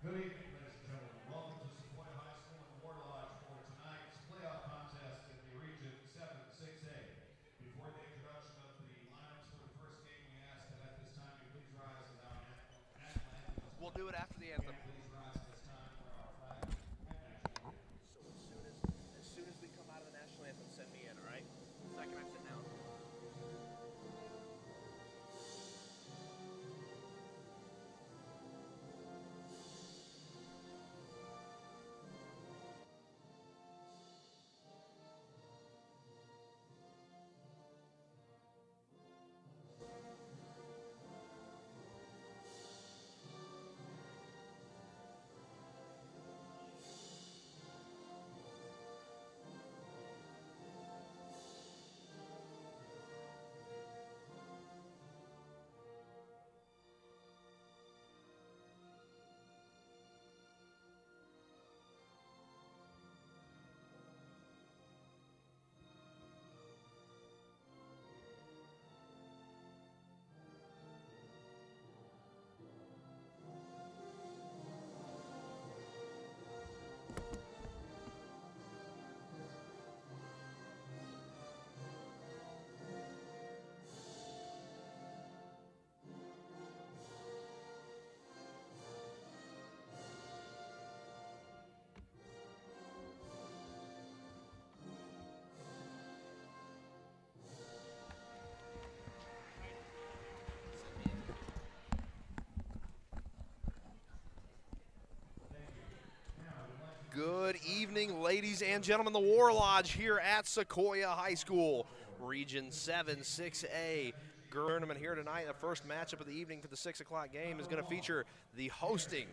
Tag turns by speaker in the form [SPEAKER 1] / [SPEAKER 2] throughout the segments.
[SPEAKER 1] Good evening, ladies and gentlemen. Welcome to Sequoyah High School in the War Lodge for tonight's playoff contest in the Region 7-6A. Before the introduction of the lineups for the first game, we ask that at this time you please rise as our national anthem.
[SPEAKER 2] We'll do it after the anthem.
[SPEAKER 1] Please rise at this time for our flag and national anthem.
[SPEAKER 2] So as soon as we come out of the national anthem, send me in, all right? Second I sit down. Good evening, ladies and gentlemen. The War Lodge here at Sequoyah High School, Region 7-6A. Tournament here tonight. The first matchup of the evening for the 6 o'clock game is going to feature the hosting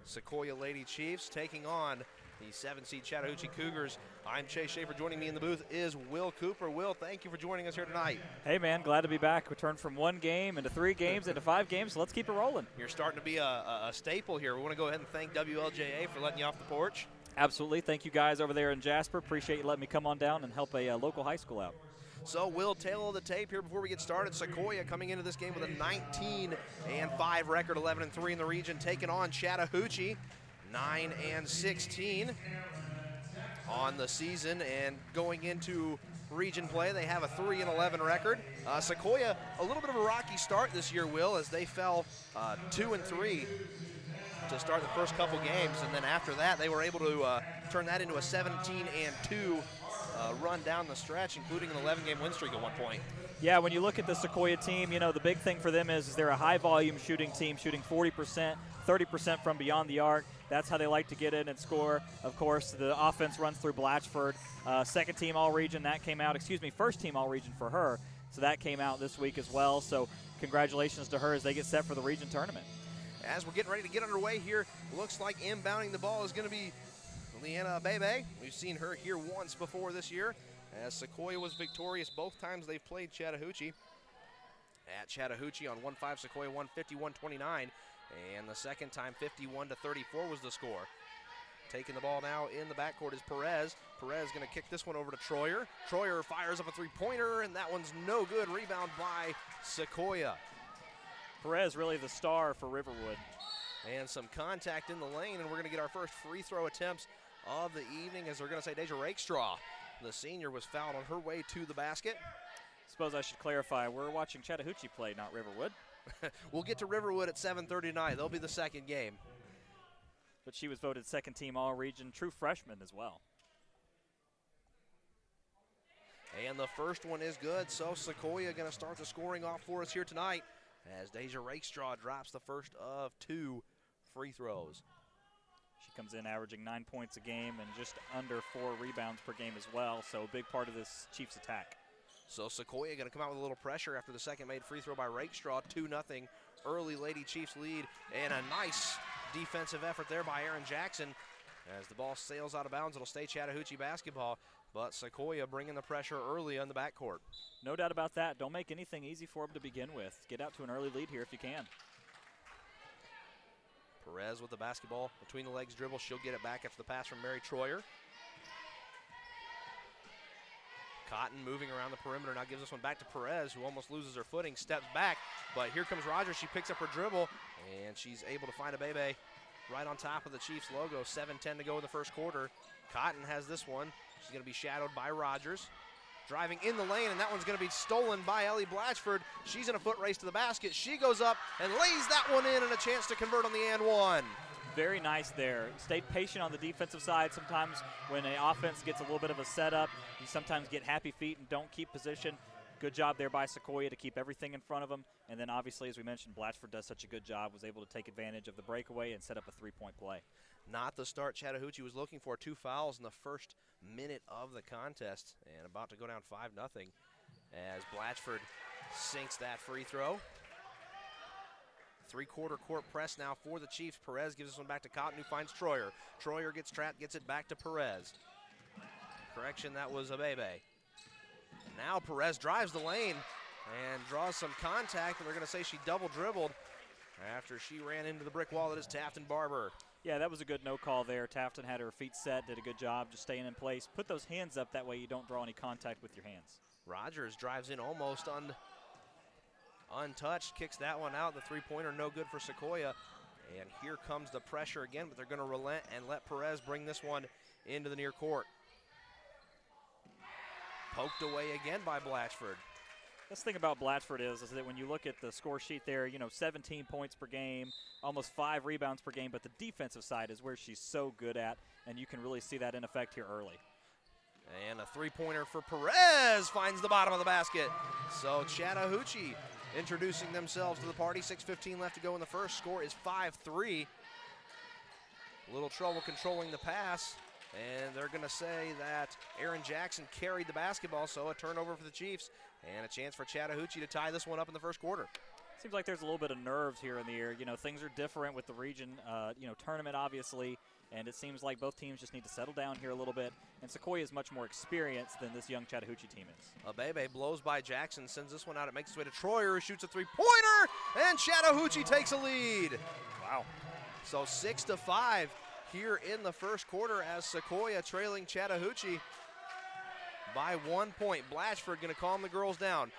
[SPEAKER 2] Sequoyah Lady Chiefs taking on the 7-seed Chattahoochee Cougars. I'm Chase Shaffer. Joining me in the booth is Will Cooper. Will, thank you for joining us here tonight.
[SPEAKER 3] Hey, man, glad to be back. We turned from 1 game into 3 games into 5 games, so let's keep it rolling.
[SPEAKER 2] You're starting to be a staple here. We want to go ahead and thank WLJA for letting you off the porch.
[SPEAKER 3] Absolutely. Thank you guys over there in Jasper. Appreciate you letting me come on down and help a local high school out.
[SPEAKER 2] So, Will, tail of the tape here before we get started. Sequoyah coming into this game with a 19-5 record, 11-3 in the region, taking on Chattahoochee, 9-16 on the season. And going into region play, they have a 3-11 record. Sequoyah, a little bit of a rocky start this year, Will, as they fell 2-3 to start the first couple games, and then after that they were able to turn that into a 17-2 run down the stretch, including an 11-game win streak at one point.
[SPEAKER 3] Yeah, when you look at the Sequoyah team, you know, the big thing for them is they're a high-volume shooting team, shooting 40%, 30% from beyond the arc. That's how they like to get in and score. Of course, the offense runs through Blatchford. Second team all-region, that came out, first team all-region for her, so that came out this week as well. So congratulations to her as they get set for the region tournament.
[SPEAKER 2] As we're getting ready to get underway here, looks like inbounding the ball is going to be Leanna Bebe. We've seen her here once before this year, as Sequoyah was victorious both times they've played Chattahoochee. At Chattahoochee on 1-5, Sequoyah won 51-29, and the second time 51-34 was the score. Taking the ball now in the backcourt is Perez. Perez going to kick this one over to Troyer. Troyer fires up a three-pointer, and that one's no good. Rebound by Sequoyah.
[SPEAKER 3] Perez really the star for Riverwood.
[SPEAKER 2] And some contact in the lane, and we're going to get our first free throw attempts of the evening, as they're going to say Deja Rakestraw, the senior, was fouled on her way to the basket.
[SPEAKER 3] Suppose I should clarify, we're watching Chattahoochee play, not Riverwood.
[SPEAKER 2] We'll get to Riverwood at 7:30 tonight. They'll be the second game.
[SPEAKER 3] But she was voted second team all-region, true freshman as well.
[SPEAKER 2] And the first one is good, so Sequoyah going to start the scoring off for us here tonight, as Deja Rakestraw drops the first of 2 free throws.
[SPEAKER 3] She comes in averaging 9 points a game and just under 4 rebounds per game as well, so a big part of this Chiefs attack.
[SPEAKER 2] So Sequoyah going to come out with a little pressure after the second made free throw by Rakestraw. 2-0 early Lady Chiefs lead, and a nice defensive effort there by Aaron Jackson. As the ball sails out of bounds, it'll stay Chattahoochee basketball, but Sequoyah bringing the pressure early on the backcourt.
[SPEAKER 3] No doubt about that. Don't make anything easy for them to begin with. Get out to an early lead here if you can.
[SPEAKER 2] Perez with the basketball between the legs dribble. She'll get it back after the pass from Mary Troyer. Cotton moving around the perimeter, now gives this one back to Perez, who almost loses her footing, steps back, but here comes Rogers. She picks up her dribble, and she's able to find a Bebe right on top of the Chiefs logo. 7:10 to go in the first quarter. Cotton has this one. She's going to be shadowed by Rogers. Driving in the lane, and that one's going to be stolen by Ellie Blatchford. She's in a foot race to the basket. She goes up and lays that one in, and a chance to convert on the and one.
[SPEAKER 3] Very nice there. Stay patient on the defensive side. Sometimes when an offense gets a little bit of a setup, you sometimes get happy feet and don't keep position. Good job there by Sequoyah to keep everything in front of them. And then obviously, as we mentioned, Blatchford does such a good job, was able to take advantage of the breakaway and set up a three-point play.
[SPEAKER 2] Not the start Chattahoochee was looking for. 2 fouls in the first minute of the contest, and about to go down 5-0 as Blatchford sinks that free throw. Three-quarter court press now for the Chiefs. Perez gives this one back to Cotton, who finds Troyer. Troyer gets trapped, gets it back to Perez. Correction, that was Abebe. Now Perez drives the lane and draws some contact, and they're going to say she double dribbled after she ran into the brick wall that is Tafton Barber.
[SPEAKER 3] Yeah, that was a good no call there. Tafton had her feet set, did a good job just staying in place. Put those hands up, that way you don't draw any contact with your hands.
[SPEAKER 2] Rogers drives in almost untouched, kicks that one out. The three-pointer no good for Sequoyah. And here comes the pressure again, but they're going to relent and let Perez bring this one into the near court. Poked away again by Blatchford.
[SPEAKER 3] This thing about Blatchford is that when you look at the score sheet there, 17 points per game, almost 5 rebounds per game, but the defensive side is where she's so good at, and you can really see that in effect here early.
[SPEAKER 2] And a three-pointer for Perez finds the bottom of the basket. So Chattahoochee introducing themselves to the party. 6:15 left to go in the first. Score is 5-3. A little trouble controlling the pass, and they're going to say that Aaron Jackson carried the basketball, so a turnover for the Chiefs and a chance for Chattahoochee to tie this one up in the first quarter.
[SPEAKER 3] Seems like there's a little bit of nerves here in the air. Things are different with the region, tournament obviously, and it seems like both teams just need to settle down here a little bit. And Sequoyah is much more experienced than this young Chattahoochee team is.
[SPEAKER 2] Abebe blows by Jackson, sends this one out. It makes its way to Troyer, who shoots a three-pointer, and Chattahoochee takes a lead.
[SPEAKER 3] Wow.
[SPEAKER 2] So 6-5 here in the first quarter as Sequoyah trailing Chattahoochee by 1 point. Blatchford going to calm the girls down.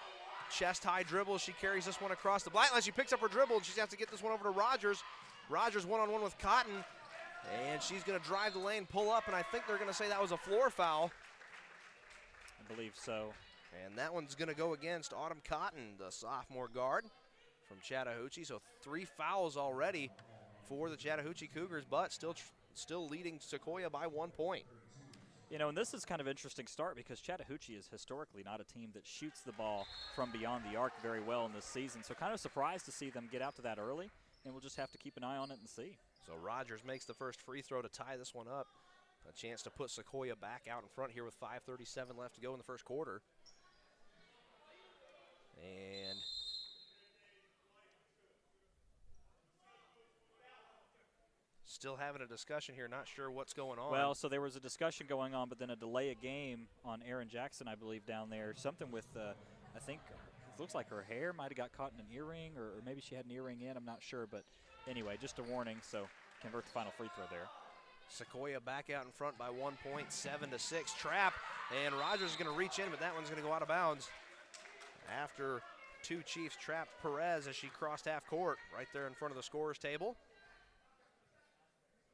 [SPEAKER 2] Chest high dribble. She carries this one across the black line. She picks up her dribble, and she has to get this one over to Rogers. Rogers one-on-one with Cotton, and she's going to drive the lane, pull up, and I think they're going to say that was a floor foul.
[SPEAKER 3] I believe so.
[SPEAKER 2] And that one's going to go against Autumn Cotton, the sophomore guard from Chattahoochee. So 3 fouls already for the Chattahoochee Cougars, but still leading Sequoyah by 1 point.
[SPEAKER 3] And this is kind of an interesting start because Chattahoochee is historically not a team that shoots the ball from beyond the arc very well in this season. So kind of surprised to see them get out to that early, and we'll just have to keep an eye on it and see.
[SPEAKER 2] So Rogers makes the first free throw to tie this one up. A chance to put Sequoyah back out in front here with 5:37 left to go in the first quarter. And still having a discussion here, not sure what's going on.
[SPEAKER 3] Well, so there was a discussion going on, but then a delay of game on Aaron Jackson, I believe, down there. Something with, I think, it looks like her hair might have got caught in an earring, or maybe she had an earring in, I'm not sure. But anyway, just a warning, so convert the final free throw there.
[SPEAKER 2] Sequoyah back out in front by 1 point, 7-6. Trap, and Rogers is going to reach in, but that one's going to go out of bounds after 2 Chiefs trapped Perez as she crossed half court right there in front of the scorer's table.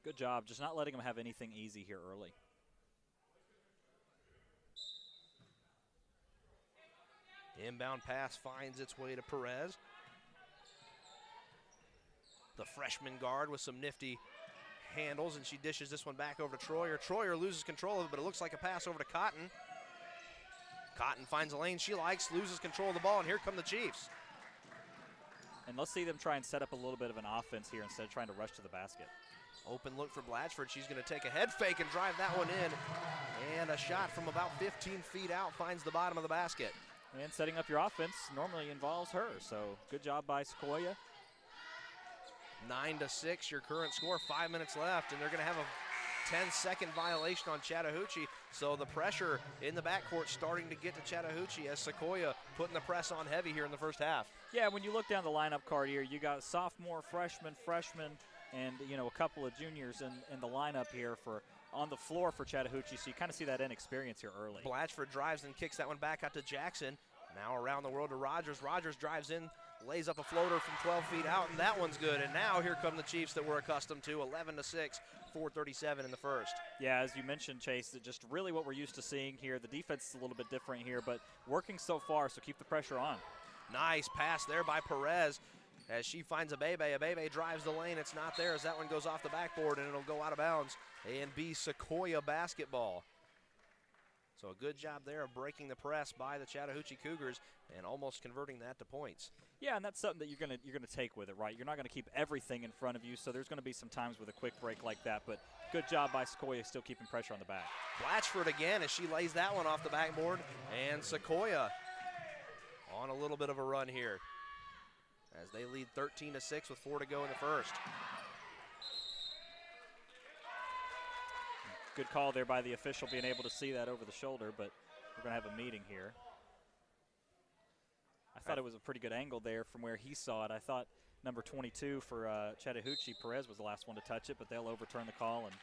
[SPEAKER 3] Good job, just not letting them have anything easy here early.
[SPEAKER 2] Inbound pass finds its way to Perez. The freshman guard with some nifty handles, and she dishes this one back over to Troyer. Troyer loses control of it, but it looks like a pass over to Cotton. Cotton finds a lane she likes, loses control of the ball, and here come the Chiefs.
[SPEAKER 3] And let's see them try and set up a little bit of an offense here instead of trying to rush to the basket.
[SPEAKER 2] Open look for Blatchford. She's going to take a head fake and drive that one in. And a shot from about 15 feet out finds the bottom of the basket.
[SPEAKER 3] And setting up your offense normally involves her, so good job by Sequoyah.
[SPEAKER 2] 9-6, your current score, 5 minutes left, and they're going to have a 10-second violation on Chattahoochee. So the pressure in the backcourt starting to get to Chattahoochee as Sequoyah putting the press on heavy here in the first half.
[SPEAKER 3] Yeah, when you look down the lineup card here, you got sophomore, freshman, and a couple of juniors in the lineup here for on the floor for Chattahoochee, so you kind of see that inexperience here early.
[SPEAKER 2] Blatchford drives and kicks that one back out to Jackson. Now around the world to Rogers. Rogers drives in lays up a floater from 12 feet out, and that one's good. And now here come the Chiefs that we're accustomed to, 11-6, 4:37 in the first.
[SPEAKER 3] Yeah, as you mentioned, Chase, just really what we're used to seeing here. The defense is a little bit different here, but working so far, so keep the pressure on.
[SPEAKER 2] Nice pass there by Perez as she finds a Bebe. A Bebe drives the lane. It's not there as that one goes off the backboard, and it'll go out of bounds and be Sequoyah basketball. So a good job there of breaking the press by the Chattahoochee Cougars and almost converting that to points.
[SPEAKER 3] Yeah, and that's something that you're gonna take with it, right? You're not gonna keep everything in front of you, so there's gonna be some times with a quick break like that. But good job by Sequoyah, still keeping pressure on the back.
[SPEAKER 2] Blatchford again as she lays that one off the backboard, and Sequoyah on a little bit of a run here as they lead 13-6 with 4 to go in the first.
[SPEAKER 3] Good call there by the official, being able to see that over the shoulder, but we're going to have a meeting here. I thought it was a pretty good angle there from where he saw it. I thought number 22 for Chattahoochee, Perez, was the last one to touch it, but they'll overturn the call and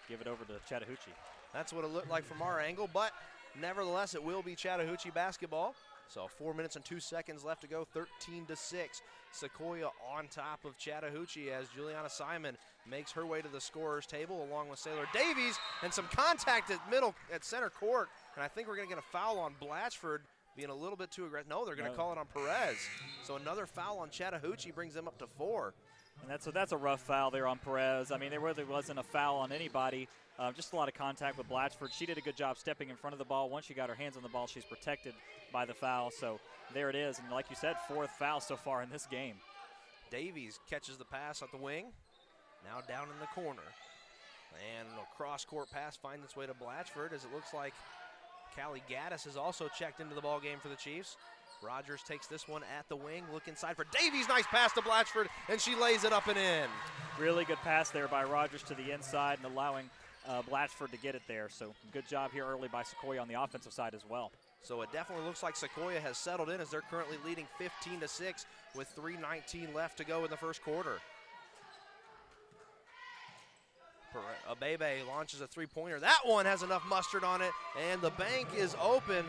[SPEAKER 3] give it over to Chattahoochee.
[SPEAKER 2] That's what it looked like from our angle, but nevertheless, it will be Chattahoochee basketball. So 4 minutes and 2 seconds left to go, 13-6. Sequoyah on top of Chattahoochee as Juliana Simon makes her way to the scorer's table along with Sailor Davies, and some contact at center court. And I think we're going to get a foul on Blatchford being a little bit too aggressive. No, they're going to call it on Perez. So another foul on Chattahoochee brings them up to 4.
[SPEAKER 3] And that's a rough foul there on Perez. I mean, there really wasn't a foul on anybody. Just a lot of contact with Blatchford. She did a good job stepping in front of the ball. Once she got her hands on the ball, she's protected by the foul. So there it is. And like you said, 4th foul so far in this game.
[SPEAKER 2] Davies catches the pass at the wing. Now down in the corner. And a cross-court pass finds its way to Blatchford as it looks like Callie Gaddis has also checked into the ball game for the Chiefs. Rogers takes this one at the wing. Look inside for Davies. Nice pass to Blatchford, and she lays it up and in.
[SPEAKER 3] Really good pass there by Rogers to the inside and allowing Blatchford to get it there. So good job here early by Sequoyah on the offensive side as well.
[SPEAKER 2] So it definitely looks like Sequoyah has settled in as they're currently leading 15-6 with 3:19 left to go in the first quarter. Abebe launches a three-pointer. That one has enough mustard on it, and the bank is open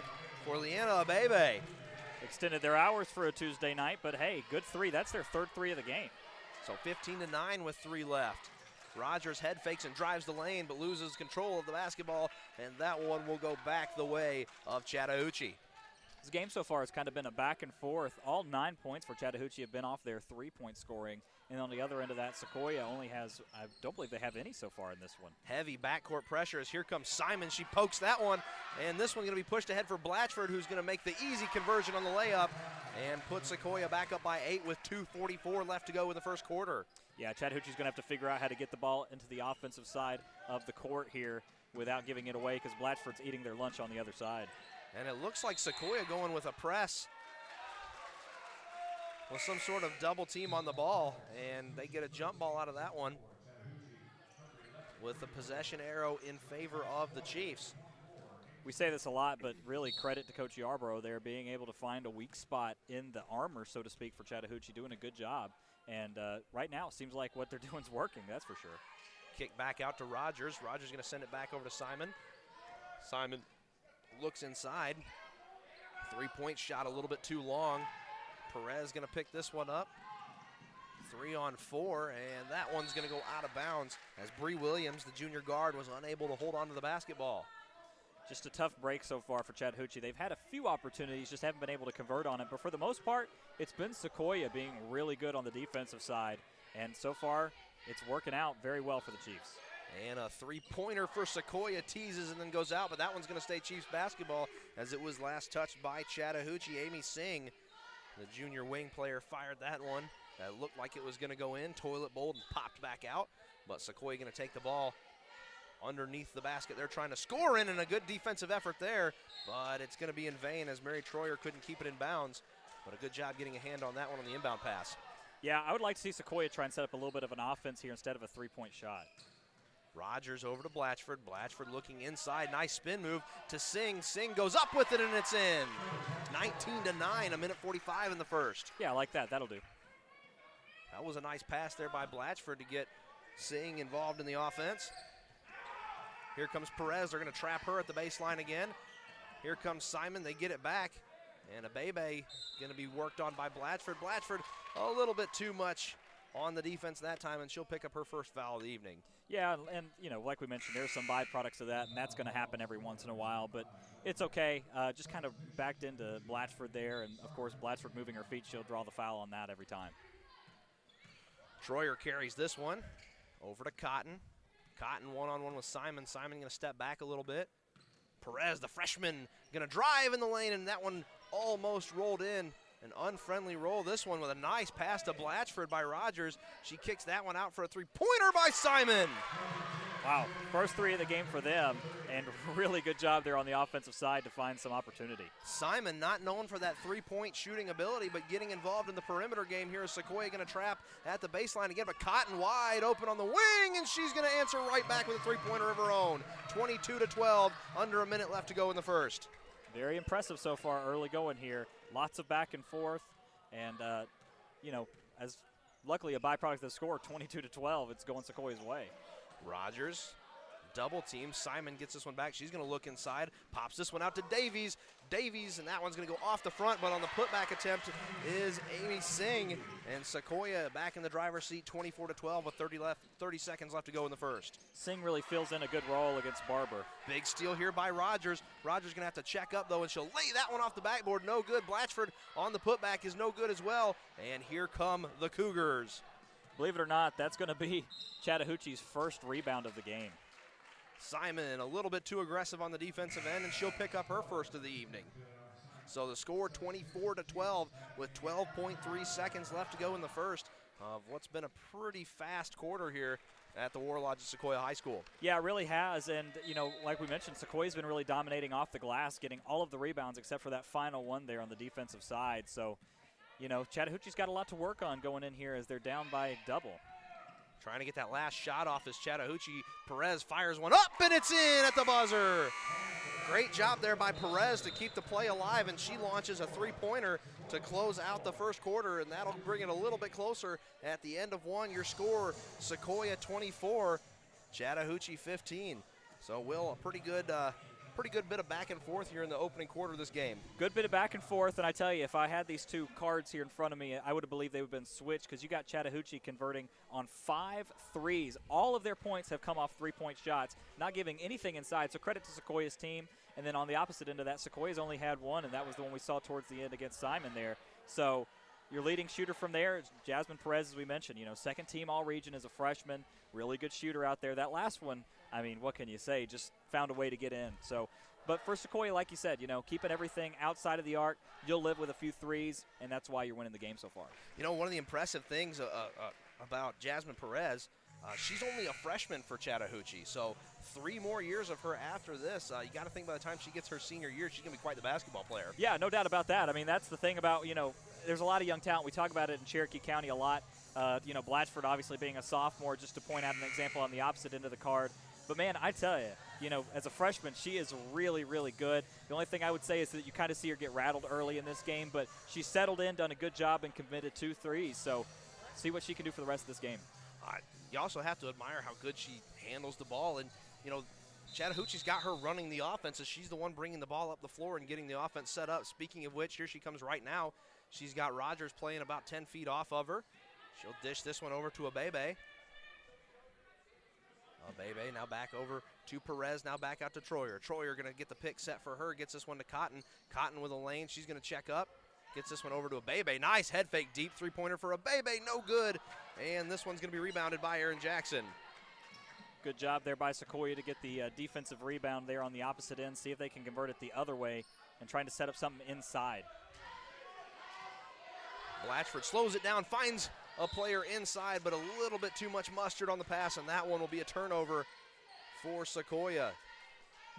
[SPEAKER 2] for Leanna Abebe.
[SPEAKER 3] Extended their hours for a Tuesday night, but hey, good three. That's their 3rd three of the game.
[SPEAKER 2] So 15-9 with 3 left. Rogers head fakes and drives the lane, but loses control of the basketball, and that one will go back the way of Chattahoochee.
[SPEAKER 3] This game so far has kind of been a back and forth. All 9 points for Chattahoochee have been off their 3-point scoring. And on the other end of that, Sequoyah only has, I don't believe they have any so far in this one.
[SPEAKER 2] Heavy backcourt pressure as here comes Simon. She pokes that one, and this one's going to be pushed ahead for Blatchford, who's going to make the easy conversion on the layup and put Sequoyah back up by 8 with 2:44 left to go in the first quarter.
[SPEAKER 3] Yeah, Chattahoochee's going to have to figure out how to get the ball into the offensive side of the court here without giving it away, because Blatchford's eating their lunch on the other side.
[SPEAKER 2] And it looks like Sequoyah going with a press with some sort of double team on the ball, and they get a jump ball out of that one with the possession arrow in favor of the Chiefs.
[SPEAKER 3] We say this a lot, but really credit to Coach Yarborough there, being able to find a weak spot in the armor, so to speak, for Chattahoochee, doing a good job. And right now it seems like what they're doing is working, that's for sure.
[SPEAKER 2] Kick back out to Rogers. Rogers going to send it back over to Simon. Simon looks inside. 3-point shot a little bit too long. Perez going to pick this one up. 3 on 4, and that one's going to go out of bounds as Bree Williams, the junior guard, was unable to hold on to the basketball.
[SPEAKER 3] Just a tough break so far for Chattahoochee. They've had a few opportunities, just haven't been able to convert on it. But for the most part, it's been Sequoyah being really good on the defensive side. And so far, it's working out very well for the Chiefs.
[SPEAKER 2] And a 3-pointer for Sequoyah, teases and then goes out, but that one's going to stay Chiefs basketball as it was last touched by Chattahoochee. Amy Singh, the junior wing player, fired that one. That looked like it was going to go in, toilet bowled and popped back out. But Sequoyah going to take the ball underneath the basket. They're trying to score in, and a good defensive effort there, but it's going to be in vain as Mary Troyer couldn't keep it in bounds. But a good job getting a hand on that one on the inbound pass.
[SPEAKER 3] Yeah, I would like to see Sequoyah try and set up a little bit of an offense here instead of a 3-point shot.
[SPEAKER 2] Rogers over to Blatchford. Blatchford looking inside. Nice spin move to Singh. Singh goes up with it, and it's in. 19-9, a minute 45 in the first.
[SPEAKER 3] Yeah, I like that. That'll do.
[SPEAKER 2] That was a nice pass there by Blatchford to get Singh involved in the offense. Here comes Perez. They're going to trap her at the baseline again. Here comes Simon. They get it back. And a Bebe going to be worked on by Blatchford. Blatchford a little bit too much on the defense that time, and she'll pick up her first foul of the evening.
[SPEAKER 3] Yeah, and like we mentioned, there's some byproducts of that, and that's going to happen every once in a while, but it's okay. Just kind of backed into Blatchford there, and of course Blatchford moving her feet, she'll draw the foul on that every time.
[SPEAKER 2] Troyer carries this one over to Cotton. Cotton one-on-one with Simon. Simon going to step back a little bit. Perez, the freshman, going to drive in the lane, and that one almost rolled in. An unfriendly roll. This one with a nice pass to Blatchford by Rogers. She kicks that one out for a three-pointer by Simon.
[SPEAKER 3] Wow, first three of the game for them, and really good job there on the offensive side to find some opportunity.
[SPEAKER 2] Simon not known for that three-point shooting ability, but getting involved in the perimeter game here. Sequoyah going to trap at the baseline again, but Cotton wide open on the wing, and she's going to answer right back with a three-pointer of her own. 22-12, under a minute left to go in the first.
[SPEAKER 3] Very impressive so far early going here. Lots of back and forth, and as luckily a byproduct of the score, 22-12, it's going Sequoia's way.
[SPEAKER 2] Rogers, double team. Simon gets this one back. She's going to look inside, pops this one out to Davies. Davies, and that one's going to go off the front, but on the putback attempt is Amy Singh, and Sequoyah back in the driver's seat, 24-12 with 30 seconds left to go in the first.
[SPEAKER 3] Singh really fills in a good role against Barber.
[SPEAKER 2] Big steal here by Rogers. Rogers going to have to check up, though, and she'll lay that one off the backboard. No good. Blatchford on the putback is no good as well, and here come the Cougars.
[SPEAKER 3] Believe it or not, that's going to be Chattahoochee's first rebound of the game.
[SPEAKER 2] Simon a little bit too aggressive on the defensive end, and she'll pick up her first of the evening. So the score 24-12 with 12.3 seconds left to go in the first of what's been a pretty fast quarter here at the War Lodge at Sequoyah High School.
[SPEAKER 3] Yeah, it really has, and like we mentioned, Sequoiah's been really dominating off the glass, getting all of the rebounds except for that final one there on the defensive side. So, Chattahoochee's got a lot to work on going in here as they're down by double.
[SPEAKER 2] Trying to get that last shot off as Chattahoochee. Perez fires one up, and it's in at the buzzer. Great job there by Perez to keep the play alive, and she launches a three-pointer to close out the first quarter, and that'll bring it a little bit closer at the end of one. Your score, Sequoyah 24, Chattahoochee 15. So, Will, a pretty good bit of back and forth here in the opening quarter of this game.
[SPEAKER 3] Good bit of back and forth, and I tell you, if I had these two cards here in front of me, I would have believed they would have been switched because you got Chattahoochee converting on 5 threes. All of their points have come off three-point shots, not giving anything inside, so credit to Sequoiah's team. And then on the opposite end of that, Sequoiah's only had one, and that was the one we saw towards the end against Simon there. So your leading shooter from there is Jasmine Perez, as we mentioned. Second team all-region as a freshman, really good shooter out there. That last one, I mean, what can you say? Just found a way to get in. So, but for Sequoyah, like you said, keeping everything outside of the arc, you'll live with a few threes, and that's why you're winning the game so far.
[SPEAKER 2] One of the impressive things about Jasmine Perez, she's only a freshman for Chattahoochee, so 3 more years of her after this. You got to think by the time she gets her senior year, she's going to be quite the basketball player.
[SPEAKER 3] Yeah, no doubt about that. I mean, that's the thing about, there's a lot of young talent. We talk about it in Cherokee County a lot. Blatchford obviously being a sophomore, just to point out an example on the opposite end of the card. But, man, I tell you, as a freshman, she is really, really good. The only thing I would say is that you kind of see her get rattled early in this game, but she's settled in, done a good job, and committed 2 threes. So see what she can do for the rest of this game.
[SPEAKER 2] You also have to admire how good she handles the ball. And, Chattahoochee's got her running the offense, as she's the one bringing the ball up the floor and getting the offense set up. Speaking of which, here she comes right now. She's got Rogers playing about 10 feet off of her. She'll dish this one over to Abebe. Abebe now back over to Perez, now back out to Troyer. Troyer going to get the pick set for her, gets this one to Cotton. Cotton with a lane, she's going to check up. Gets this one over to Abebe. Nice head fake, deep three-pointer for Abebe, no good. And this one's going to be rebounded by Aaron Jackson.
[SPEAKER 3] Good job there by Sequoyah to get the defensive rebound there on the opposite end, see if they can convert it the other way and trying to set up something inside.
[SPEAKER 2] Blatchford slows it down, finds a player inside, but a little bit too much mustard on the pass, and that one will be a turnover for Sequoyah.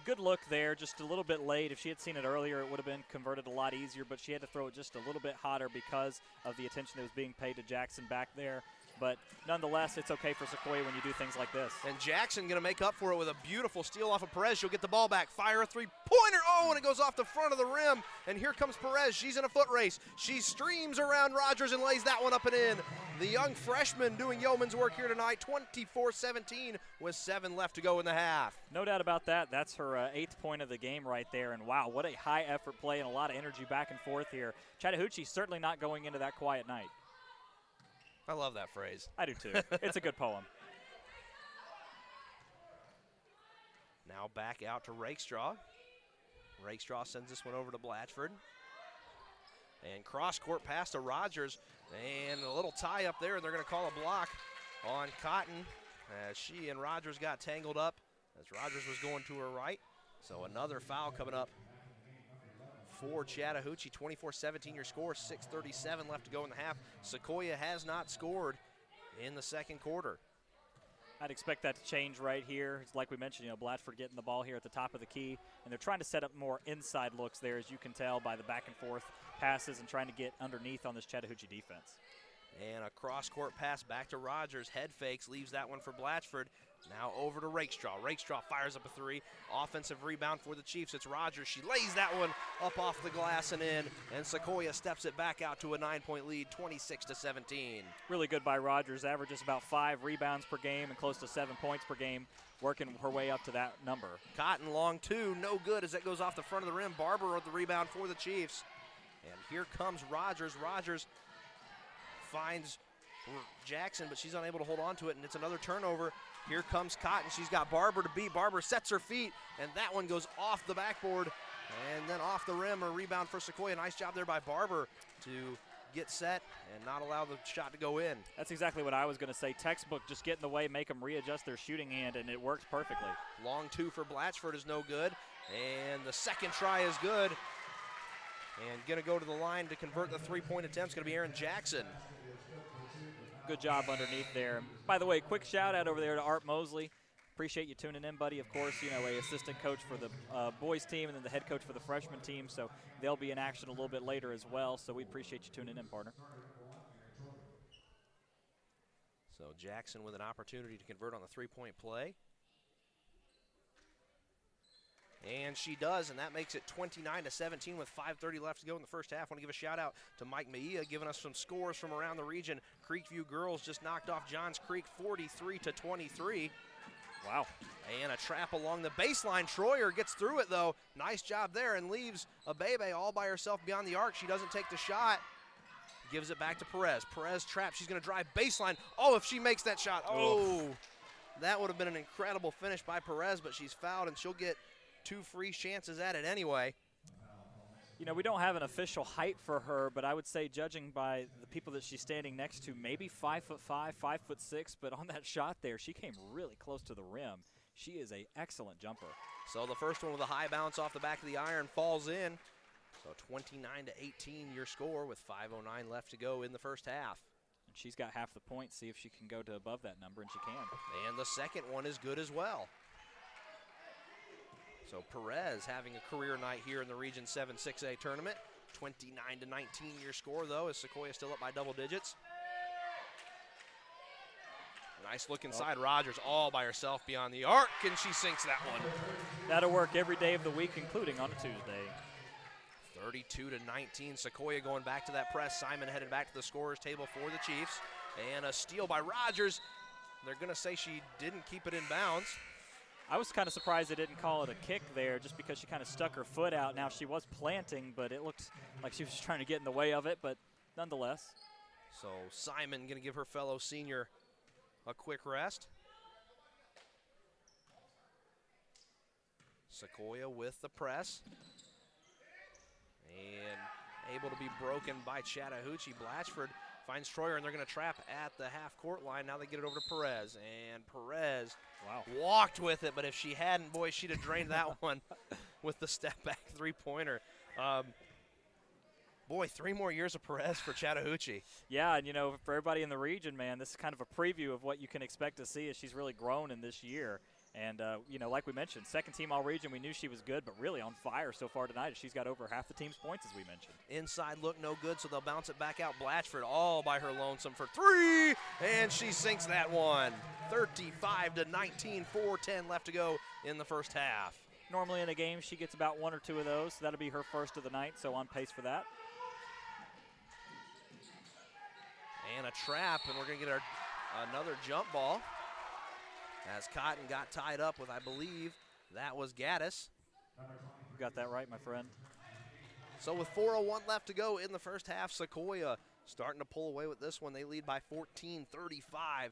[SPEAKER 3] Good look there, just a little bit late. If she had seen it earlier, it would have been converted a lot easier, but she had to throw it just a little bit hotter because of the attention that was being paid to Jackson back there. But nonetheless, it's okay for Sequoyah when you do things like this.
[SPEAKER 2] And Jackson going to make up for it with a beautiful steal off of Perez. She'll get the ball back, fire a three-pointer. Oh, and it goes off the front of the rim. And here comes Perez. She's in a foot race. She streams around Rogers and lays that one up and in. The young freshman doing yeoman's work here tonight, 24-17 with 7 left to go in the half.
[SPEAKER 3] No doubt about that. That's her 8th point of the game right there. And wow, what a high effort play and a lot of energy back and forth here. Chattahoochee certainly not going into that quiet night.
[SPEAKER 2] I love that phrase.
[SPEAKER 3] I do too. It's a good poem.
[SPEAKER 2] Now back out to Rakestraw. Rakestraw sends this one over to Blatchford. And cross-court pass to Rogers. And a little tie up there, and they're going to call a block on Cotton as she and Rogers got tangled up as Rogers was going to her right. So another foul coming up for Chattahoochee. 24-17 your score, 6:37 left to go in the half. Sequoyah has not scored in the second quarter.
[SPEAKER 3] I'd expect that to change right here. It's like we mentioned, Blatchford getting the ball here at the top of the key, and they're trying to set up more inside looks there, as you can tell by the back and forth passes and trying to get underneath on this Chattahoochee defense.
[SPEAKER 2] And a cross-court pass back to Rogers. Head fakes, leaves that one for Blatchford. Now over to Rakestraw. Rakestraw fires up a 3. Offensive rebound for the Chiefs. It's Rogers. She lays that one up off the glass and in. And Sequoyah steps it back out to a 9-point lead, 26-17.
[SPEAKER 3] Really good by Rogers. Averages about 5 rebounds per game and close to 7 points per game, working her way up to that number.
[SPEAKER 2] Cotton long 2, no good as that goes off the front of the rim. Barber with the rebound for the Chiefs. And here comes Rogers. Rogers finds Jackson, but she's unable to hold on to it, and it's another turnover. Here comes Cotton. She's got Barber to beat. Barber sets her feet, and that one goes off the backboard and then off the rim. A rebound for Sequoyah. Nice job there by Barber to get set and not allow the shot to go in.
[SPEAKER 3] That's exactly what I was going to say. Textbook, just get in the way, make them readjust their shooting hand, and it works perfectly.
[SPEAKER 2] Long 2 for Blatchford is no good, and the second try is good. And going to go to the line to convert the 3-point attempt is going to be Aaron Jackson.
[SPEAKER 3] Good job underneath there. By the way, quick shout out over there to Art Mosley. Appreciate you tuning in, buddy. Of course, a assistant coach for the boys team and then the head coach for the freshman team. So they'll be in action a little bit later as well. So we appreciate you tuning in, partner.
[SPEAKER 2] So Jackson with an opportunity to convert on the 3-point play. And she does, and that makes it 29-17 with 5:30 left to go in the first half. I want to give a shout out to Mike Maia giving us some scores from around the region. Creekview girls just knocked off Johns Creek 43-23.
[SPEAKER 3] Wow.
[SPEAKER 2] And a trap along the baseline. Troyer gets through it though. Nice job there and leaves Abebe all by herself beyond the arc. She doesn't take the shot. Gives it back to Perez. Perez trap. She's going to drive baseline. Oh, if she makes that shot. Oh, that would have been an incredible finish by Perez, but she's fouled and she'll get 2 free chances at it anyway.
[SPEAKER 3] We don't have an official height for her, but I would say, judging by the people that she's standing next to, maybe 5'5", 5'6", but on that shot there, she came really close to the rim. She is an excellent jumper.
[SPEAKER 2] So the first one with a high bounce off the back of the iron falls in. So 29-18 your score with 5:09 left to go in the first half.
[SPEAKER 3] And she's got half the point. See if she can go to above that number, and she can.
[SPEAKER 2] And the second one is good as well. So Perez having a career night here in the Region 7 6A tournament. 29-19 your score, though, as Sequoyah still up by double digits. Nice look inside. Rogers all by herself beyond the arc, and she sinks that one.
[SPEAKER 3] That'll work every day of the week, including on a Tuesday.
[SPEAKER 2] 32-19, Sequoyah going back to that press. Simon headed back to the scorer's table for the Chiefs. And a steal by Rogers. They're going to say she didn't keep it in bounds.
[SPEAKER 3] I was kind of surprised they didn't call it a kick there just because she kind of stuck her foot out. Now, she was planting, but it looked like she was just trying to get in the way of it, but nonetheless.
[SPEAKER 2] So Simon going to give her fellow senior a quick rest. Sequoyah with the press. And able to be broken by Chattahoochee. Blatchford finds Troyer, and they're going to trap at the half-court line. Now they get it over to Perez, and Perez walked with it, but if she hadn't, boy, she'd have drained that one with the step-back three-pointer. Boy, 3 more years of Perez for Chattahoochee.
[SPEAKER 3] Yeah, and, for everybody in the region, man, this is kind of a preview of what you can expect to see as she's really grown in this year. And, like we mentioned, second-team all-region, we knew she was good, but really on fire so far tonight. She's got over half the team's points, as we mentioned. Inside
[SPEAKER 2] look no good, so they'll bounce it back out. Blatchford all by her lonesome for 3, and she sinks that one. 35-19, 4:10 left to go in the first half.
[SPEAKER 3] Normally in a game, she gets about 1 or 2 of those, so that'll be her first of the night, so on pace for that.
[SPEAKER 2] And a trap, and we're going to get another jump ball as Cotton got tied up with, I believe, that was Gaddis.
[SPEAKER 3] You got that right, my friend.
[SPEAKER 2] So with 4:01 left to go in the first half, Sequoyah starting to pull away with this one. They lead by 14, 35-19.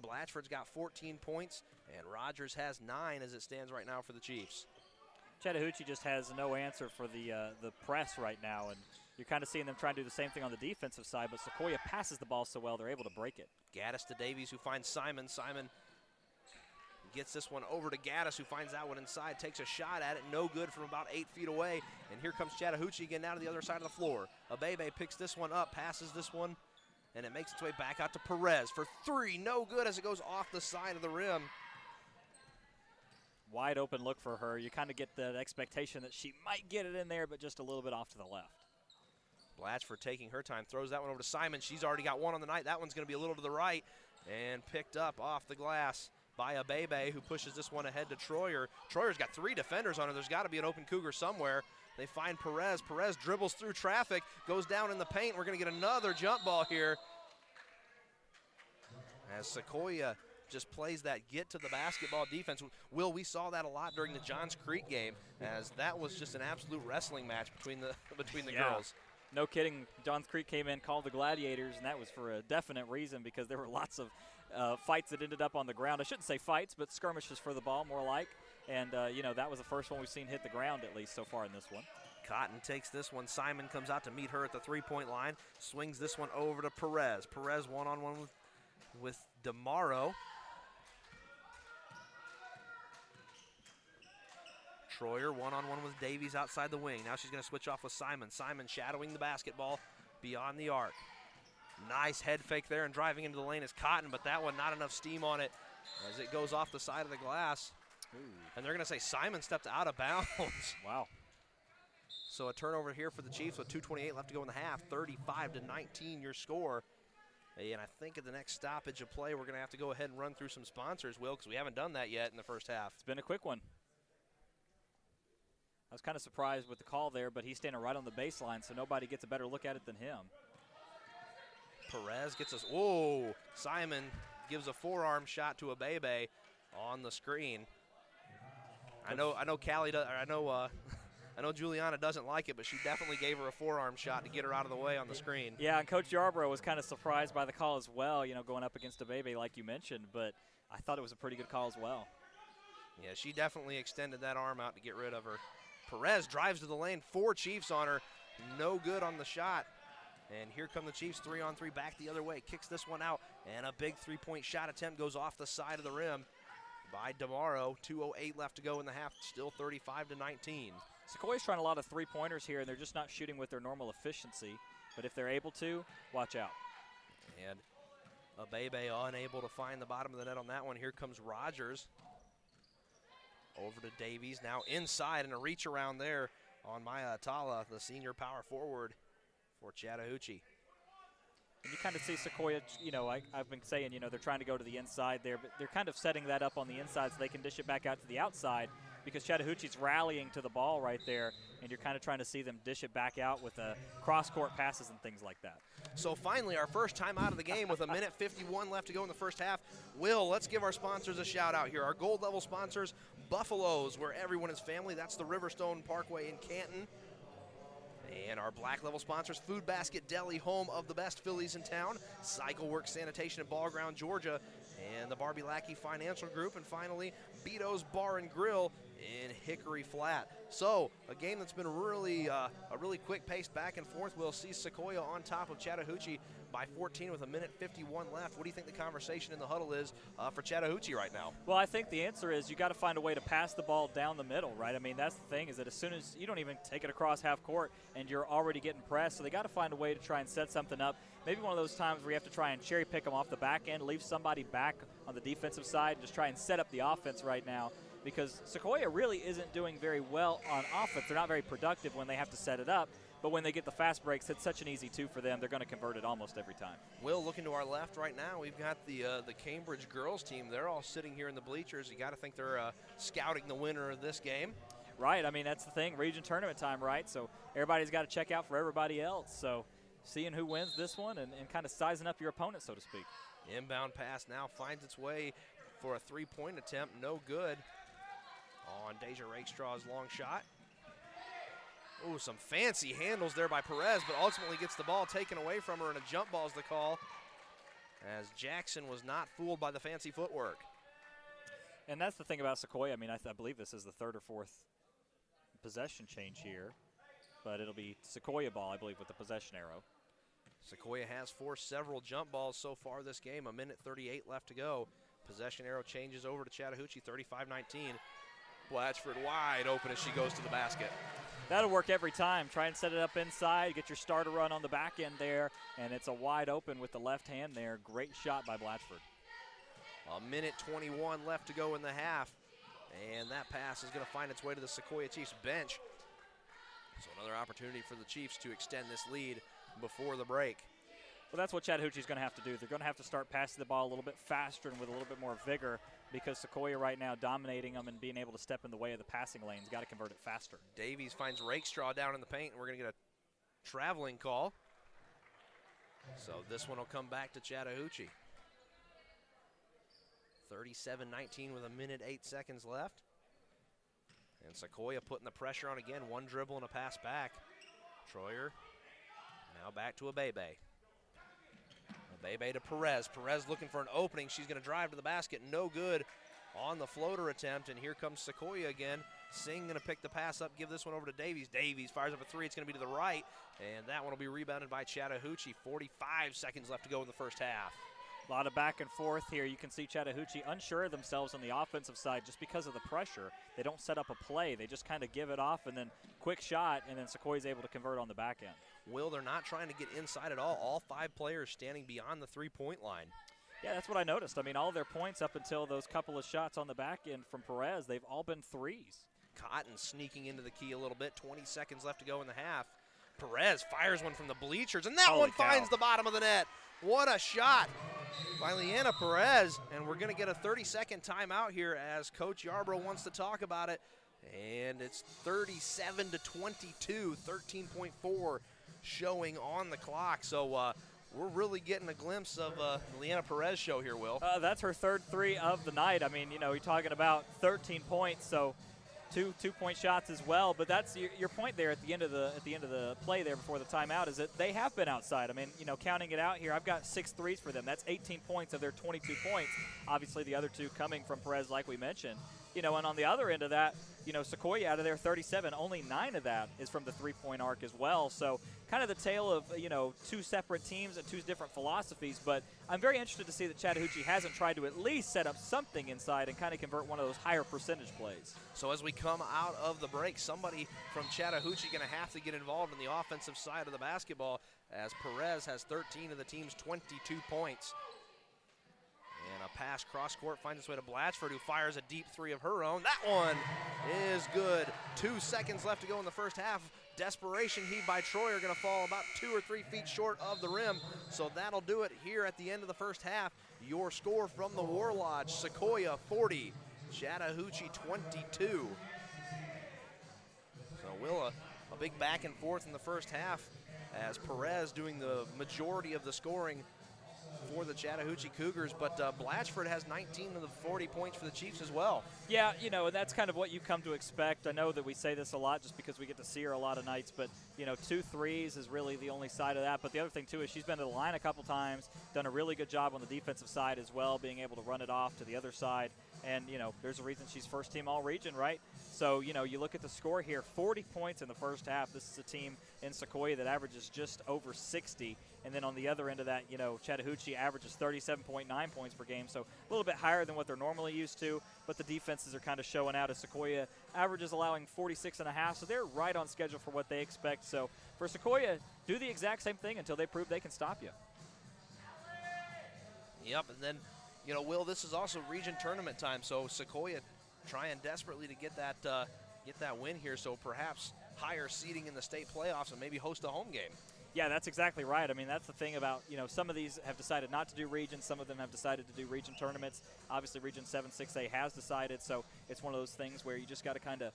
[SPEAKER 2] Blatchford's got 14 points, and Rogers has 9 as it stands right now for the Chiefs.
[SPEAKER 3] Chattahoochee just has no answer for the press right now, and you're kind of seeing them try to do the same thing on the defensive side, but Sequoyah passes the ball so well they're able to break it.
[SPEAKER 2] Gaddis to Davies, who finds Simon. Simon gets this one over to Gaddis, who finds that one inside, takes a shot at it, no good from about 8 feet away. And here comes Chattahoochee again now to the other side of the floor. Abebe picks this one up, passes this one, and it makes its way back out to Perez for 3. No good as it goes off the side of the rim.
[SPEAKER 3] Wide open look for her. You kind of get the expectation that she might get it in there, but just a little bit off to the left.
[SPEAKER 2] Blatchford taking her time, throws that one over to Simon. She's already got one on the night. That one's going to be a little to the right and picked up off the glass by Abebe, who pushes this one ahead to Troyer. Troyer's got 3 defenders on her. There's got to be an open Cougar somewhere. They find Perez. Perez dribbles through traffic, goes down in the paint. We're going to get another jump ball here as Sequoyah just plays that get to the basketball defense. Will, we saw that a lot during the Johns Creek game, as that was just an absolute wrestling match between the girls.
[SPEAKER 3] No kidding. Johns Creek came in, called the Gladiators, and that was for a definite reason because there were lots of fights that ended up on the ground. I shouldn't say fights, but skirmishes for the ball, more like. And, that was the first one we've seen hit the ground, at least so far in this one.
[SPEAKER 2] Cotton takes this one. Simon comes out to meet her at the three-point line, swings this one over to Perez. Perez one-on-one with DeMauro. Troyer one-on-one with Davies outside the wing. Now she's going to switch off with Simon. Simon shadowing the basketball beyond the arc. Nice head fake there and driving into the lane is Cotton, but that one not enough steam on it as it goes off the side of the glass.
[SPEAKER 3] Ooh.
[SPEAKER 2] And they're going to say Simon stepped out of bounds.
[SPEAKER 3] Wow.
[SPEAKER 2] So a turnover here for the Chiefs with 2:28 left to go in the half. 35-19 your score. And I think at the next stoppage of play, we're going to have to go ahead and run through some sponsors, Will, because we haven't done that yet in the first half.
[SPEAKER 3] It's been a quick one. I was kind of surprised with the call there, but he's standing right on the baseline, so nobody gets a better look at it than him.
[SPEAKER 2] Perez gets us. Whoa! Simon gives a forearm shot to Abebe on the screen. I know Callie does. I know Juliana doesn't like it, but she definitely gave her a forearm shot to get her out of the way on the screen.
[SPEAKER 3] Yeah, and Coach Yarbrough was kind of surprised by the call as well. Going up against Abebe like you mentioned, but I thought it was a pretty good call as well.
[SPEAKER 2] Yeah, she definitely extended that arm out to get rid of her. Perez drives to the lane, 4 Chiefs on her, no good on the shot. And here come the Chiefs, 3-on-3 back the other way, kicks this one out, and a big 3-point shot attempt goes off the side of the rim by DeMauro. 2:08 left to go in the half, still 35-19.
[SPEAKER 3] Sequoiah's trying a lot of three-pointers here, and they're just not shooting with their normal efficiency. But if they're able to, watch out.
[SPEAKER 2] And Abebe unable to find the bottom of the net on that one. Here comes Rogers. Over to Davies, now inside, and a reach around there on Maya Atala, the senior power forward for Chattahoochee.
[SPEAKER 3] And you kind of see Sequoyah, I've been saying, they're trying to go to the inside there, but they're kind of setting that up on the inside so they can dish it back out to the outside because Chattahoochee's rallying to the ball right there, and you're kind of trying to see them dish it back out with cross-court passes and things like that.
[SPEAKER 2] So finally, our first time out of the game with 1:51 left to go in the first half. Will, let's give our sponsors a shout out here. Our gold level sponsors, Buffalo's, where everyone is family. That's the Riverstone Parkway in Canton. And our black level sponsors, Food Basket Deli, home of the best Phillies in town, Cycle Works Sanitation in Ball Ground, Georgia, and the Barbie Lackey Financial Group, and finally, Beato's Bar and Grill in Hickory Flat. So, a game that's been really a really quick pace back and forth. We'll see Sequoyah on top of Chattahoochee by 14 with 1:51 left. What do you think the conversation in the huddle is for Chattahoochee right now?
[SPEAKER 3] Well, I think the answer is you got to find a way to pass the ball down the middle, right? I mean, that's the thing is that as soon as you don't even take it across half court and you're already getting pressed, so they got to find a way to try and set something up. Maybe one of those times where you have to try and cherry pick them off the back end, leave somebody back on the defensive side, and just try and set up the offense right now. Because Sequoyah really isn't doing very well on offense. They're not very productive when they have to set it up, but when they get the fast breaks, it's such an easy 2 for them. They're going to convert it almost every time.
[SPEAKER 2] Will, looking to our left right now, we've got the Cambridge girls team. They're all sitting here in the bleachers. You got to think they're scouting the winner of this game.
[SPEAKER 3] Right. I mean, that's the thing. Region tournament time, right? So everybody's got to check out for everybody else. So seeing who wins this one and kind of sizing up your opponent, so to speak.
[SPEAKER 2] Inbound pass now finds its way for a three-point attempt. No good on Deja Rakestraw's long shot. Ooh, some fancy handles there by Perez, but ultimately gets the ball taken away from her, and a jump ball is the call, as Jackson was not fooled by the fancy footwork.
[SPEAKER 3] And that's the thing about Sequoyah. I mean, I believe this is the third or fourth possession change here, but it'll be Sequoyah ball, I believe, with the possession arrow.
[SPEAKER 2] Sequoyah has forced several jump balls so far this game. 1:38 left to go. Possession arrow changes over to Chattahoochee, 35-19. Blatchford wide open as she goes to the basket.
[SPEAKER 3] That'll work every time. Try and set it up inside, get your starter run on the back end there, and it's a wide open with the left hand there. Great shot by Blatchford.
[SPEAKER 2] 1:21 left to go in the half, and that pass is going to find its way to the Sequoyah Chiefs bench. So another opportunity for the Chiefs to extend this lead before the break.
[SPEAKER 3] Well, that's what Chattahoochee's going to have to do. They're going to have to start passing the ball a little bit faster and with a little bit more vigor, because Sequoyah right now dominating them and being able to step in the way of the passing lanes. Got to convert it faster.
[SPEAKER 2] Davies finds Rakestraw down in the paint, and we're going to get a traveling call. So this one will come back to Chattahoochee. 37-19 with 1:08 left. And Sequoyah putting the pressure on again. One dribble and a pass back. Troyer now back to Abebe. Abebe to Perez. Perez looking for an opening. She's going to drive to the basket. No good on the floater attempt. And here comes Sequoyah again. Singh going to pick the pass up, give this one over to Davies. Davies fires up a three. It's going to be to the right. And that one will be rebounded by Chattahoochee. 45 seconds left to go in the first half.
[SPEAKER 3] A lot of back and forth here. You can see Chattahoochee unsure of themselves on the offensive side just because of the pressure. They don't set up a play. They just kind of give it off and then quick shot, and then Sequoyah's able to convert on the back end.
[SPEAKER 2] Will, they're not trying to get inside at all. All five players standing beyond the three-point line.
[SPEAKER 3] Yeah, that's what I noticed. I mean, all their points up until those couple of shots on the back end from Perez, they've all been threes.
[SPEAKER 2] Cotton sneaking into the key a little bit. 20 seconds left to go in the half. Perez fires one from the bleachers, and that
[SPEAKER 3] Holy
[SPEAKER 2] one
[SPEAKER 3] cow.
[SPEAKER 2] finds the bottom of the net. What a shot by Leanna Perez, and we're going to get a 30-second timeout here as Coach Yarbrough wants to talk about it. And it's 37-22, 13.4 showing on the clock. So we're really getting a glimpse of Leanna Perez show here, Will.
[SPEAKER 3] That's her third three of the night. I mean, you know, you're talking about 13 points, so two-point shots as well. But that's your point there at the end of the play there before the timeout, is that they have been outside. I mean, you know, counting it out here, I've got 6 threes for them. That's 18 points of their 22 points. Obviously, the other two coming from Perez, like we mentioned. You know, and on the other end of that, you know, Sequoyah out of their 37, only 9 of that is from the three-point arc as well. So kind of the tale of, you know, two separate teams and two different philosophies. But I'm very interested to see that Chattahoochee hasn't tried to at least set up something inside and kind of convert one of those higher percentage plays.
[SPEAKER 2] So as we come out of the break, somebody from Chattahoochee going to have to get involved in the offensive side of the basketball, as Perez has 13 of the team's 22 points. And a pass cross-court finds its way to Blatchford, who fires a deep three of her own. That one is good. 2 seconds left to go in the first half. Desperation heave by Troy are going to fall about 2 or 3 feet short of the rim. So that'll do it here at the end of the first half. Your score from the War Lodge: Sequoyah 40, Chattahoochee 22. So Willa, a big back and forth in the first half, as Perez doing the majority of the scoring for the Chattahoochee Cougars, but Blatchford has 19 of the 40 points for the Chiefs as well.
[SPEAKER 3] Yeah, you know, and that's kind of what you come to expect. I know that we say this a lot just because we get to see her a lot of nights, but, you know, 2 threes is really the only side of that. But the other thing, too, is she's been to the line a couple times, done a really good job on the defensive side as well, being able to run it off to the other side. And, you know, there's a reason she's first-team all-region, right? So, you know, you look at the score here, 40 points in the first half. This is a team in Sequoyah that averages just over 60. And then on the other end of that, you know, Chattahoochee averages 37.9 points per game, so a little bit higher than what they're normally used to. But the defenses are kind of showing out, as Sequoyah averages allowing 46.5, so they're right on schedule for what they expect. So for Sequoyah, do the exact same thing until they prove they can stop you.
[SPEAKER 2] Yep, and then, you know, Will, this is also region tournament time, so Sequoyah trying desperately to get that win here, so perhaps higher seeding in the state playoffs and maybe host a home game.
[SPEAKER 3] Yeah, that's exactly right. I mean, that's the thing about, some of these have decided not to do regions. Some of them have decided to do region tournaments. Obviously, Region 7 6A has decided, so it's one of those things where you just got to kind of,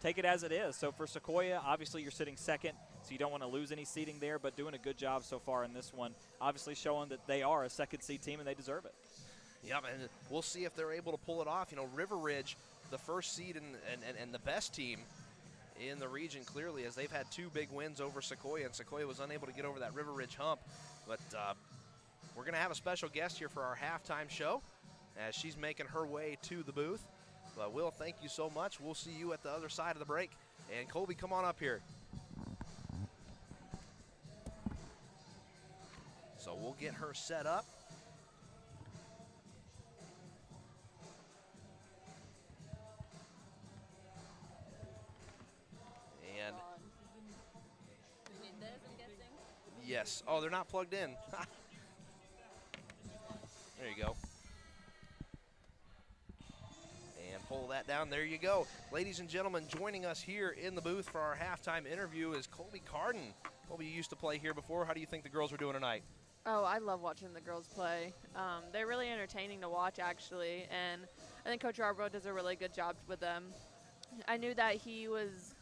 [SPEAKER 3] take it as it is. So for Sequoyah, obviously you're sitting second, so you don't want to lose any seeding there, but doing a good job so far in this one, obviously showing that they are a second seed team and they deserve it.
[SPEAKER 2] Yeah, and we'll see if they're able to pull it off. River Ridge, the first seed and the best team in the region, clearly, as they've had 2 big wins over Sequoyah, and Sequoyah was unable to get over that River Ridge hump. But we're going to have a special guest here for our halftime show as she's making her way to the booth. But Will, thank you so much. We'll see you at the other side of the break. And Colby, come on up here. So we'll get her set up. And yes. Oh, they're not plugged in. There you go. And pull that down. There you go. Ladies and gentlemen, joining us here in the booth for our halftime interview is Colby Cardin. Colby, you used to play here before. How do you think the girls are doing tonight?
[SPEAKER 4] Oh, I love watching the girls play. They're really entertaining to watch, actually, and I think Coach Arbro does a really good job with them. I knew that he was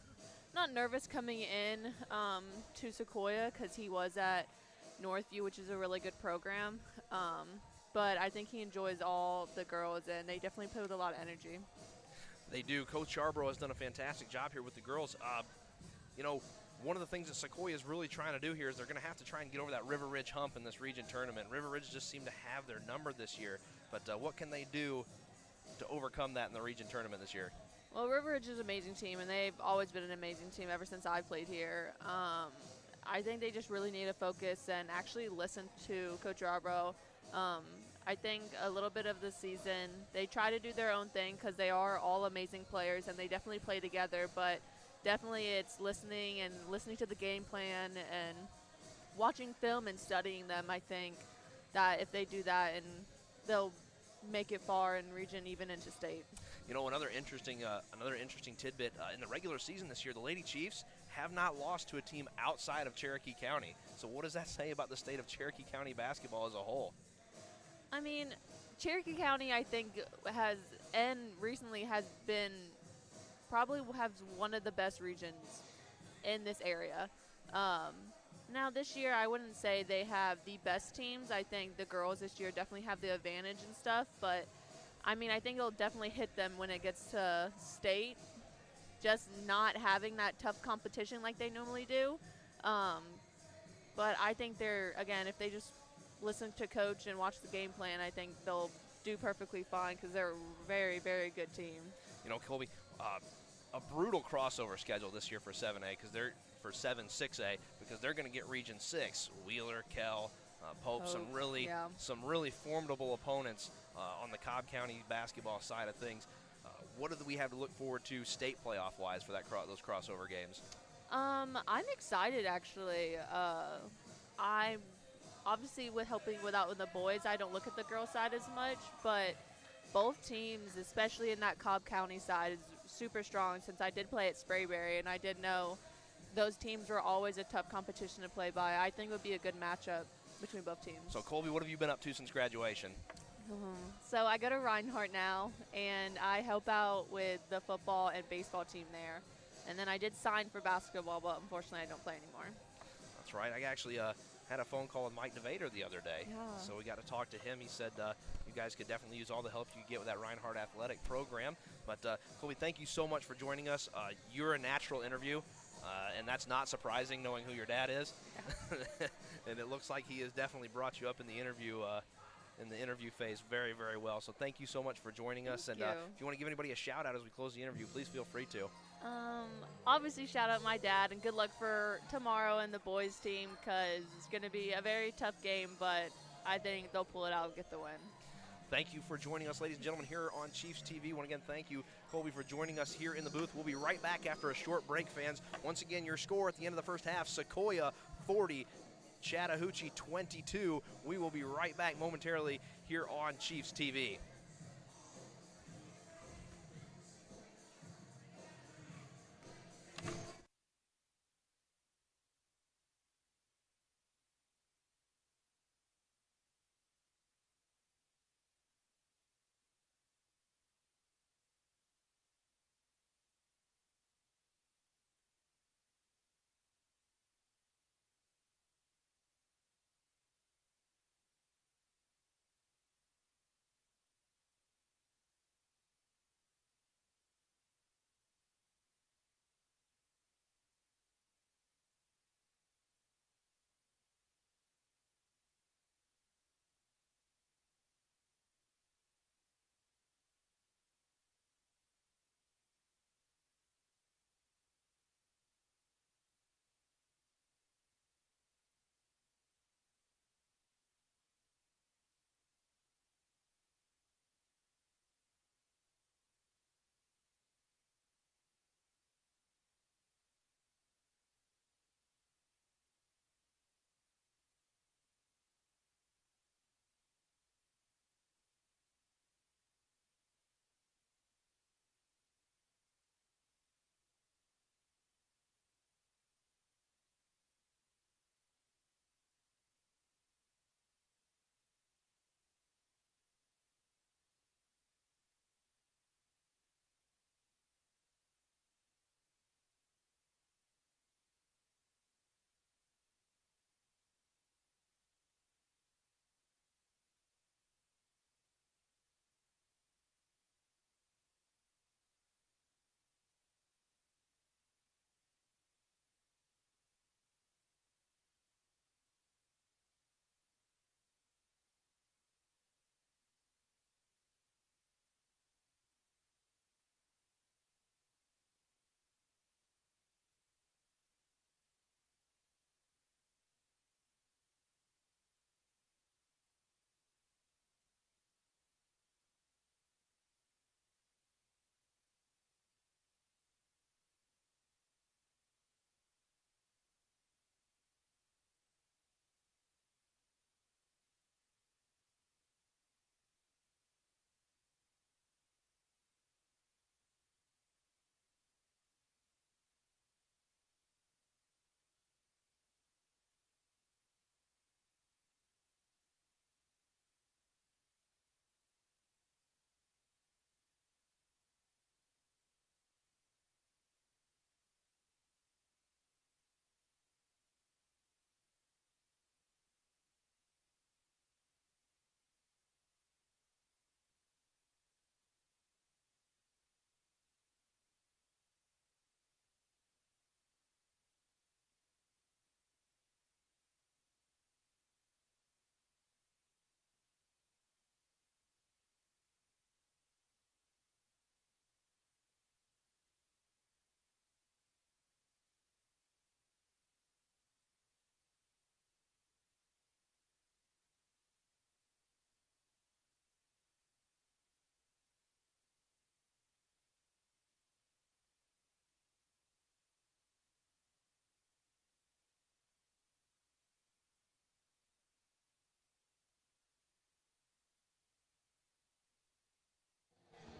[SPEAKER 4] not nervous coming in to Sequoyah because he was at Northview, which is a really good program, but I think he enjoys all the girls, and they definitely play with a lot of energy.
[SPEAKER 2] They do. Coach Arbro has done a fantastic job here with the girls. One of the things that Sequoyah is really trying to do here is they're going to have to try and get over that River Ridge hump in this region tournament. River Ridge just seemed to have their number this year, but what can they do to overcome that in the region tournament this year?
[SPEAKER 4] Well, River Ridge is an amazing team, and they've always been an amazing team ever since I played here. I think they just really need to focus and actually listen to Coach Arbro. I think a little bit of the season, they try to do their own thing because they are all amazing players, and they definitely play together, but definitely it's listening to the game plan and watching film and studying them. I think that if they do that, and they'll make it far in region, even into state.
[SPEAKER 2] Another interesting tidbit, in the regular season this year, the Lady Chiefs have not lost to a team outside of Cherokee County. So what does that say about the state of Cherokee County basketball as a whole?
[SPEAKER 4] I mean, Cherokee County, I think, recently has been probably has one of the best regions in this area. Now this year, I wouldn't say they have the best teams. I think the girls this year definitely have the advantage and stuff, but I mean, I think it'll definitely hit them when it gets to state, just not having that tough competition like they normally do. But I think again, if they just listen to coach and watch the game plan, I think they'll do perfectly fine because they're a very, very good team.
[SPEAKER 2] Colby, a brutal crossover schedule this year for 7A for 7-6A because they're going to get Region 6, Wheeler, Kell, Pope, some really formidable opponents on the Cobb County basketball side of things. What do we have to look forward to state playoff-wise for those crossover games?
[SPEAKER 4] I'm excited, actually. I obviously with the boys, I don't look at the girls' side as much, but both teams, especially in that Cobb County side, is super strong since I did play at Sprayberry, and I did know those teams were always a tough competition to play by. I think it would be a good matchup between both teams.
[SPEAKER 2] So, Colby, what have you been up to since graduation?
[SPEAKER 4] So I go to Reinhardt now, and I help out with the football and baseball team there. And then I did sign for basketball, but unfortunately I don't play anymore.
[SPEAKER 2] That's right. I actually had a phone call with Mike DeVader the other day.
[SPEAKER 4] Yeah.
[SPEAKER 2] So we got to talk to him. He said you guys could definitely use all the help you get with that Reinhardt athletic program. But, Colby, thank you so much for joining us. You're a natural interview, and that's not surprising knowing who your dad is. Yeah. And it looks like he has definitely brought you up in the interview phase very, very well. So thank you so much for joining us.
[SPEAKER 4] Thank
[SPEAKER 2] and
[SPEAKER 4] you.
[SPEAKER 2] If you want to give anybody a shout out as we close the interview, please feel free to.
[SPEAKER 4] Obviously shout out my dad, and good luck for tomorrow and the boys team because it's going to be a very tough game, but I think they'll pull it out and get the win.
[SPEAKER 2] Thank you for joining us, ladies and gentlemen, here on Chiefs TV. Once again, thank you, Colby, for joining us here in the booth. We'll be right back after a short break, fans. Once again, your score at the end of the first half, Sequoyah 40, Chattahoochee 22. We will be right back momentarily here on Chiefs TV.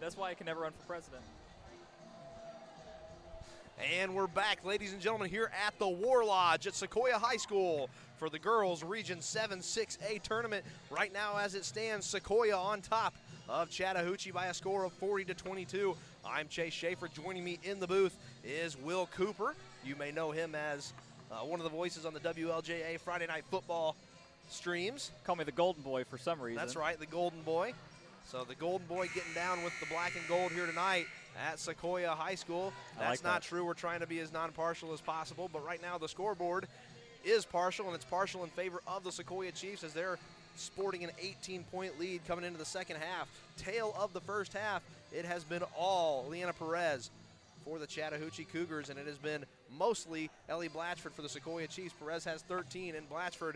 [SPEAKER 3] That's why I can never run for president.
[SPEAKER 2] And we're back, ladies and gentlemen, here at the War Lodge at Sequoyah High School for the girls Region 7 6A tournament. Right now, as it stands, Sequoyah on top of Chattahoochee by a score of 40-22. I'm Chase Shaffer. Joining me in the booth is Will Cooper. You may know him as one of the voices on the WLJA Friday Night Football streams.
[SPEAKER 3] Call me the Golden Boy for some reason.
[SPEAKER 2] That's right, the Golden Boy. So the Golden Boy getting down with the black and gold here tonight at Sequoyah High School. That's not true. We're trying to be as non-partial as possible, but right now the scoreboard is partial, and it's partial in favor of the Sequoyah Chiefs as they're sporting an 18-point lead coming into the second half. Tail of the first half, it has been all Leanna Perez for the Chattahoochee Cougars, and it has been mostly Ellie Blatchford for the Sequoyah Chiefs. Perez has 13 and Blatchford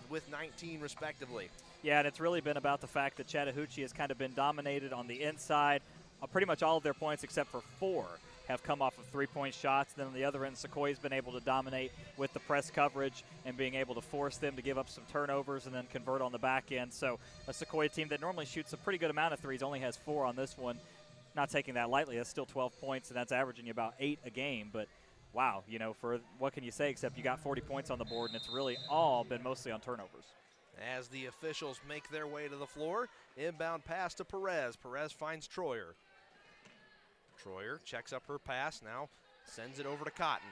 [SPEAKER 2] with 19 respectively.
[SPEAKER 3] Yeah, and it's really been about the fact that Chattahoochee has kind of been dominated on the inside. Pretty much all of their points except for 4 have come off of three-point shots. Then on the other end, Sequoiah's been able to dominate with the press coverage and being able to force them to give up some turnovers and then convert on the back end. So a Sequoyah team that normally shoots a pretty good amount of threes only has 4 on this one. Not taking that lightly. That's still 12 points, and that's averaging about 8 a game. But, wow, you know, for what can you say except you got 40 points on the board, and it's really all been mostly on turnovers.
[SPEAKER 2] As the officials make their way to the floor, inbound pass to Perez. Perez finds Troyer. Troyer checks up her pass, now sends it over to Cotton.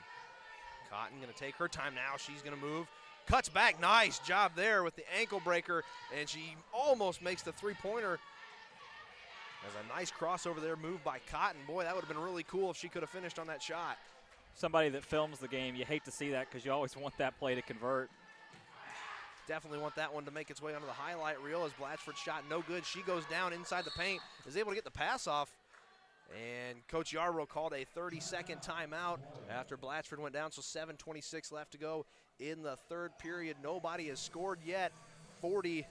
[SPEAKER 2] Cotton going to take her time now. She's going to move. Cuts back. Nice job there with the ankle breaker, and she almost makes the three-pointer. There's a nice crossover there, move by Cotton. Boy, that would have been really cool if she could have finished on that shot.
[SPEAKER 3] Somebody that films the game, you hate to see that because you always want that play to convert.
[SPEAKER 2] Definitely want that one to make its way onto the highlight reel as Blatchford's shot no good. She goes down inside the paint, is able to get the pass off. And Coach Yarbrough called a 30-second timeout after Blatchford went down, so 7:26 left to go in the third period. Nobody has scored yet. 40-22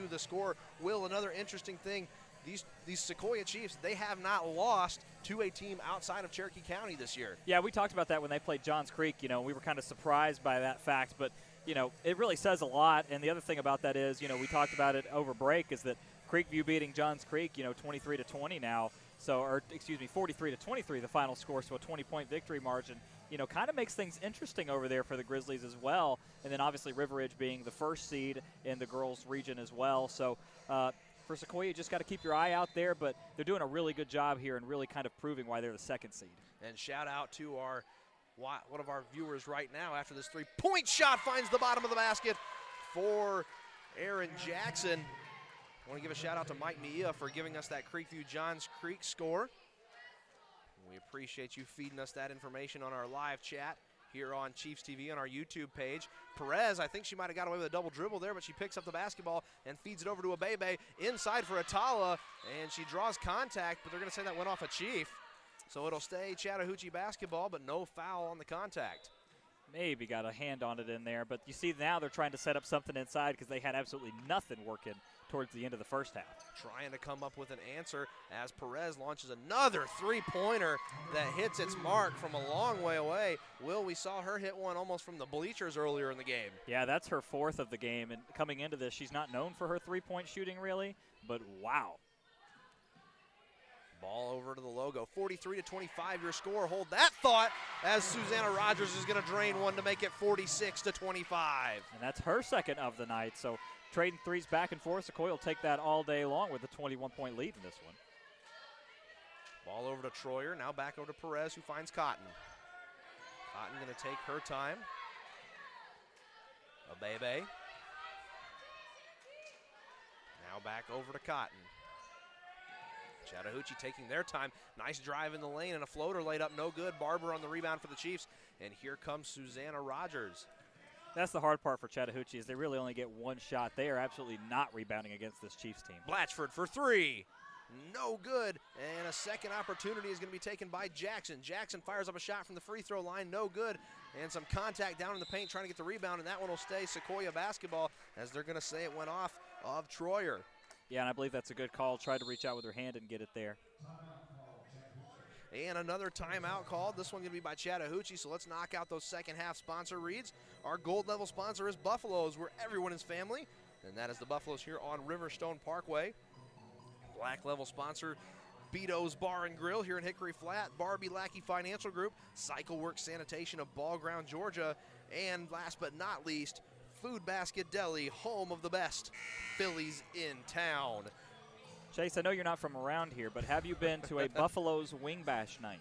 [SPEAKER 2] the score. Will, another interesting thing, these Sequoyah Chiefs, they have not lost to a team outside of Cherokee County this year.
[SPEAKER 3] Yeah, we talked about that when they played Johns Creek. You know, we were kind of surprised by that fact, but, you know, it really says a lot. And the other thing about that is, you know, we talked about it over break, is that Creekview beating Johns Creek, you know, 23-20 now. So, or excuse me, 43-23 the final score, so a 20-point victory margin. You know, kind of makes things interesting over there for the Grizzlies as well. And then obviously River Ridge being the first seed in the girls region as well. So for Sequoyah, you just got to keep your eye out there, but they're doing a really good job here and really kind of proving why they're the second seed.
[SPEAKER 2] And shout out to one of our viewers right now after this three-point shot finds the bottom of the basket for Aaron Jackson. I want to give a shout out to Mike Mia for giving us that Creekview Johns Creek score. We appreciate you feeding us that information on our live chat here on Chiefs TV on our YouTube page. Perez, I think she might have got away with a double dribble there, but she picks up the basketball and feeds it over to Abebe inside for Atala, and she draws contact, but they're going to say that went off a Chief. So it'll stay Chattahoochee basketball, but no foul on the contact.
[SPEAKER 3] Maybe got a hand on it in there, but you see now they're trying to set up something inside because they had absolutely nothing working towards the end of the first half.
[SPEAKER 2] Trying to come up with an answer as Perez launches another three-pointer that hits its mark from a long way away. Will, we saw her hit one almost from the bleachers earlier in the game.
[SPEAKER 3] Yeah, that's her 4th of the game, and coming into this, she's not known for her three-point shooting really, but wow.
[SPEAKER 2] Ball over to the logo, 43-25 your score. Hold that thought as Susanna Rogers is going to drain one to make it 46-25.
[SPEAKER 3] And that's her second of the night, so trading threes back and forth. Sequoyah will take that all day long with a 21-point lead in this one.
[SPEAKER 2] Ball over to Troyer, now back over to Perez, who finds Cotton. Cotton going to take her time. Abebe. Now back over to Cotton. Chattahoochee taking their time. Nice drive in the lane and a floater laid up, no good. Barber on the rebound for the Chiefs. And here comes Susanna Rogers.
[SPEAKER 3] That's the hard part for Chattahoochee is they really only get one shot. They are absolutely not rebounding against this Chiefs team.
[SPEAKER 2] Blatchford for three. No good. And a second opportunity is going to be taken by Jackson. Jackson fires up a shot from the free throw line. No good. And some contact down in the paint trying to get the rebound. And that one will stay Sequoyah basketball as they're going to say it went off of Troyer.
[SPEAKER 3] Yeah, and I believe that's a good call. Tried to reach out with her hand and get it there.
[SPEAKER 2] And another timeout called. This one going to be by Chattahoochee, so let's knock out those second half sponsor reads. Our gold level sponsor is Buffalo's, where everyone is family, and that is the Buffalo's here on Riverstone Parkway. Black Level sponsor, Beato's Bar and Grill here in Hickory Flat, Barbie Lackey Financial Group, Cycle Works Sanitation of Ball Ground, Georgia, and last but not least, Food Basket Deli, home of the best Phillies in town.
[SPEAKER 3] Chase, I know you're not from around here, but have you been to a Buffalo's Wing Bash night?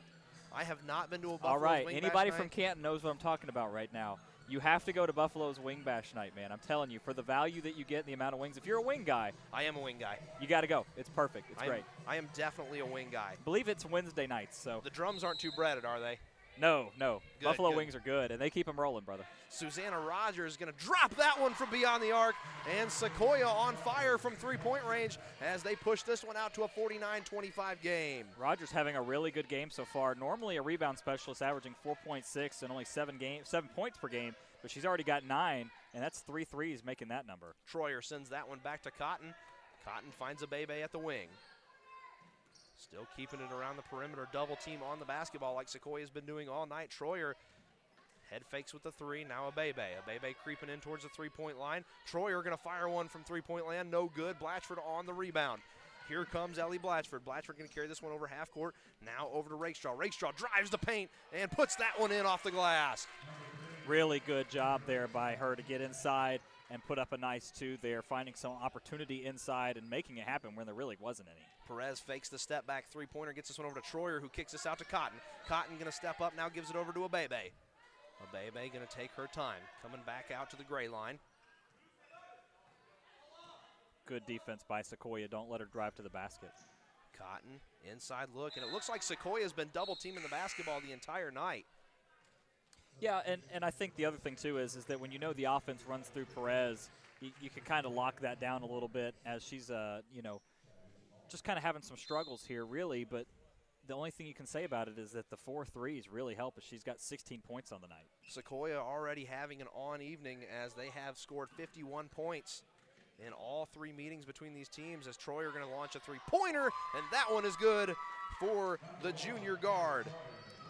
[SPEAKER 2] I have not been to a Buffalo's
[SPEAKER 3] All right,
[SPEAKER 2] Wing
[SPEAKER 3] anybody
[SPEAKER 2] Bash
[SPEAKER 3] from
[SPEAKER 2] night.
[SPEAKER 3] Canton knows what I'm talking about right now. You have to go to Buffalo's Wing Bash night, man. I'm telling you, for the value that you get and the amount of wings, if you're a wing guy,
[SPEAKER 2] I am a wing guy.
[SPEAKER 3] you got to go. It's perfect. It's great.
[SPEAKER 2] I am definitely a wing guy.
[SPEAKER 3] I believe it's Wednesday nights, so.
[SPEAKER 2] The drums aren't too breaded, are they?
[SPEAKER 3] No.
[SPEAKER 2] Good,
[SPEAKER 3] Buffalo
[SPEAKER 2] good.
[SPEAKER 3] wings are good, and they keep them rolling, brother.
[SPEAKER 2] Susanna Rogers is going to drop that one from beyond the arc, and Sequoyah on fire from three-point range as they push this one out to a 49-25 game.
[SPEAKER 3] Rogers having a really good game so far. Normally a rebound specialist averaging 4.6 and only 7 points per game, but she's already got 9, and that's 3 threes making that number.
[SPEAKER 2] Troyer sends that one back to Cotton. Cotton finds a Bebe at the wing. Still keeping it around the perimeter, double team on the basketball like Sequoyah's been doing all night. Troyer head fakes with the 3, now a Bebe. A Bebe creeping in towards the three-point line. Troyer going to fire one from three-point land, no good. Blatchford on the rebound. Here comes Ellie Blatchford. Blatchford going to carry this one over half court. Now over to Rakestraw. Rakestraw drives the paint and puts that one in off the glass.
[SPEAKER 3] Really good job there by her to get inside and put up a nice 2 there, finding some opportunity inside and making it happen when there really wasn't any.
[SPEAKER 2] Perez fakes the step back three-pointer, gets this one over to Troyer, who kicks this out to Cotton. Cotton going to step up now, gives it over to a Bebe. A Bebe going to take her time, coming back out to the gray line.
[SPEAKER 3] Good defense by Sequoyah. Don't let her drive to the basket.
[SPEAKER 2] Cotton, inside look, and it looks like Sequoyah's been double-teaming the basketball the entire night.
[SPEAKER 3] Yeah, and I think the other thing, too, is that when you know the offense runs through Perez, you can kind of lock that down a little bit as she's, just kind of having some struggles here, really. But the only thing you can say about it is that the 4 threes really help as she's got 16 points on the night.
[SPEAKER 2] Sequoyah already having an on evening as they have scored 51 points in all 3 meetings between these teams as Troyer going to launch a three-pointer, and that one is good for the junior guard.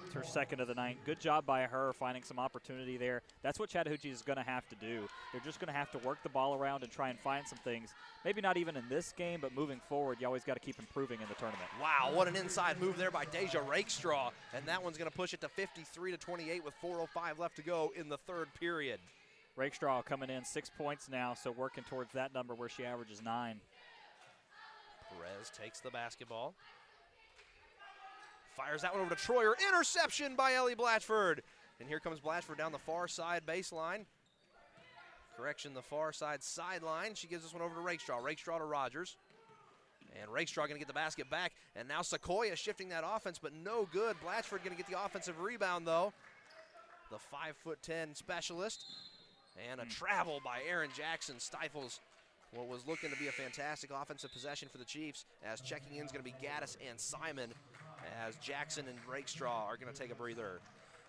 [SPEAKER 3] It's her second of the night. Good job by her finding some opportunity there. That's what Chattahoochee is going to have to do. They're just going to have to work the ball around and try and find some things. Maybe not even in this game, but moving forward, you always got to keep improving in the tournament.
[SPEAKER 2] Wow, what an inside move there by Deja Rakestraw, and that one's going to push it to 53-28 with 4:05 left to go in the third period.
[SPEAKER 3] Rakestraw coming in 6 points now, so working towards that number where she averages 9.
[SPEAKER 2] Perez takes the basketball. Fires that one over to Troyer. Interception by Ellie Blatchford. And here comes Blatchford down the far side baseline. Correction, the far side sideline. She gives this one over to Rakestraw. Rakestraw to Rogers. And Rakestraw going to get the basket back. And now Sequoyah shifting that offense, but no good. Blatchford going to get the offensive rebound, though. The 5'10" specialist. And a travel by Aaron Jackson stifles what was looking to be a fantastic offensive possession for the Chiefs, as checking in is going to be Gaddis and Simon, as Jackson and Rakestraw are going to take a breather.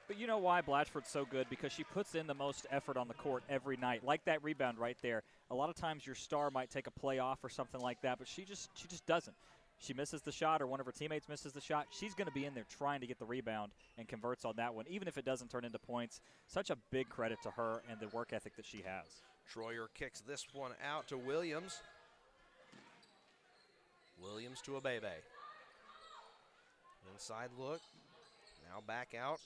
[SPEAKER 3] But you know why Blatchford's so good? Because she puts in the most effort on the court every night. Like that rebound right there. A lot of times your star might take a play off or something like that, but she just doesn't. She misses the shot or one of her teammates misses the shot. She's going to be in there trying to get the rebound and converts on that one, even if it doesn't turn into points. Such a big credit to her and the work ethic that she has.
[SPEAKER 2] Troyer kicks this one out to Williams. Williams to a Bebe. Inside look. Now back out.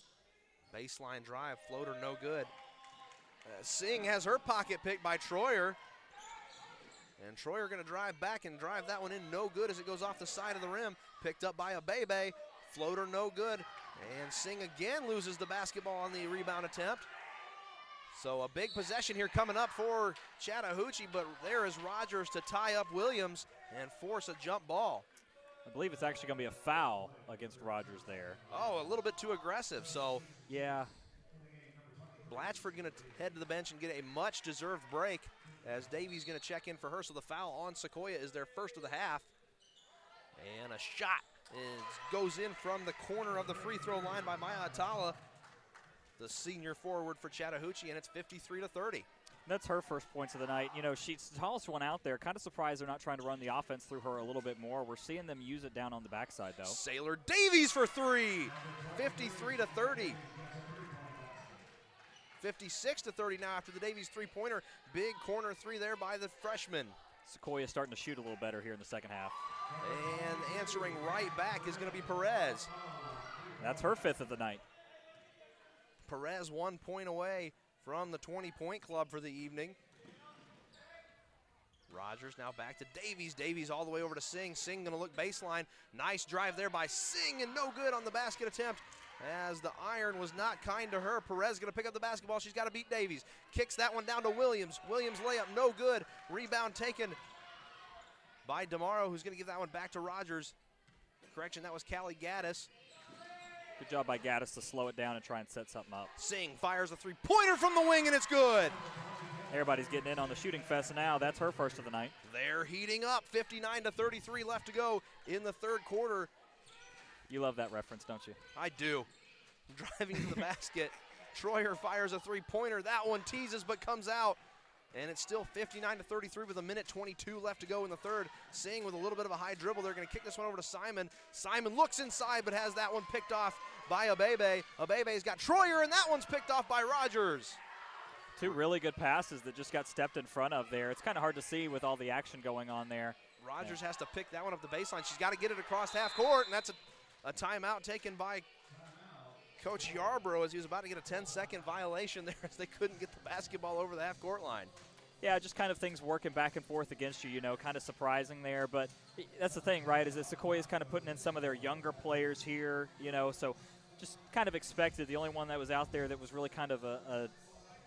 [SPEAKER 2] Baseline drive. Floater no good. Singh has her pocket picked by Troyer. And Troyer going to drive back and drive that one in no good as it goes off the side of the rim. Picked up by a Bebe. Floater no good. And Singh again loses the basketball on the rebound attempt. So a big possession here coming up for Chattahoochee, but there is Rogers to tie up Williams and force a jump ball.
[SPEAKER 3] I believe it's actually going to be a foul against Rogers there.
[SPEAKER 2] Oh, a little bit too aggressive. So
[SPEAKER 3] yeah,
[SPEAKER 2] Blatchford going to head to the bench and get a much-deserved break as Davies going to check in for her. So the foul on Sequoyah is their first of the half. And a shot goes in from the corner of the free throw line by Maya Atala, the senior forward for Chattahoochee, and it's 53-30.
[SPEAKER 3] That's her first points of the night. You know, she's the tallest one out there. Kind of surprised they're not trying to run the offense through her a little bit more. We're seeing them use it down on the backside, though.
[SPEAKER 2] Sailor Davies for 3, 53-30. 56-30 now after the Davies three-pointer. Big corner 3 there by the freshman.
[SPEAKER 3] Sequoyah starting to shoot a little better here in the second half.
[SPEAKER 2] And answering right back is going to be Perez.
[SPEAKER 3] That's her 5th of the night.
[SPEAKER 2] Perez 1 point away from the 20-point club for the evening. Rogers now back to Davies. Davies all the way over to Singh. Singh going to look baseline. Nice drive there by Singh, and no good on the basket attempt as the iron was not kind to her. Perez going to pick up the basketball. She's got to beat Davies. Kicks that one down to Williams. Williams layup, no good. Rebound taken by DeMauro, who's going to give that one back to Rogers. Correction, that was Callie Gaddis.
[SPEAKER 3] Good job by Gaddis to slow it down and try and set something up.
[SPEAKER 2] Singh fires a three-pointer from the wing, and it's good.
[SPEAKER 3] Everybody's getting in on the shooting fest now. That's her 1st of the night.
[SPEAKER 2] They're heating up. 59-33 left to go in the third quarter.
[SPEAKER 3] You love that reference, don't you?
[SPEAKER 2] I do. Driving to the basket. Troyer fires a three-pointer. That one teases but comes out. And it's still 59-33 with 1:22 left to go in the third. Singh with a little bit of a high dribble. They're going to kick this one over to Simon. Simon looks inside but has that one picked off by Abebe. Abebe's got Troyer, and that one's picked off by Rogers.
[SPEAKER 3] Two really good passes that just got stepped in front of there. It's kind of hard to see with all the action going on there.
[SPEAKER 2] Rogers has to pick that one up the baseline. She's got to get it across half court, and that's a timeout taken by Coach Yarbrough as he was about to get a 10-second violation there as they couldn't get the basketball over the half-court line.
[SPEAKER 3] Yeah, just kind of things working back and forth against you, kind of surprising there. But that's the thing, right, is that Sequoyah's kind of putting in some of their younger players here, so just kind of expected. The only one that was out there that was really kind of a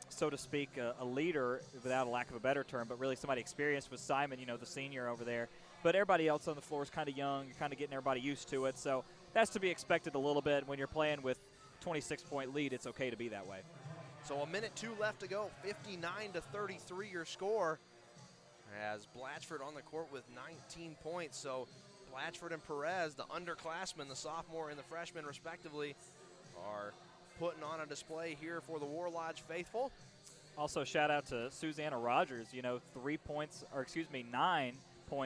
[SPEAKER 3] so to speak, a leader, without a lack of a better term, but really somebody experienced was Simon, the senior over there. But everybody else on the floor is kind of young, kind of getting everybody used to it. So that's to be expected a little bit. When you're playing with 26-point lead, it's okay to be that way.
[SPEAKER 2] So 1:02 left to go, 59-33 your score, as Blatchford on the court with 19 points. So Blatchford and Perez, the underclassmen, the sophomore and the freshman respectively, are putting on a display here for the War Lodge faithful.
[SPEAKER 3] Also, shout out to Susanna Rogers, 9 points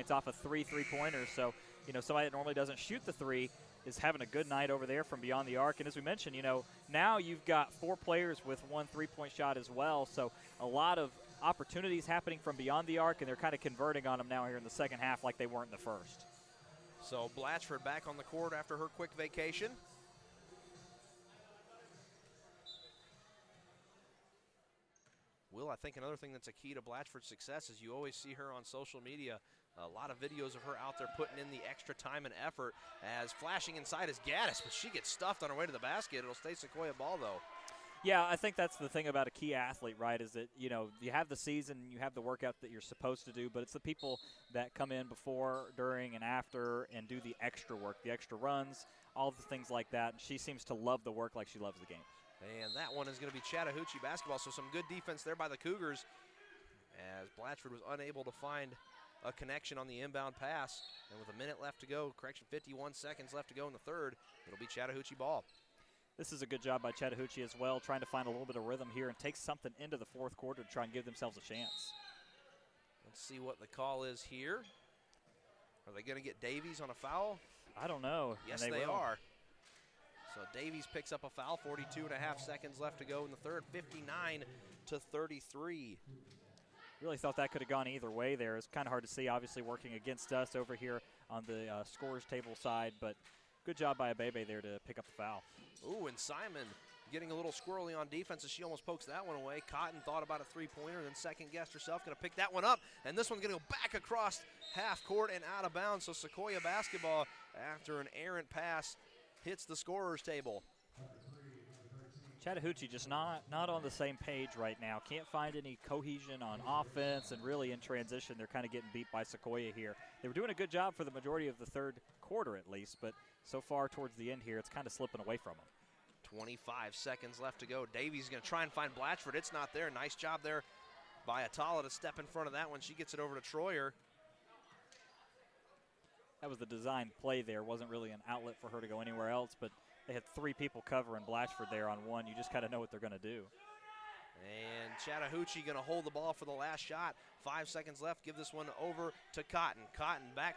[SPEAKER 3] off of 3 3-pointers. So, somebody that normally doesn't shoot the three is having a good night over there from beyond the arc. And as we mentioned, now you've got 4 players with 1 3-point shot as well. So a lot of opportunities happening from beyond the arc, and they're kind of converting on them now here in the second half like they weren't in the first.
[SPEAKER 2] So Blatchford back on the court after her quick vacation. Will, I think another thing that's a key to Blatchford's success is you always see her on social media. A lot of videos of her out there putting in the extra time and effort, as flashing inside is Gaddis, but she gets stuffed on her way to the basket. It'll stay Sequoyah ball, though.
[SPEAKER 3] Yeah, I think that's the thing about a key athlete, right, is that, you have the season, you have the workout that you're supposed to do, but it's the people that come in before, during, and after and do the extra work, the extra runs, all the things like that. And she seems to love the work like she loves the game.
[SPEAKER 2] And that one is going to be Chattahoochee basketball, so some good defense there by the Cougars, as Blatchford was unable to find a connection on the inbound pass. And with 1 minute left to go, 51 seconds left to go in the third, it'll be Chattahoochee ball.
[SPEAKER 3] This is a good job by Chattahoochee as well, trying to find a little bit of rhythm here and take something into the fourth quarter to try and give themselves a chance.
[SPEAKER 2] Let's see what the call is here. Are they going to get Davies on a foul?
[SPEAKER 3] I don't know.
[SPEAKER 2] Yes, they are. So Davies picks up a foul, 42.5 seconds left to go in the third, 59-33.
[SPEAKER 3] Really thought that could have gone either way there. It's kind of hard to see, obviously working against us over here on the scorers table side, but good job by Abebe there to pick up the foul.
[SPEAKER 2] Ooh, and Simon getting a little squirrely on defense as she almost pokes that one away. Cotton thought about a three-pointer, then second-guessed herself, going to pick that one up, and this one's going to go back across half court and out of bounds. So Sequoyah basketball, after an errant pass, hits the scorers table.
[SPEAKER 3] Chattahoochee just not on the same page right now. Can't find any cohesion on offense, and really in transition they're kind of getting beat by Sequoyah here. They were doing a good job for the majority of the third quarter at least, but so far towards the end here it's kind of slipping away from them.
[SPEAKER 2] 25 seconds left to go. Davies going to try and find Blatchford. It's not there. Nice job there by Atala to step in front of that one. She gets it over to Troyer.
[SPEAKER 3] That was the design play there. Wasn't really an outlet for her to go anywhere else, but they had 3 people covering Blatchford there on one. You just kind of know what they're going to do.
[SPEAKER 2] And Chattahoochee going to hold the ball for the last shot. 5 seconds left. Give this one over to Cotton. Cotton back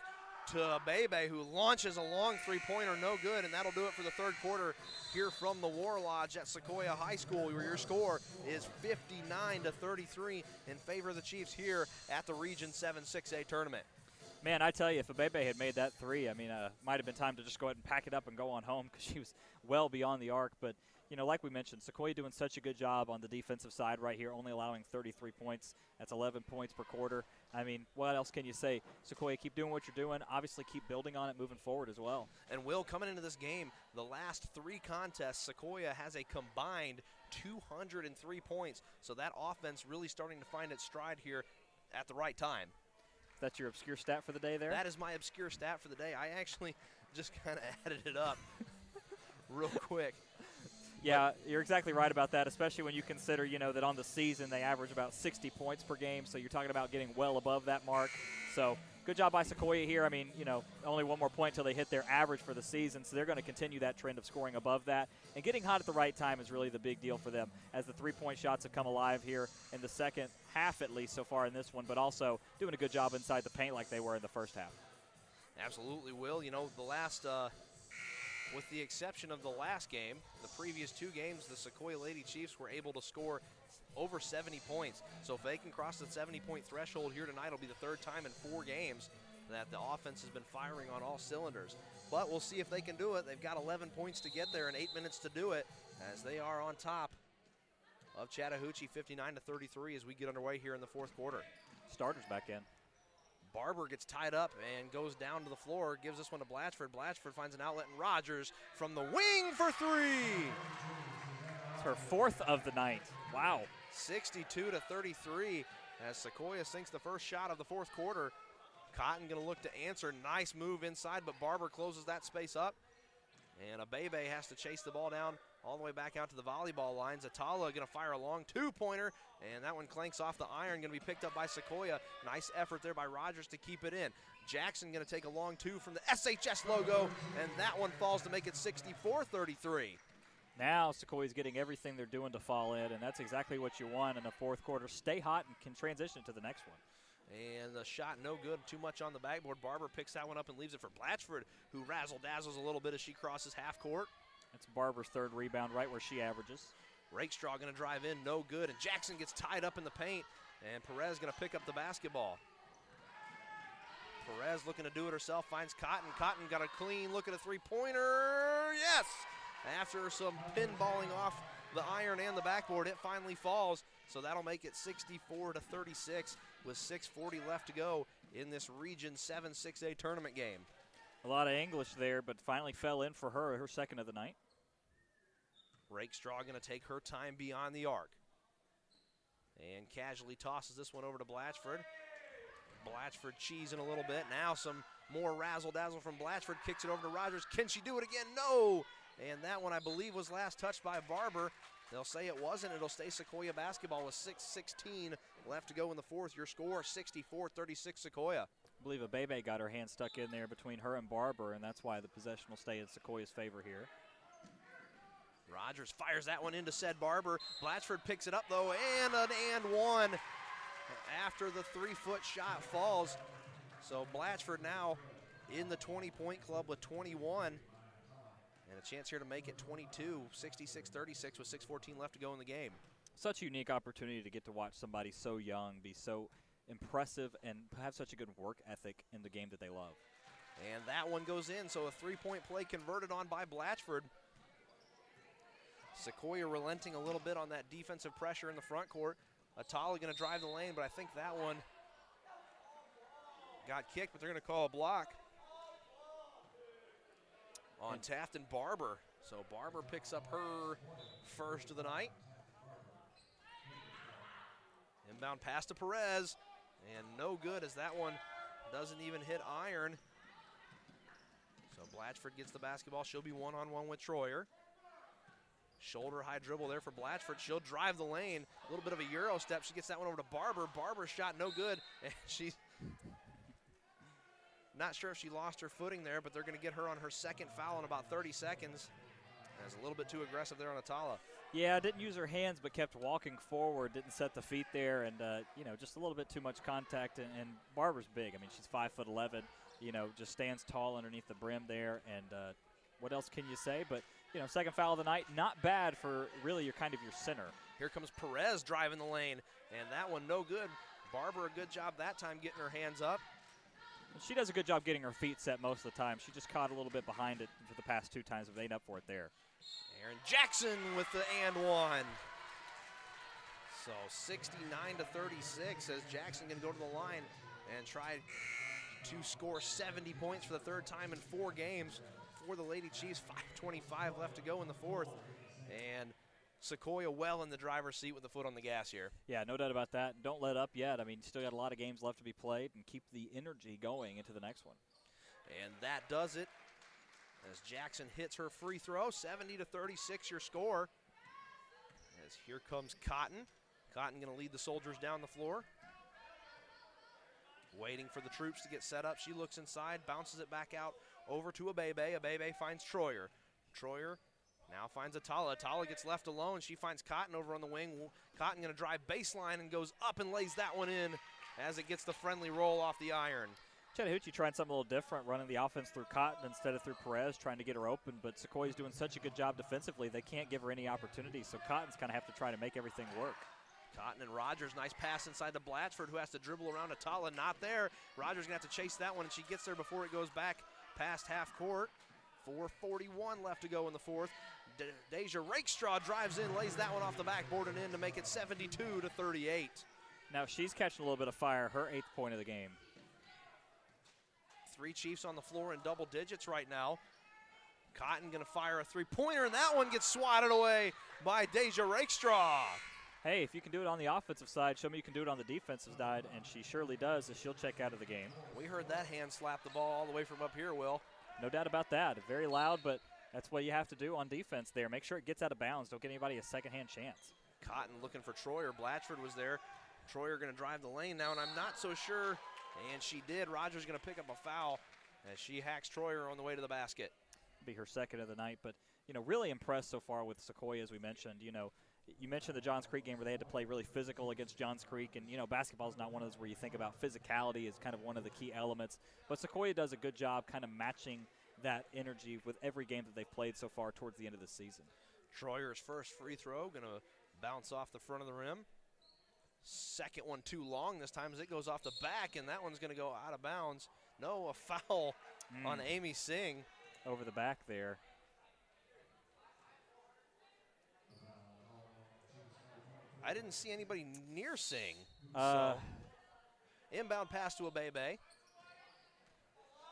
[SPEAKER 2] to Bebe, who launches a long three-pointer, no good, and that'll do it for the third quarter here from the War Lodge at Sequoyah High School, where your score is 59-33 in favor of the Chiefs here at the Region 7 6A tournament.
[SPEAKER 3] Man, I tell you, if Bebe had made that three, I mean, might have been time to just go ahead and pack it up and go on home because she was well beyond the arc. But, you know, like we mentioned, Sequoyah doing such a good job on the defensive side right here, only allowing 33 points. That's 11 points per quarter. I mean, what else can you say? Sequoyah, keep doing what you're doing. Obviously, keep building on it moving forward as well.
[SPEAKER 2] And, Will, coming into this game, the last three contests, Sequoyah has a combined 203 points. So that offense really starting to find its stride here at the right time.
[SPEAKER 3] That's your obscure stat for the day there?
[SPEAKER 2] That is my obscure stat for the day. I actually just kind of added it up real quick.
[SPEAKER 3] Yeah, you're exactly right about that, especially when you consider, you know, that on the season they average about 60 points per game, so you're talking about getting well above that mark. So good job by Sequoyah here. I mean, you know, only one more point until they hit their average for the season, so they're going to continue that trend of scoring above that. And getting hot at the right time is really the big deal for them, as the three-point shots have come alive here in the second half, at least so far in this one, but also doing a good job inside the paint like they were in the first half.
[SPEAKER 2] Absolutely, Will. You know, the last with the exception of the last game, the previous two games, the Sequoyah Lady Chiefs were able to score over 70 points. So if they can cross the 70-point threshold here tonight, it'll be the third time in 4 games that the offense has been firing on all cylinders. But we'll see if they can do it. They've got 11 points to get there and 8 minutes to do it, as they are on top of Chattahoochee 59-33 as we get underway here in the fourth quarter.
[SPEAKER 3] Starters back in.
[SPEAKER 2] Barber gets tied up and goes down to the floor, gives this one to Blatchford. Blatchford finds an outlet, and Rogers from the wing for three.
[SPEAKER 3] It's her fourth of the night. Wow.
[SPEAKER 2] 62-33 as Sequoyah sinks the first shot of the fourth quarter. Cotton going to look to answer. Nice move inside, but Barber closes that space up. And Abebe has to chase the ball down all the way back out to the volleyball lines. Atala going to fire a long two-pointer, and that one clanks off the iron, going to be picked up by Sequoyah. Nice effort there by Rogers to keep it in. Jackson going to take a long two from the SHS logo, and that one falls to make it 64-33.
[SPEAKER 3] Now Sequoyah's getting everything they're doing to fall in, and that's exactly what you want in the fourth quarter. Stay hot and can transition to the next one.
[SPEAKER 2] And the shot no good, too much on the backboard. Barber picks that one up and leaves it for Blatchford, who razzle-dazzles a little bit as she crosses half court.
[SPEAKER 3] That's Barber's third rebound, right where she averages.
[SPEAKER 2] Rakestraw going to drive in, no good, and Jackson gets tied up in the paint, and Perez going to pick up the basketball. Perez looking to do it herself, finds Cotton. Cotton got a clean look at a three-pointer, yes! After some pinballing off the iron and the backboard, it finally falls, so that'll make it 64-36 with 6:40 left to go in this Region 7 6A tournament game.
[SPEAKER 3] A lot of English there, but finally fell in for her second of the night.
[SPEAKER 2] Rakestraw going to take her time beyond the arc. And casually tosses this one over to Blatchford. Blatchford cheesing a little bit. Now some more razzle-dazzle from Blatchford. Kicks it over to Rogers. Can she do it again? No! And that one, I believe, was last touched by Barber. They'll say it wasn't. It'll stay Sequoyah basketball with 6:16 left to go in the fourth. Your score, 64-36 Sequoyah.
[SPEAKER 3] I believe Abebe got her hand stuck in there between her and Barber, and that's why the possession will stay in Sequoyah's favor here.
[SPEAKER 2] Rogers fires that one into said Barber. Blatchford picks it up, though, and an and one after the 3-foot shot falls. So Blatchford now in the 20-point club with 21. And a chance here to make it 22, 66-36 with 6:14 left to go in the game.
[SPEAKER 3] Such a unique opportunity to get to watch somebody so young be so impressive and have such a good work ethic in the game that they love.
[SPEAKER 2] And that one goes in, so a three-point play converted on by Blatchford. Sequoyah relenting a little bit on that defensive pressure in the front court. Atala going to drive the lane, but I think that one got kicked, but they're going to call a block on Taft and Barber. So Barber picks up her first of the night. Inbound pass to Perez, and no good as that one doesn't even hit iron. So Blatchford gets the basketball. She'll be one-on-one with Troyer. Shoulder high dribble there for Blatchford. She'll drive the lane. A little bit of a Euro step. She gets that one over to Barber. Barber's shot no good, and she's not sure if she lost her footing there, but they're going to get her on her second foul in about 30 seconds. That's a little bit too aggressive there on Atala.
[SPEAKER 3] Yeah, didn't use her hands, but kept walking forward, didn't set the feet there, and, you know, just a little bit too much contact. And Barbara's big. I mean, she's 5'11", you know, just stands tall underneath the brim there. And what else can you say? But, you know, second foul of the night, not bad for really your center.
[SPEAKER 2] Here comes Perez driving the lane, and that one no good. Barbara, a good job that time getting her hands up.
[SPEAKER 3] She does a good job getting her feet set most of the time. She just caught a little bit behind it for the past 2 times, but made up for it there.
[SPEAKER 2] Aaron Jackson with the and one. So 69-36 as Jackson going to go to the line and try to score 70 points for the 3rd time in 4 games for the Lady Chiefs. 5:25 left to go in the 4th. And Sequoyah well in the driver's seat with the foot on the gas here.
[SPEAKER 3] Yeah, no doubt about that. Don't let up yet. I mean, still got a lot of games left to be played, and keep the energy going into the next one.
[SPEAKER 2] And that does it as Jackson hits her free throw. 70-36 your score. As here comes Cotton. Cotton going to lead the Soldiers down the floor. Waiting for the troops to get set up. She looks inside, bounces it back out over to Abebe. Abebe finds Troyer. Troyer now finds Atala. Atala gets left alone. She finds Cotton over on the wing. Cotton going to drive baseline and goes up and lays that one in as it gets the friendly roll off the iron.
[SPEAKER 3] Chattahoochee trying something a little different, running the offense through Cotton instead of through Perez, trying to get her open. But Sequoyah's doing such a good job defensively, they can't give her any opportunity. So Cotton's kind of have to try to make everything work.
[SPEAKER 2] Cotton and Rogers, nice pass inside to Blatchford, who has to dribble around Atala. Not there. Rogers going to have to chase that one, and she gets there before it goes back past half court. 4:41 left to go in the 4th. Deja Rakestraw drives in, lays that one off the backboard and in to make it 72-38.
[SPEAKER 3] Now she's catching a little bit of fire, her 8th point of the game.
[SPEAKER 2] 3 Chiefs on the floor in double digits right now. Cotton going to fire a 3-pointer, and that one gets swatted away by Deja Rakestraw.
[SPEAKER 3] Hey, if you can do it on the offensive side, show me you can do it on the defensive side, and she surely does, as she'll check out of the game.
[SPEAKER 2] We heard that hand slap the ball all the way from up here, Will.
[SPEAKER 3] No doubt about that. Very loud, but that's what you have to do on defense there. Make sure it gets out of bounds. Don't get anybody a second-hand chance.
[SPEAKER 2] Cotton looking for Troyer. Blatchford was there. Troyer going to drive the lane now, and I'm not so sure. And she did. Rogers going to pick up a foul as she hacks Troyer on the way to the basket.
[SPEAKER 3] Be her 2nd of the night, but, you know, really impressed so far with Sequoyah, as we mentioned. You know, you mentioned the Johns Creek game where they had to play really physical against Johns Creek, and, you know, basketball is not one of those where you think about physicality as kind of one of the key elements. But Sequoyah does a good job kind of matching that energy with every game that they've played so far towards the end of the season.
[SPEAKER 2] Troyer's first free throw going to bounce off the front of the rim. Second one too long this time as it goes off the back, and that one's going to go out of bounds. No, a foul on Amy Singh.
[SPEAKER 3] Over the back there.
[SPEAKER 2] I didn't see anybody near Singh. So inbound pass to Abebe.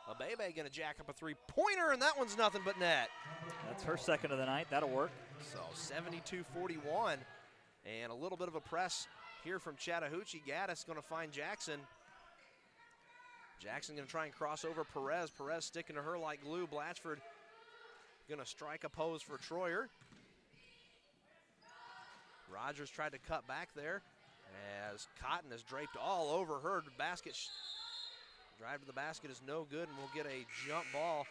[SPEAKER 2] Abebe going to jack up a 3-pointer, and that one's nothing but net.
[SPEAKER 3] That's her 2nd of the night. That'll work.
[SPEAKER 2] So 72-41, and a little bit of a press here from Chattahoochee. Gaddis going to find Jackson. Jackson going to try and cross over Perez. Perez sticking to her like glue. Blatchford going to strike a pose for Troyer. Rogers tried to cut back there as Cotton is draped all over her. Basket drive to the basket is no good, and we'll get a jump ball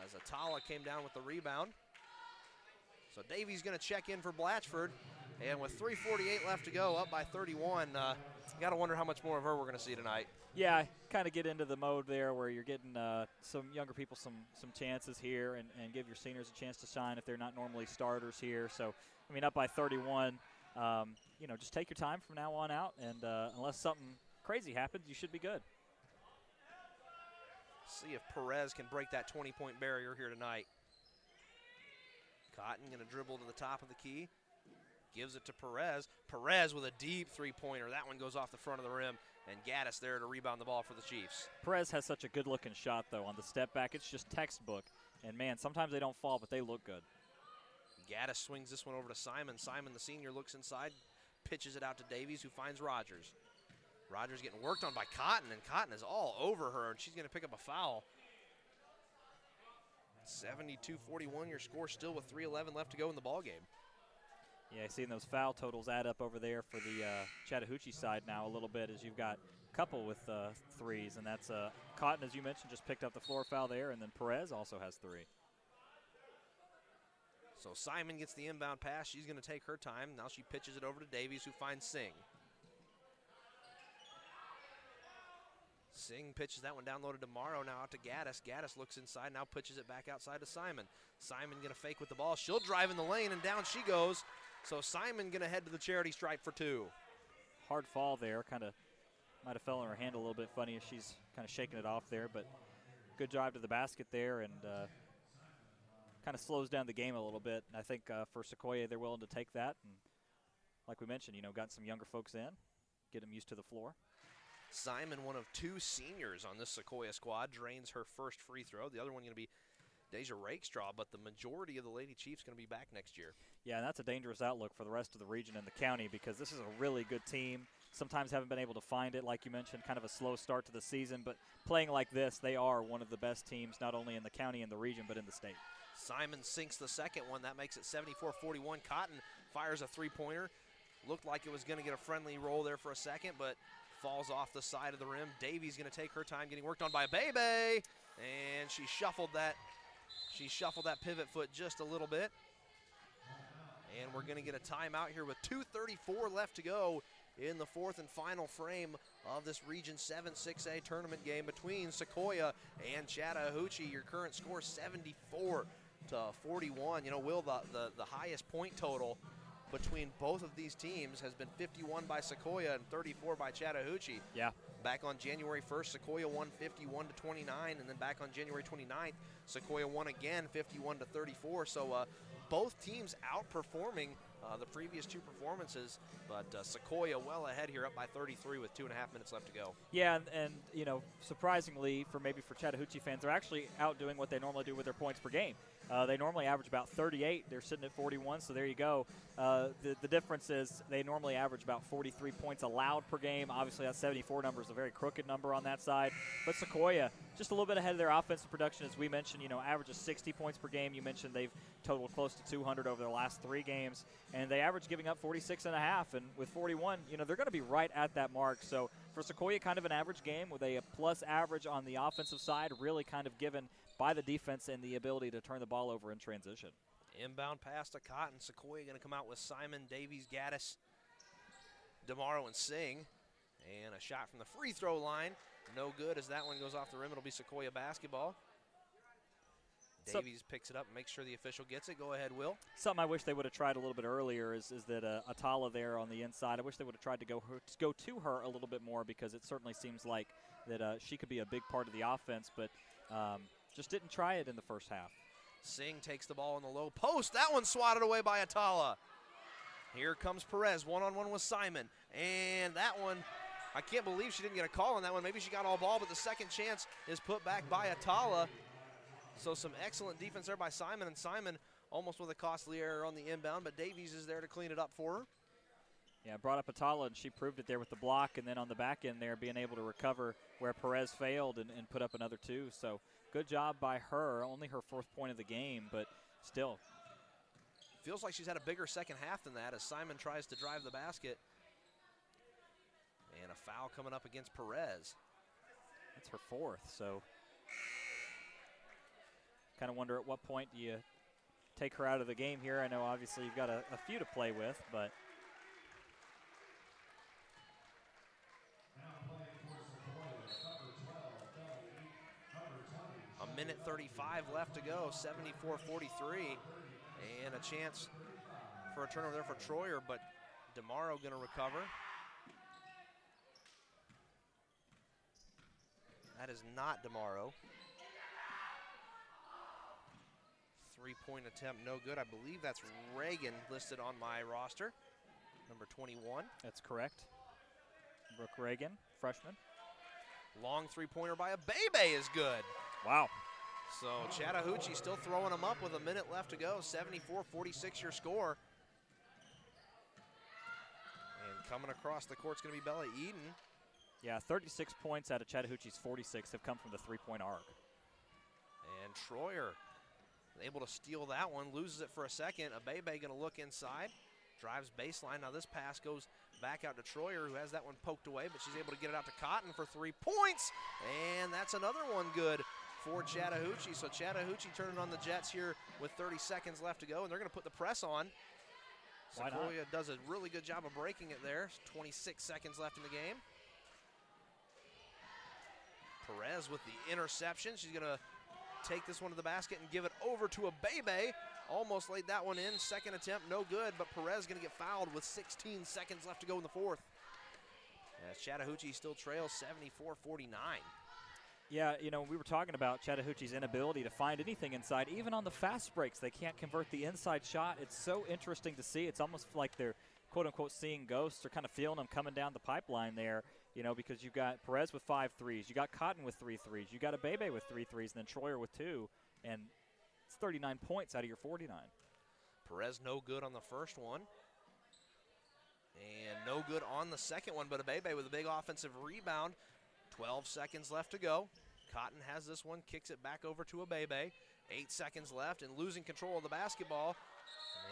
[SPEAKER 2] as Atala came down with the rebound. So Davies going to check in for Blatchford, and with 3:48 left to go, up by 31, got to wonder how much more of her we're going to see tonight.
[SPEAKER 3] Yeah, kind of get into the mode there where you're getting some younger people some chances here and give your seniors a chance to shine if they're not normally starters here. So, I mean, up by 31, you know, just take your time from now on out, and unless something crazy happens, you should be good.
[SPEAKER 2] See if Perez can break that 20-point barrier here tonight. Cotton going to dribble to the top of the key. Gives it to Perez. Perez with a deep 3-pointer. That one goes off the front of the rim, and Gaddis there to rebound the ball for the Chiefs.
[SPEAKER 3] Perez has such a good-looking shot, though, on the step back. It's just textbook. And, man, sometimes they don't fall, but they look good.
[SPEAKER 2] Gaddis swings this one over to Simon. Simon, the senior, looks inside, pitches it out to Davies, who finds Rogers. Rogers getting worked on by Cotton, and Cotton is all over her, and she's going to pick up a foul. 72-41, your score still with 3:11 left to go in the ballgame.
[SPEAKER 3] Yeah, seeing those foul totals add up over there for the Chattahoochee side now a little bit, as you've got a couple with threes, and that's Cotton, as you mentioned, just picked up the floor foul there, and then Perez also has 3.
[SPEAKER 2] So Simon gets the inbound pass. She's going to take her time. Now she pitches it over to Davies, who finds Singh. Singh pitches that one down low to DeMauro, now out to Gaddis. Gaddis looks inside, now pitches it back outside to Simon. Simon going to fake with the ball. She'll drive in the lane, and down she goes. So Simon going to head to the charity stripe for 2.
[SPEAKER 3] Hard fall there, kind of might have fell on her hand a little bit funny as she's kind of shaking it off there, but good drive to the basket there, and kind of slows down the game a little bit. And I think for Sequoyah, they're willing to take that. And like we mentioned, got some younger folks in, get them used to the floor.
[SPEAKER 2] Simon, one of 2 seniors on this Sequoyah squad, drains her first free throw. The other one going to be Deja Rakestraw, but the majority of the Lady Chiefs going to be back next year.
[SPEAKER 3] Yeah, and that's a dangerous outlook for the rest of the region and the county, because this is a really good team. Sometimes haven't been able to find it, like you mentioned, kind of a slow start to the season, but playing like this, they are one of the best teams, not only in the county and the region, but in the state.
[SPEAKER 2] Simon sinks the second one. That makes it 74-41. Cotton fires a three-pointer. Looked like it was going to get a friendly roll there for a second, but falls off the side of the rim. Davies going to take her time, getting worked on by Bebe, and she shuffled that pivot foot just a little bit. And we're going to get a timeout here with 2:34 left to go in the 4th and final frame of this Region 7 6A tournament game between Sequoyah and Chattahoochee. Your current score 74-41. Will, the highest point total between both of these teams has been 51 by Sequoyah and 34 by Chattahoochee.
[SPEAKER 3] Yeah.
[SPEAKER 2] Back on January 1st, Sequoyah won 51-29, and then back on January 29th, Sequoyah won again 51-34. So both teams outperforming the previous 2 performances, but Sequoyah well ahead here, up by 33 with 2.5 minutes left to go.
[SPEAKER 3] Yeah, and surprisingly for Chattahoochee fans, they're actually outdoing what they normally do with their points per game. They normally average about 38. They're sitting at 41, so there you go. The difference is they normally average about 43 points allowed per game. Obviously, that 74 number is a very crooked number on that side. But Sequoyah, just a little bit ahead of their offensive production, as we mentioned, averages 60 points per game. You mentioned they've totaled close to 200 over their last 3 games, and they average giving up 46.5. And with 41, they're going to be right at that mark. So for Sequoyah, kind of an average game with a plus average on the offensive side, really kind of given by the defense and the ability to turn the ball over in transition.
[SPEAKER 2] Inbound pass to Cotton. Sequoyah going to come out with Simon, Davies, Gaddis, DeMauro, and Singh. And a shot from the free throw line. No good as that one goes off the rim. It'll be Sequoyah basketball. Davies picks it up and makes sure the official gets it. Go ahead, Will.
[SPEAKER 3] Something I wish they would have tried a little bit earlier is that Atala there on the inside. I wish they would have tried to go to her a little bit more, because it certainly seems like that she could be a big part of the offense, but just didn't try it in the first half.
[SPEAKER 2] Singh takes the ball in the low post. That one swatted away by Atala. Here comes Perez, one-on-one with Simon. And that one, I can't believe she didn't get a call on that one. Maybe she got all ball, but the second chance is put back by Atala. So some excellent defense there by Simon, and Simon almost with a costly error on the inbound, but Davies is there to clean it up for her.
[SPEAKER 3] Yeah, brought up Atala, and she proved it there with the block, and then on the back end there being able to recover where Perez failed and put up another 2. So good job by her, only her 4th point of the game, but still.
[SPEAKER 2] Feels like she's had a bigger second half than that as Simon tries to drive the basket. And a foul coming up against Perez.
[SPEAKER 3] That's her 4th, so kind of wonder at what point do you take her out of the game here. I know obviously you've got a few to play with, but
[SPEAKER 2] a minute 35 left to go, 74-43, and a chance for a turnover there for Troyer, but DeMauro going to recover. That is not DeMauro. 3-point attempt, no good. I believe that's Reagan listed on my roster, number 21.
[SPEAKER 3] That's correct. Brooke Reagan, freshman.
[SPEAKER 2] Long 3-pointer by Abebe is good.
[SPEAKER 3] Wow.
[SPEAKER 2] So Chattahoochee still throwing them up with a minute left to go. 74-46 your score. And coming across the court's going to be Bella Eden.
[SPEAKER 3] Yeah, 36 points out of Chattahoochee's 46 have come from the 3-point arc.
[SPEAKER 2] And Troyer able to steal that one, loses it for a second. Abebe going to look inside, drives baseline. Now this pass goes back out to Troyer, who has that one poked away, but she's able to get it out to Cotton for 3 points. And that's another one good for Chattahoochee. So Chattahoochee turning on the Jets here with 30 seconds left to go, and they're going to put the press on.
[SPEAKER 3] Why not?
[SPEAKER 2] Sequoyah does a really good job of breaking it there. 26 seconds left in the game. Perez with the interception. She's going to take this one to the basket and give it over to a Bebe. Almost laid that one in. Second attempt, no good, but Perez going to get fouled with 16 seconds left to go in the fourth. As Chattahoochee still trails 74-49.
[SPEAKER 3] Yeah, you know, we were talking about Chattahoochee's inability to find anything inside. Even on the fast breaks, they can't convert the inside shot. It's so interesting to see. It's almost like they're, quote-unquote, seeing ghosts or kind of feeling them coming down the pipeline there, you know, because you've got Perez with 5 threes. You got Cotton with 3 threes. You got a Bebe with 3 threes, and then Troyer with 2. And it's 39 points out of your 49.
[SPEAKER 2] Perez no good on the first one. And no good on the second one, but a Bebe with a big offensive rebound. 12 seconds left to go. Cotton has this one, kicks it back over to a Bebe. 8 seconds left and losing control of the basketball.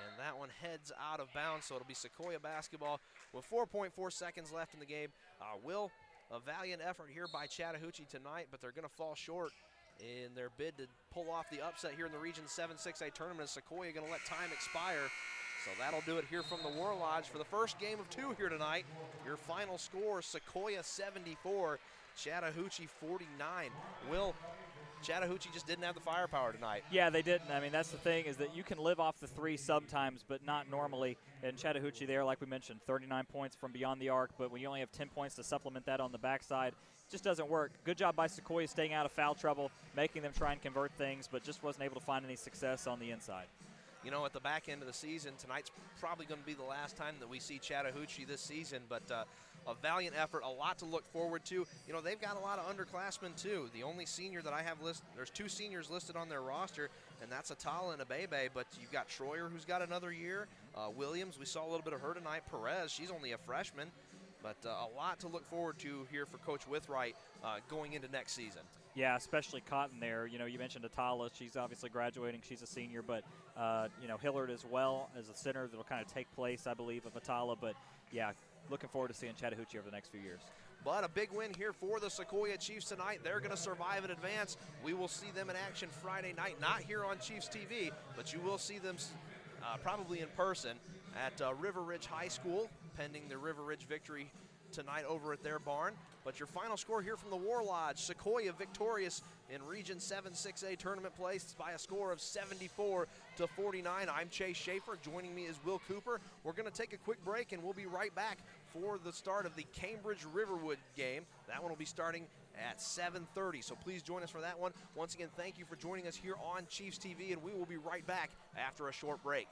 [SPEAKER 2] And that one heads out of bounds, so it'll be Sequoyah basketball with 4.4 seconds left in the game. A valiant effort here by Chattahoochee tonight, but they're going to fall short in their bid to pull off the upset here in the Region 7 6A tournament. Sequoyah going to let time expire. So that'll do it here from the War Lodge for the first game of 2 here tonight. Your final score, Sequoyah 74, Chattahoochee 49. Will, Chattahoochee just didn't have the firepower tonight.
[SPEAKER 3] Yeah, they didn't. I mean, that's the thing, is that you can live off the 3 sometimes, but not normally. And Chattahoochee there, like we mentioned, 39 points from beyond the arc, but when you only have 10 points to supplement that on the backside, it just doesn't work. Good job by Sequoyah staying out of foul trouble, making them try and convert things, but just wasn't able to find any success on the inside.
[SPEAKER 2] You know, at the back end of the season, tonight's probably going to be the last time that we see Chattahoochee this season, but a valiant effort, a lot to look forward to. You know, they've got a lot of underclassmen, too. The only senior that I have listed, there's 2 seniors listed on their roster, and that's Atala and Abebe, but you've got Troyer, who's got another year. Williams, we saw a little bit of her tonight. Perez, she's only a freshman, but a lot to look forward to here for Coach Withright going into next season.
[SPEAKER 3] Yeah, especially Cotton there. You know, you mentioned Atala. She's obviously graduating. She's a senior, but, you know, Hillard as well as a center that will kind of take place, I believe, of Atala. But, yeah, looking forward to seeing Chattahoochee over the next few years.
[SPEAKER 2] But a big win here for the Sequoyah Chiefs tonight. They're going to survive and advance. We will see them in action Friday night, not here on Chiefs TV, but you will see them probably in person at River Ridge High School, pending the River Ridge victory tonight over at their barn. But your final score here from the War Lodge, Sequoyah victorious in Region 7 6A tournament play by a score of 74-49. I'm Chase Shaffer. Joining me is Will Cooper. We're going to take a quick break, and we'll be right back for the start of the Cambridge-Riverwood game. That one will be starting at 7:30, so please join us for that one. Once again, thank you for joining us here on Chiefs TV, and we will be right back after a short break.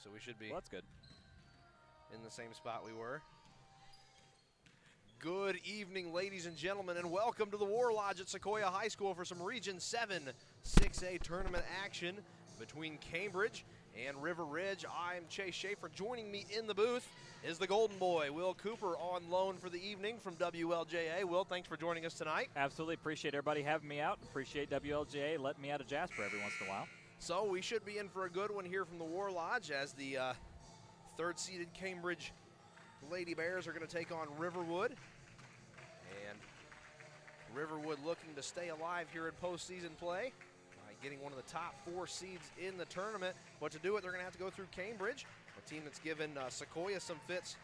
[SPEAKER 2] so we should be
[SPEAKER 3] Well, that's good.
[SPEAKER 2] in the same spot we were. Good evening, ladies and gentlemen, and welcome to the War Lodge at Sequoyah High School for some Region 7 6A tournament action between Cambridge and River Ridge. I'm Chase Shaffer. Joining me in the booth is the Golden Boy, Will Cooper, on loan for the evening from WLJA. Will, thanks for joining us tonight.
[SPEAKER 3] Absolutely appreciate everybody having me out. Appreciate WLJA letting me out of Jasper every once in a while.
[SPEAKER 2] So we should be in for a good one here from the War Lodge as the third-seeded Cambridge Lady Bears are going to take on Riverwood. And Riverwood looking to stay alive here in postseason play by getting one of the top 4 seeds in the tournament. But to do it, they're going to have to go through Cambridge, a team that's given Sequoyah some fits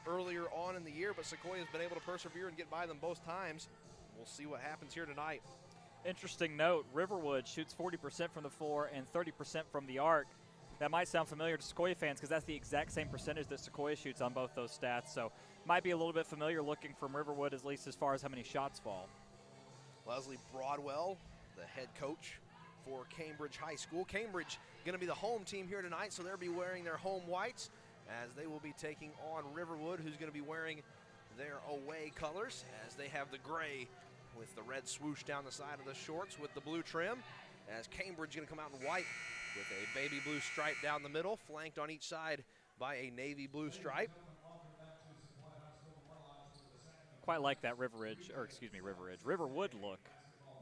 [SPEAKER 2] earlier on in the year, but Sequoyah's been able to persevere and get by them both times. We'll see what happens here tonight.
[SPEAKER 3] Interesting note, Riverwood shoots 40% from the floor and 30% from the arc. That might sound familiar to Sequoyah fans because that's the exact same percentage that Sequoyah shoots on both those stats. So might be a little bit familiar looking from Riverwood, at least as far as how many shots fall.
[SPEAKER 2] Leslie Broadwell, the head coach for Cambridge High School. Cambridge going to be the home team here tonight, so they'll be wearing their home whites as they will be taking on Riverwood, who's going to be wearing their away colors as they have the gray with the red swoosh down the side of the shorts with the blue trim, as Cambridge going to come out in white with a baby blue stripe down the middle, flanked on each side by a navy blue stripe.
[SPEAKER 3] Quite like that Riverwood look.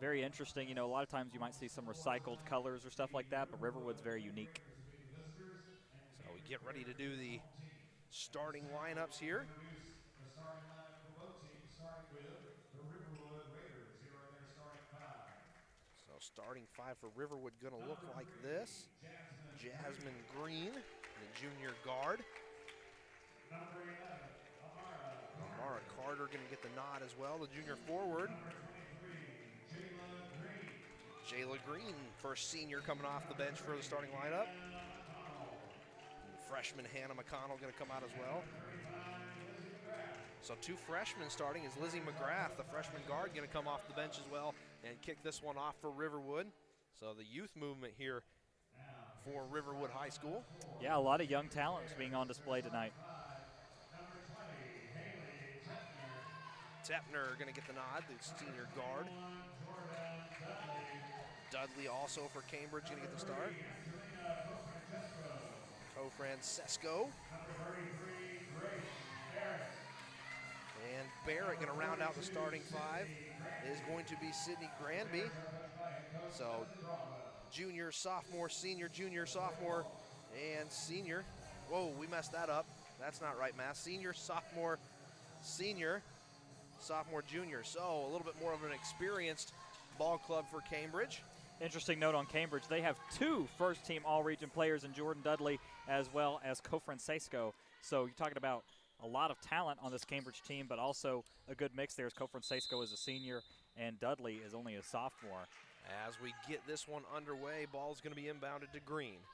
[SPEAKER 3] Very interesting. You know, a lot of times you might see some recycled colors or stuff like that, but Riverwood's very unique.
[SPEAKER 2] So we get ready to do the starting lineups here. Starting 5 for Riverwood going to look like this. Jasmine Green, the junior guard. Amara Carter going to get the nod as well, the junior forward. Jayla Green, first senior coming off the bench for the starting lineup. And freshman Hannah McConnell going to come out as well. So 2 freshmen starting is Lizzie McGrath, the freshman guard, going to come off the bench as well and kick this one off for Riverwood. So the youth movement here for Riverwood High School.
[SPEAKER 3] Yeah, a lot of young talents being on display tonight.
[SPEAKER 2] Tepner going to get the nod, the senior guard. Dudley also for Cambridge going to get the start. Co-Francesco. And Barrett going to round out the starting 5 is going to be Sydney Granby. So junior, sophomore, senior, junior, sophomore, and senior. Whoa, we messed that up. That's not right, math. Senior, sophomore, senior, sophomore, junior. So a little bit more of an experienced ball club for Cambridge.
[SPEAKER 3] Interesting note on Cambridge, they have 2 first-team all-region players in Jordan Dudley as well as Co-Francesco. So you're talking about a lot of talent on this Cambridge team, but also a good mix there as Co-Francesco is a senior and Dudley is only a sophomore.
[SPEAKER 2] As we get this one underway, ball's going to be inbounded to Green.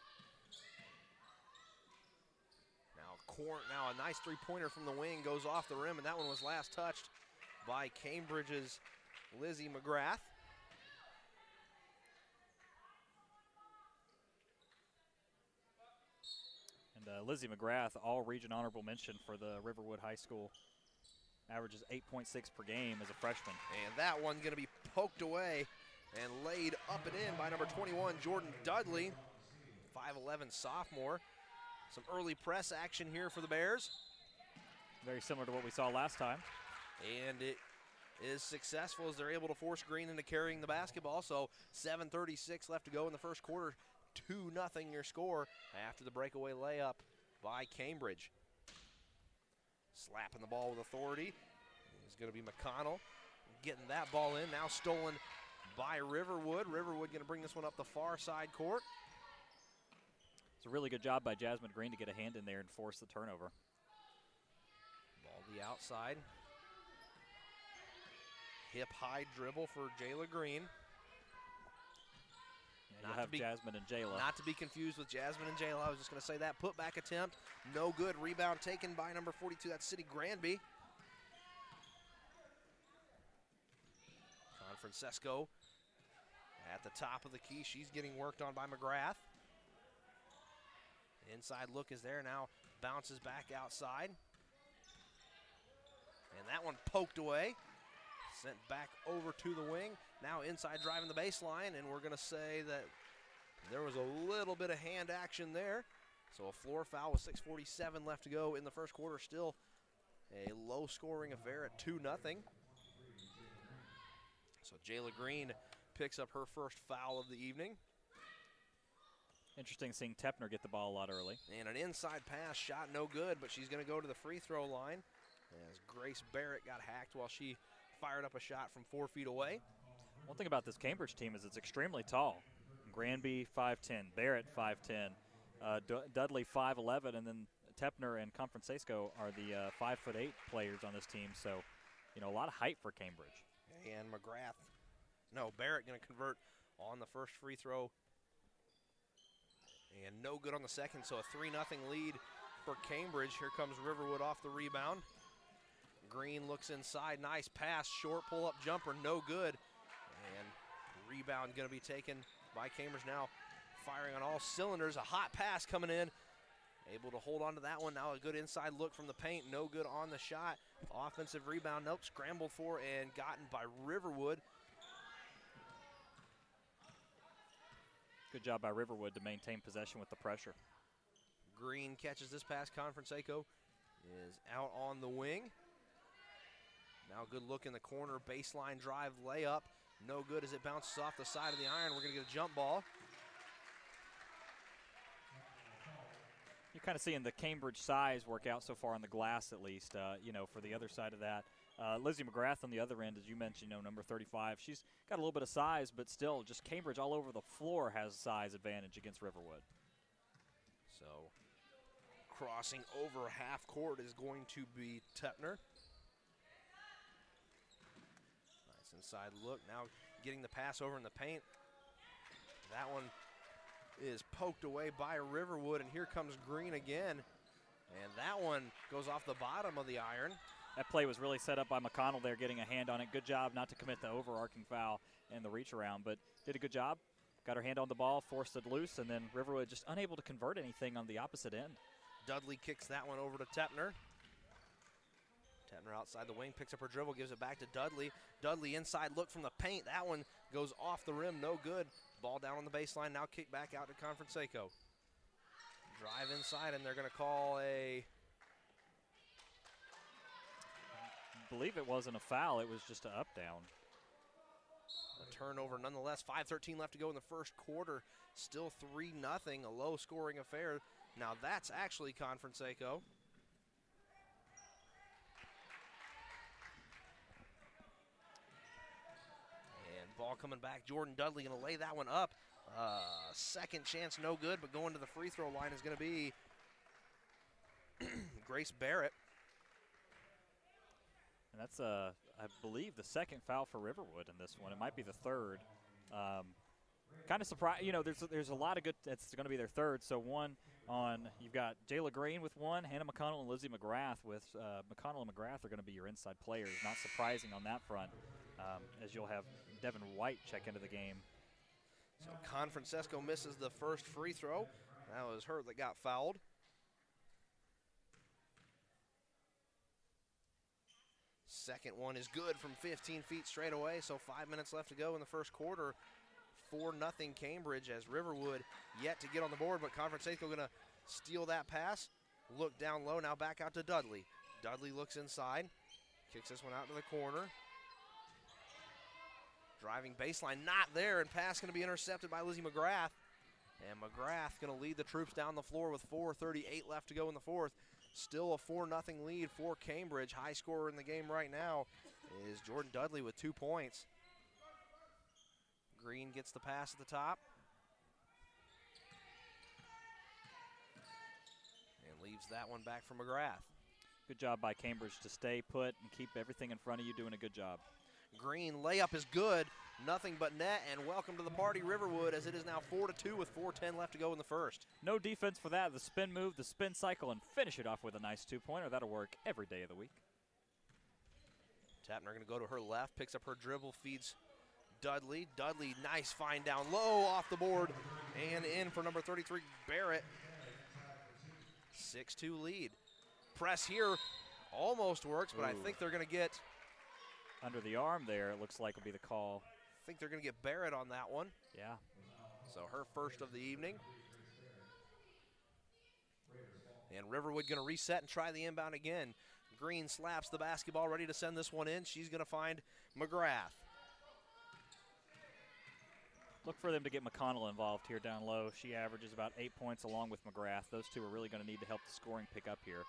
[SPEAKER 2] Now a nice three-pointer from the wing goes off the rim, and that one was last touched by Cambridge's Lizzie McGrath.
[SPEAKER 3] And Lizzie McGrath, all-region honorable mention for the Riverwood High School. Averages 8.6 per game as a freshman.
[SPEAKER 2] And that one going to be poked away and laid up and in by number 21, Jordan Dudley, 5'11" sophomore. Some early press action here for the Bears.
[SPEAKER 3] Very similar to what we saw last time.
[SPEAKER 2] And it is successful as they're able to force Green into carrying the basketball. So 7:36 left to go in the first quarter. 2-0 your score after the breakaway layup by Cambridge. Slapping the ball with authority is going to be McConnell. Getting that ball in, now stolen by Riverwood. Riverwood going to bring this one up the far side court.
[SPEAKER 3] It's a really good job by Jasmine Green to get a hand in there and force the turnover.
[SPEAKER 2] Ball to the outside. Hip high dribble for Jayla Green.
[SPEAKER 3] Yeah, you'll have Jasmine and Jayla.
[SPEAKER 2] Not to be confused with Jasmine and Jayla. I was just going to say that. Putback attempt, no good. Rebound taken by number 42, that's Sydney Granby. Francesco at the top of the key. She's getting worked on by McGrath. Inside look is there now, bounces back outside. And that one poked away, sent back over to the wing. Now inside driving the baseline, and we're gonna say that there was a little bit of hand action there. So a floor foul with 6:47 left to go in the first quarter. Still a low scoring affair at 2-0. So Jayla Green picks up her first foul of the evening.
[SPEAKER 3] Interesting seeing Tepner get the ball a lot early.
[SPEAKER 2] And an inside pass shot, no good, but she's going to go to the free throw line as Grace Barrett got hacked while she fired up a shot from 4 feet away.
[SPEAKER 3] One thing about this Cambridge team is it's extremely tall. Granby 5'10", Barrett 5'10", Dudley 5'11", and then Tepner and Confrancesco are the 5'8" players on this team. So, you know, a lot of height for Cambridge.
[SPEAKER 2] And Barrett going to convert on the first free throw. And no good on the second, so a 3-0 lead for Cambridge. Here comes Riverwood off the rebound. Green looks inside, nice pass, short pull-up jumper, no good. And rebound going to be taken by Cambridge now, firing on all cylinders. A hot pass coming in, able to hold on to that one. Now a good inside look from the paint, no good on the shot. Offensive rebound, nope, scrambled for and gotten by Riverwood.
[SPEAKER 3] Good job by Riverwood to maintain possession with the pressure.
[SPEAKER 2] Green catches this pass. Confrancesco is out on the wing. Now good look in the corner, baseline drive, layup. No good as it bounces off the side of the iron. We're going to get a jump ball.
[SPEAKER 3] You're kind of seeing the Cambridge size work out so far on the glass, at least. You know, for the other side of that, Lizzie McGrath on the other end, as you mentioned, you know, number 35. She's got a little bit of size, but still, just Cambridge all over the floor has size advantage against Riverwood.
[SPEAKER 2] So, crossing over half court is going to be Tepner. Nice inside look. Now getting the pass over in the paint. That one is poked away by Riverwood, and here comes Green again. And that one goes off the bottom of the iron.
[SPEAKER 3] That play was really set up by McConnell there, getting a hand on it. Good job not to commit the overarching foul and the reach around, but did a good job. Got her hand on the ball, forced it loose, and then Riverwood just unable to convert anything on the opposite end.
[SPEAKER 2] Dudley kicks that one over to Tepner. Tepner outside the wing, picks up her dribble, gives it back to Dudley. Dudley inside look from the paint. That one goes off the rim, no good. Ball down on the baseline, now kick back out to Confrancesco. Drive inside, and they're going to call a...
[SPEAKER 3] I believe it wasn't a foul, it was just an up-down.
[SPEAKER 2] A turnover nonetheless. 5:13 left to go in the first quarter. Still 3-0, a low-scoring affair. Now that's actually Confrancesco. And ball coming back. Jordan Dudley going to lay that one up. Second chance, no good, but going to the free throw line is going to be Grace Barrett.
[SPEAKER 3] And that's, I believe, the second foul for Riverwood in this one. It might be the third. Kind of surprised, you know, there's a lot of good, it's going to be their third. So one on, you've got Jayla Green with one, Hannah McConnell and Lizzie McGrath with, McConnell and McGrath are going to be your inside players. Not surprising on that front, as you'll have Devin White check into the game.
[SPEAKER 2] So Confrancesco misses the first free throw. That was her that got fouled. Second one is good from 15 feet straight away, so 5 minutes left to go in the first quarter. 4-0 Cambridge as Riverwood yet to get on the board, but Confrancesco going to steal that pass. Look down low, now back out to Dudley. Dudley looks inside, kicks this one out to the corner. Driving baseline, not there, and pass going to be intercepted by Lizzie McGrath. And McGrath going to lead the troops down the floor with 4:38 left to go in the fourth. Still a 4-0 lead for Cambridge. High scorer in the game right now is Jordan Dudley with 2 points. Green gets the pass at the top. And leaves that one back for McGrath.
[SPEAKER 3] Good job by Cambridge to stay put and keep everything in front of you, doing a good job.
[SPEAKER 2] Green layup is good. Nothing but net, and welcome to the party, Riverwood, as it is now 4-2 with 4:10 left to go in the first.
[SPEAKER 3] No defense for that. The spin move, the spin cycle, and finish it off with a nice two-pointer. That'll work every day of the week.
[SPEAKER 2] Tepner going to go to her left, picks up her dribble, feeds Dudley. Dudley, nice find down low off the board, and in for number 33, Barrett. 6-2 lead. Press here almost works, but I think they're going to get
[SPEAKER 3] under the arm there, it looks like will be the call.
[SPEAKER 2] I think they're going to get Barrett on that one.
[SPEAKER 3] Yeah.
[SPEAKER 2] So her first of the evening. And Riverwood going to reset and try the inbound again. Green slaps the basketball, ready to send this one in. She's going to find McGrath.
[SPEAKER 3] Look for them to get McConnell involved here down low. She averages about 8 points along with McGrath. Those two are really going to need to help the scoring pick up here.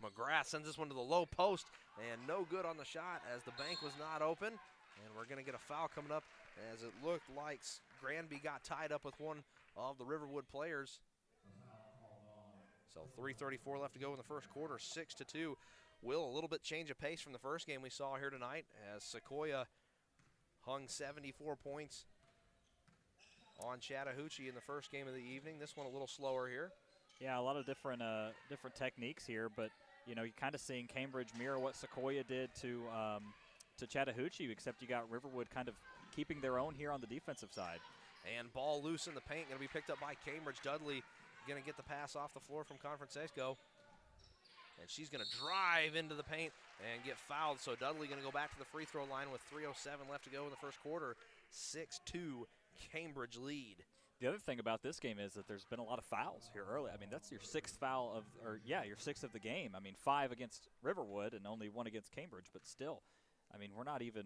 [SPEAKER 2] McGrath sends this one to the low post, and no good on the shot as the bank was not open. And we're going to get a foul coming up as it looked like Granby got tied up with one of the Riverwood players. So 3:34 left to go in the first quarter, 6-2. Will, a little bit change of pace from the first game we saw here tonight as Sequoyah hung 74 points on Chattahoochee in the first game of the evening. This one a little slower here.
[SPEAKER 3] Yeah, a lot of different techniques here, but you know, you're kind of seeing Cambridge mirror what Sequoyah did to Chattahoochee, except you got Riverwood kind of keeping their own here on the defensive side.
[SPEAKER 2] And ball loose in the paint, going to be picked up by Cambridge. Dudley going to get the pass off the floor from Conferencesco. And she's going to drive into the paint and get fouled. So Dudley going to go back to the free throw line with 3:07 left to go in the first quarter. 6-2 Cambridge lead.
[SPEAKER 3] The other thing about this game is that there's been a lot of fouls here early. I mean, that's your sixth foul of, your sixth of the game. I mean, 5 against Riverwood and only 1 against Cambridge, but still, I mean, we're not even,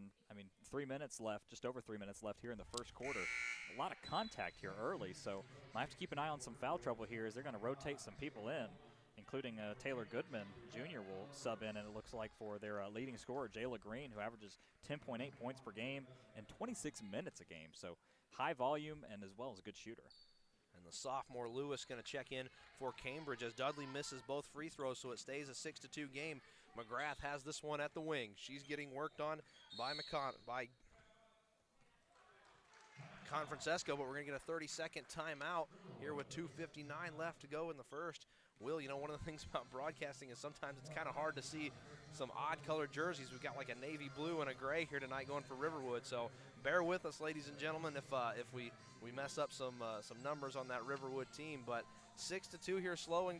[SPEAKER 3] 3 minutes left, just over 3 minutes left here in the first quarter. A lot of contact here early, so I have to keep an eye on some foul trouble here as they're going to rotate some people in, including Taylor Goodman Jr. will sub in, and it looks like for their leading scorer, Jayla Green, who averages 10.8 points per game and 26 minutes a game. So high volume and as well as a good shooter.
[SPEAKER 2] And the sophomore Lewis going to check in for Cambridge as Dudley misses both free throws, so it stays a 6-2 game. McGrath has this one at the wing. She's getting worked on by Conferencesco, but we're going to get a 30-second timeout here with 2:59 left to go in the first. Will, you know, one of the things about broadcasting is sometimes it's kind of hard to see some odd-colored jerseys. We've got like a navy blue and a gray here tonight going for Riverwood, so bear with us, ladies and gentlemen, if we mess up some numbers on that Riverwood team. But 6-2 here, slow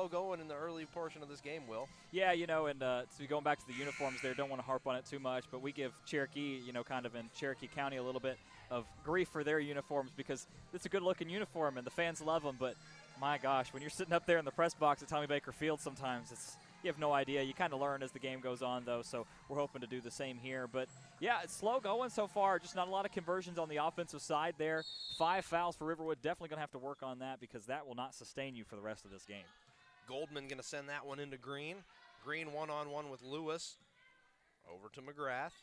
[SPEAKER 2] going in the early portion of this game, Will.
[SPEAKER 3] Yeah, you know, and so going back to the uniforms there, don't want to harp on it too much, but we give Cherokee, you know, kind of in Cherokee County a little bit of grief for their uniforms because it's a good-looking uniform and the fans love them, but my gosh, when you're sitting up there in the press box at Tommy Baker Field sometimes, you have no idea. You kind of learn as the game goes on, though, so we're hoping to do the same here. But, yeah, it's slow going so far, just not a lot of conversions on the offensive side there. 5 fouls for Riverwood. Definitely going to have to work on that because that will not sustain you for the rest of this game.
[SPEAKER 2] Goldman going to send that one into Green. Green one-on-one with Lewis. Over to McGrath.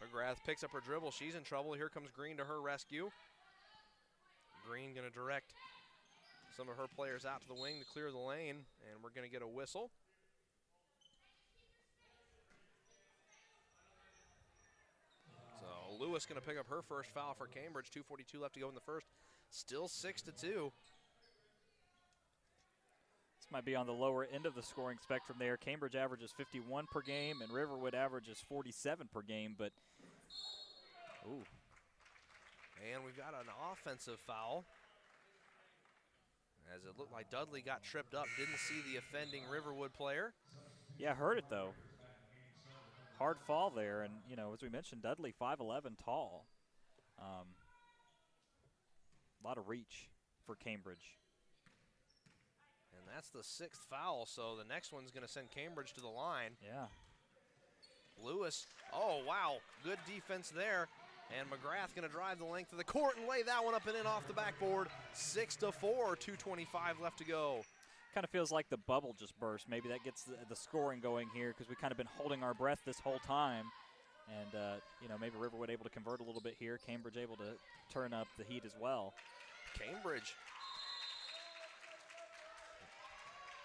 [SPEAKER 2] McGrath picks up her dribble. She's in trouble. Here comes Green to her rescue. Green going to direct some of her players out to the wing to clear the lane, and we're going to get a whistle. So Lewis going to pick up her first foul for Cambridge. 2:42 left to go in the first. Still 6-2.
[SPEAKER 3] This might be on the lower end of the scoring spectrum there. Cambridge averages 51 per game, and Riverwood averages 47 per game, but ooh.
[SPEAKER 2] And we've got an offensive foul, as it looked like Dudley got tripped up, didn't see the offending Riverwood player.
[SPEAKER 3] Yeah, heard it though. Hard fall there, and you know, as we mentioned, Dudley 5'11", tall. A lot of reach for Cambridge.
[SPEAKER 2] And that's the 6th foul, so the next one's going to send Cambridge to the line.
[SPEAKER 3] Yeah.
[SPEAKER 2] Lewis, oh wow, good defense there. And McGrath going to drive the length of the court and lay that one up and in off the backboard. 6-4, 2:25 left to go.
[SPEAKER 3] Kind of feels like the bubble just burst. Maybe that gets the scoring going here because we've kind of been holding our breath this whole time. And, you know, maybe Riverwood able to convert a little bit here. Cambridge able to turn up the heat as well.
[SPEAKER 2] Cambridge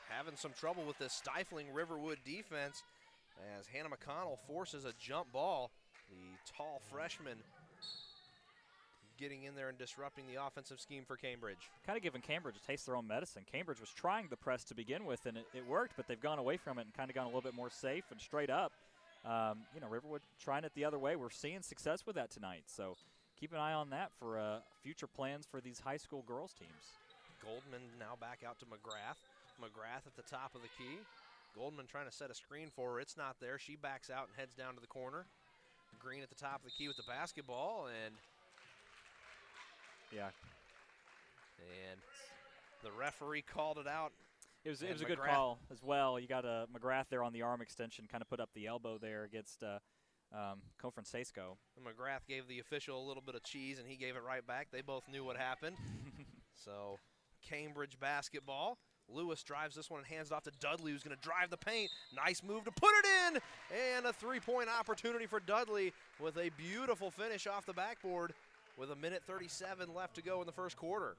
[SPEAKER 2] having some trouble with this stifling Riverwood defense as Hannah McConnell forces a jump ball. The tall freshman getting in there and disrupting the offensive scheme for Cambridge.
[SPEAKER 3] Kind of giving Cambridge a taste of their own medicine. Cambridge was trying the press to begin with, and it worked, but they've gone away from it and kind of gone a little bit more safe and straight up. You know, Riverwood trying it the other way. We're seeing success with that tonight, so keep an eye on that for future plans for these high school girls teams.
[SPEAKER 2] Goldman now back out to McGrath. McGrath at the top of the key. Goldman trying to set a screen for her. It's not there. She backs out and heads down to the corner. Green at the top of the key with the basketball, and
[SPEAKER 3] yeah.
[SPEAKER 2] And the referee called it out.
[SPEAKER 3] It was a good call as well. You got McGrath there on the arm extension, kind of put up the elbow there against Confrancesco.
[SPEAKER 2] McGrath gave the official a little bit of cheese, and he gave it right back. They both knew what happened. So Cambridge basketball. Lewis drives this one and hands it off to Dudley, who's going to drive the paint. Nice move to put it in, and a three-point opportunity for Dudley with a beautiful finish off the backboard with 1:37 left to go in the first quarter.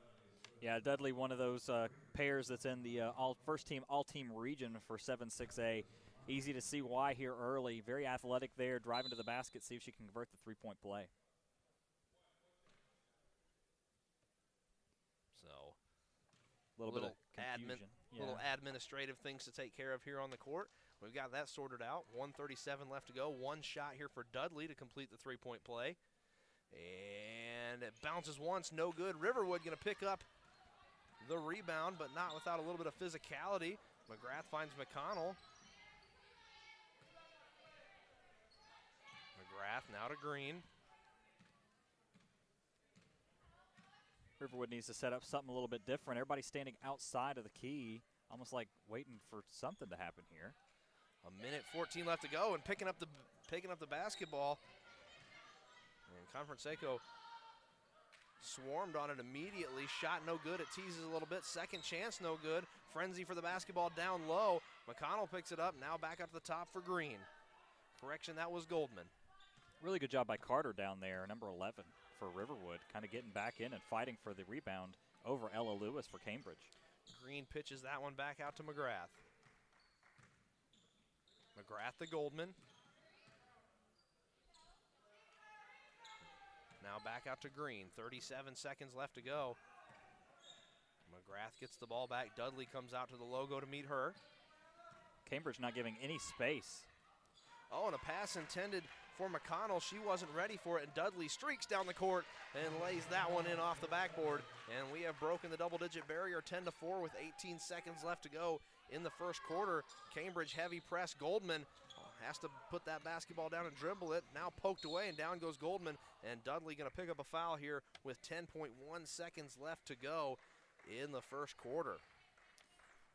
[SPEAKER 3] Yeah, Dudley, one of those pairs that's in the first-team, all-team region for 7-6A. Easy to see why here early. Very athletic there, driving to the basket, see if she can convert the three-point play.
[SPEAKER 2] So
[SPEAKER 3] a little bit of confusion.
[SPEAKER 2] Little administrative things to take care of here on the court. We've got that sorted out. 1:37 left to go. One shot here for Dudley to complete the three-point play. And it bounces once, no good. Riverwood going to pick up the rebound, but not without a little bit of physicality. McGrath finds McConnell. McGrath now to Green.
[SPEAKER 3] Riverwood needs to set up something a little bit different. Everybody's standing outside of the key, almost like waiting for something to happen here.
[SPEAKER 2] 1:14 left to go, and picking up the basketball. And Confrancesco swarmed on it immediately. Shot no good. It teases a little bit. Second chance no good. Frenzy for the basketball down low. McConnell picks it up. Now back up to the top for Green. Correction, that was Goldman.
[SPEAKER 3] Really good job by Carter down there, number 11 for Riverwood, kind of getting back in and fighting for the rebound over Ella Lewis for Cambridge.
[SPEAKER 2] Green pitches that one back out to McGrath. McGrath to Goldman. Now back out to Green. 37 seconds left to go. McGrath gets the ball back. Dudley comes out to the logo to meet her.
[SPEAKER 3] Cambridge not giving any space.
[SPEAKER 2] Oh, and a pass intended for McConnell. She wasn't ready for it, and Dudley streaks down the court and lays that one in off the backboard. And we have broken the double-digit barrier, 10-4 with 18 seconds left to go in the first quarter. Cambridge heavy press. Goldman has to put that basketball down and dribble it. Now poked away, and down goes Goldman. And Dudley going to pick up a foul here with 10.1 seconds left to go in the first quarter.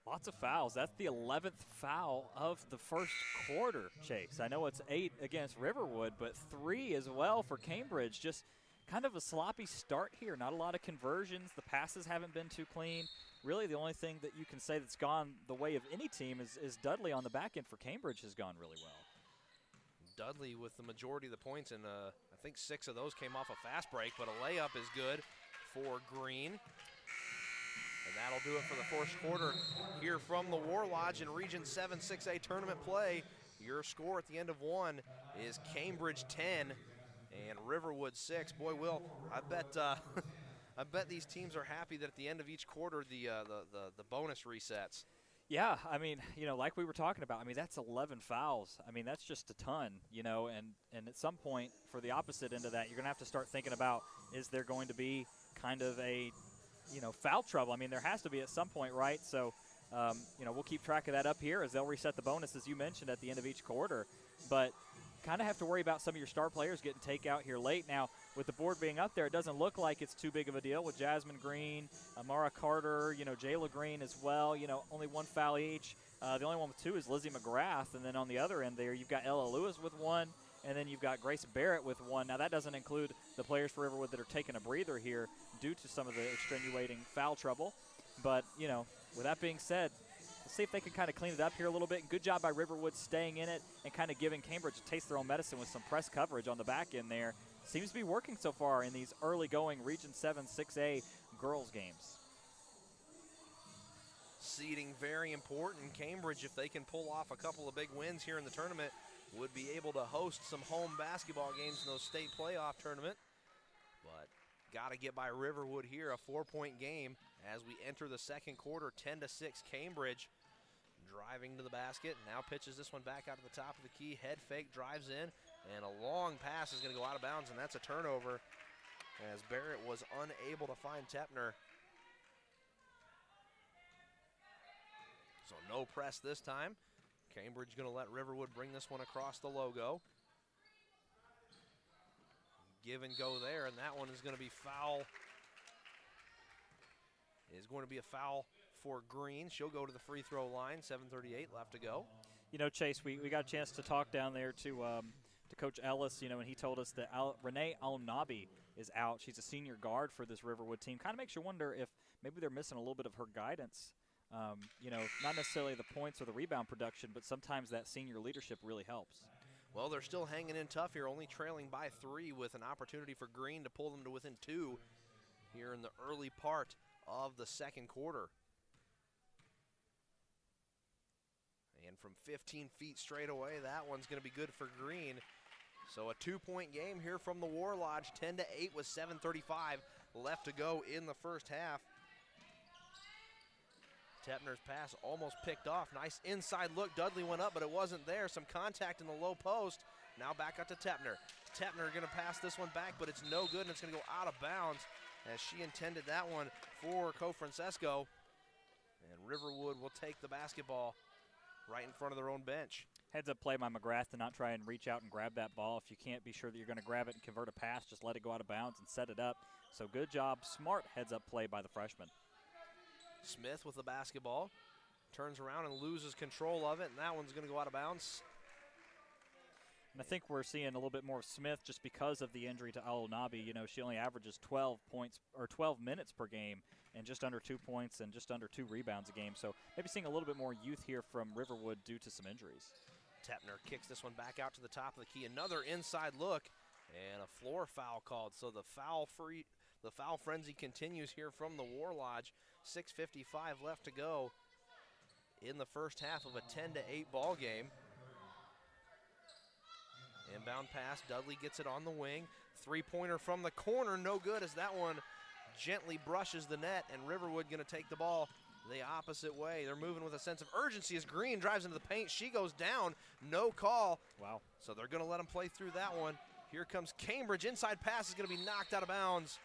[SPEAKER 3] Lots of fouls. That's the 11th foul of the first quarter, Chase. I know it's 8 against Riverwood, but 3 as well for Cambridge. Just kind of a sloppy start here. Not a lot of conversions. The passes haven't been too clean. Really the only thing that you can say that's gone the way of any team is Dudley on the back end for Cambridge has gone really well.
[SPEAKER 2] Dudley with the majority of the points, and I think 6 of those came off a fast break, but a layup is good for Green. And that'll do it for the first quarter here from the War Lodge in Region 7 6A tournament play. Your score at the end of one is Cambridge 10 and Riverwood 6. Boy, Will, I bet I bet these teams are happy that at the end of each quarter the bonus resets.
[SPEAKER 3] Yeah, I mean, you know, like we were talking about, I mean, that's 11 fouls. I mean, that's just a ton, you know, and at some point for the opposite end of that, you're going to have to start thinking about, is there going to be kind of a, you know, foul trouble? I mean, there has to be at some point, right? So, you know, we'll keep track of that up here as they'll reset the bonus, as you mentioned, at the end of each quarter. But kind of have to worry about some of your star players getting takeout here late. Now, with the board being up there, it doesn't look like it's too big of a deal with Jasmine Green, Amara Carter, you know, Jayla Green as well. You know, only 1 foul each. The only one with 2 is Lizzie McGrath. And then on the other end there, you've got Ella Lewis with 1, and then you've got Grace Barrett with 1. Now, that doesn't include the players for Riverwood that are taking a breather here due to some of the extenuating foul trouble. But, you know, with that being said, let's see if they can kind of clean it up here a little bit. And good job by Riverwood staying in it and kind of giving Cambridge a taste of their own medicine with some press coverage on the back end there. Seems to be working so far in these early going Region 7 6A girls games.
[SPEAKER 2] Seeding very important. Cambridge, if they can pull off a couple of big wins here in the tournament, would be able to host some home basketball games in those state playoff tournament. But got to get by Riverwood here, a 4-point game as we enter the second quarter. 10-6 Cambridge driving to the basket. Now pitches this one back out to the top of the key. Head fake, drives in, and a long pass is going to go out of bounds, and that's a turnover as Barrett was unable to find Tepner. So no press this time. Cambridge going to let Riverwood bring this one across the logo. Give and go there, and that one is going to be foul. Is going to be a foul for Green. She'll go to the free throw line. 7:38 left to go.
[SPEAKER 3] You know, Chase, we got a chance to talk down there to Coach Ellis, you know, and he told us that Renee Al-Nabi is out. She's a senior guard for this Riverwood team. Kind of makes you wonder if maybe they're missing a little bit of her guidance. You know, not necessarily the points or the rebound production, but sometimes that senior leadership really helps.
[SPEAKER 2] Well, they're still hanging in tough here, only trailing by 3 with an opportunity for Green to pull them to within 2 here in the early part of the second quarter. And from 15 feet straight away, that one's going to be good for Green. So a 2-point game here from the War Lodge, 10-8 with 7:35 left to go in the first half. Tepner's pass almost picked off. Nice inside look. Dudley went up, but it wasn't there. Some contact in the low post. Now back up to Tepner. Tepner going to pass this one back, but it's no good, and it's going to go out of bounds as she intended that one for Cofrancesco. And Riverwood will take the basketball right in front of their own bench.
[SPEAKER 3] Heads up play by McGrath to not try and reach out and grab that ball. If you can't be sure that you're going to grab it and convert a pass, just let it go out of bounds and set it up. So good job, smart heads up play by the freshman.
[SPEAKER 2] Smith with the basketball, turns around and loses control of it, and that one's going to go out of bounds.
[SPEAKER 3] And I think we're seeing a little bit more of Smith just because of the injury to Al-Nabi. You know, she only averages 12 points or 12 minutes per game and just under 2 points and just under 2 rebounds a game. So maybe seeing a little bit more youth here from Riverwood due to some injuries.
[SPEAKER 2] Tepner kicks this one back out to the top of the key. Another inside look and a floor foul called. So the foul frenzy continues here from the War Lodge. 6:55 left to go in the first half of a 10-8 ball game. Inbound pass, Dudley gets it on the wing. Three-pointer from the corner, no good as that one gently brushes the net, and Riverwood going to take the ball the opposite way. They're moving with a sense of urgency as Green drives into the paint. She goes down, no call.
[SPEAKER 3] Wow.
[SPEAKER 2] So they're going to let them play through that one. Here comes Cambridge. Inside pass is going to be knocked out of bounds.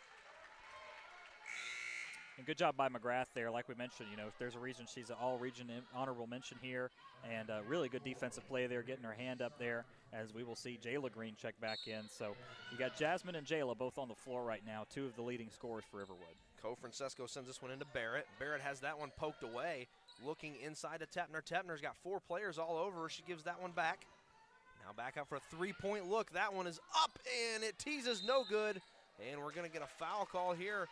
[SPEAKER 3] And good job by McGrath there. Like we mentioned, you know, there's a reason she's an all-region honorable mention here. And really good defensive play there, getting her hand up there, as we will see Jayla Green check back in. So you got Jasmine and Jayla both on the floor right now, 2 of the leading scorers for Riverwood.
[SPEAKER 2] Cofrancesco sends this one into Barrett. Barrett has that one poked away, looking inside to Tepner. Tepner's got 4 players all over her. She gives that one back. Now back up for a 3-point look. That one is up, and it teases, no good. And we're going to get a foul call here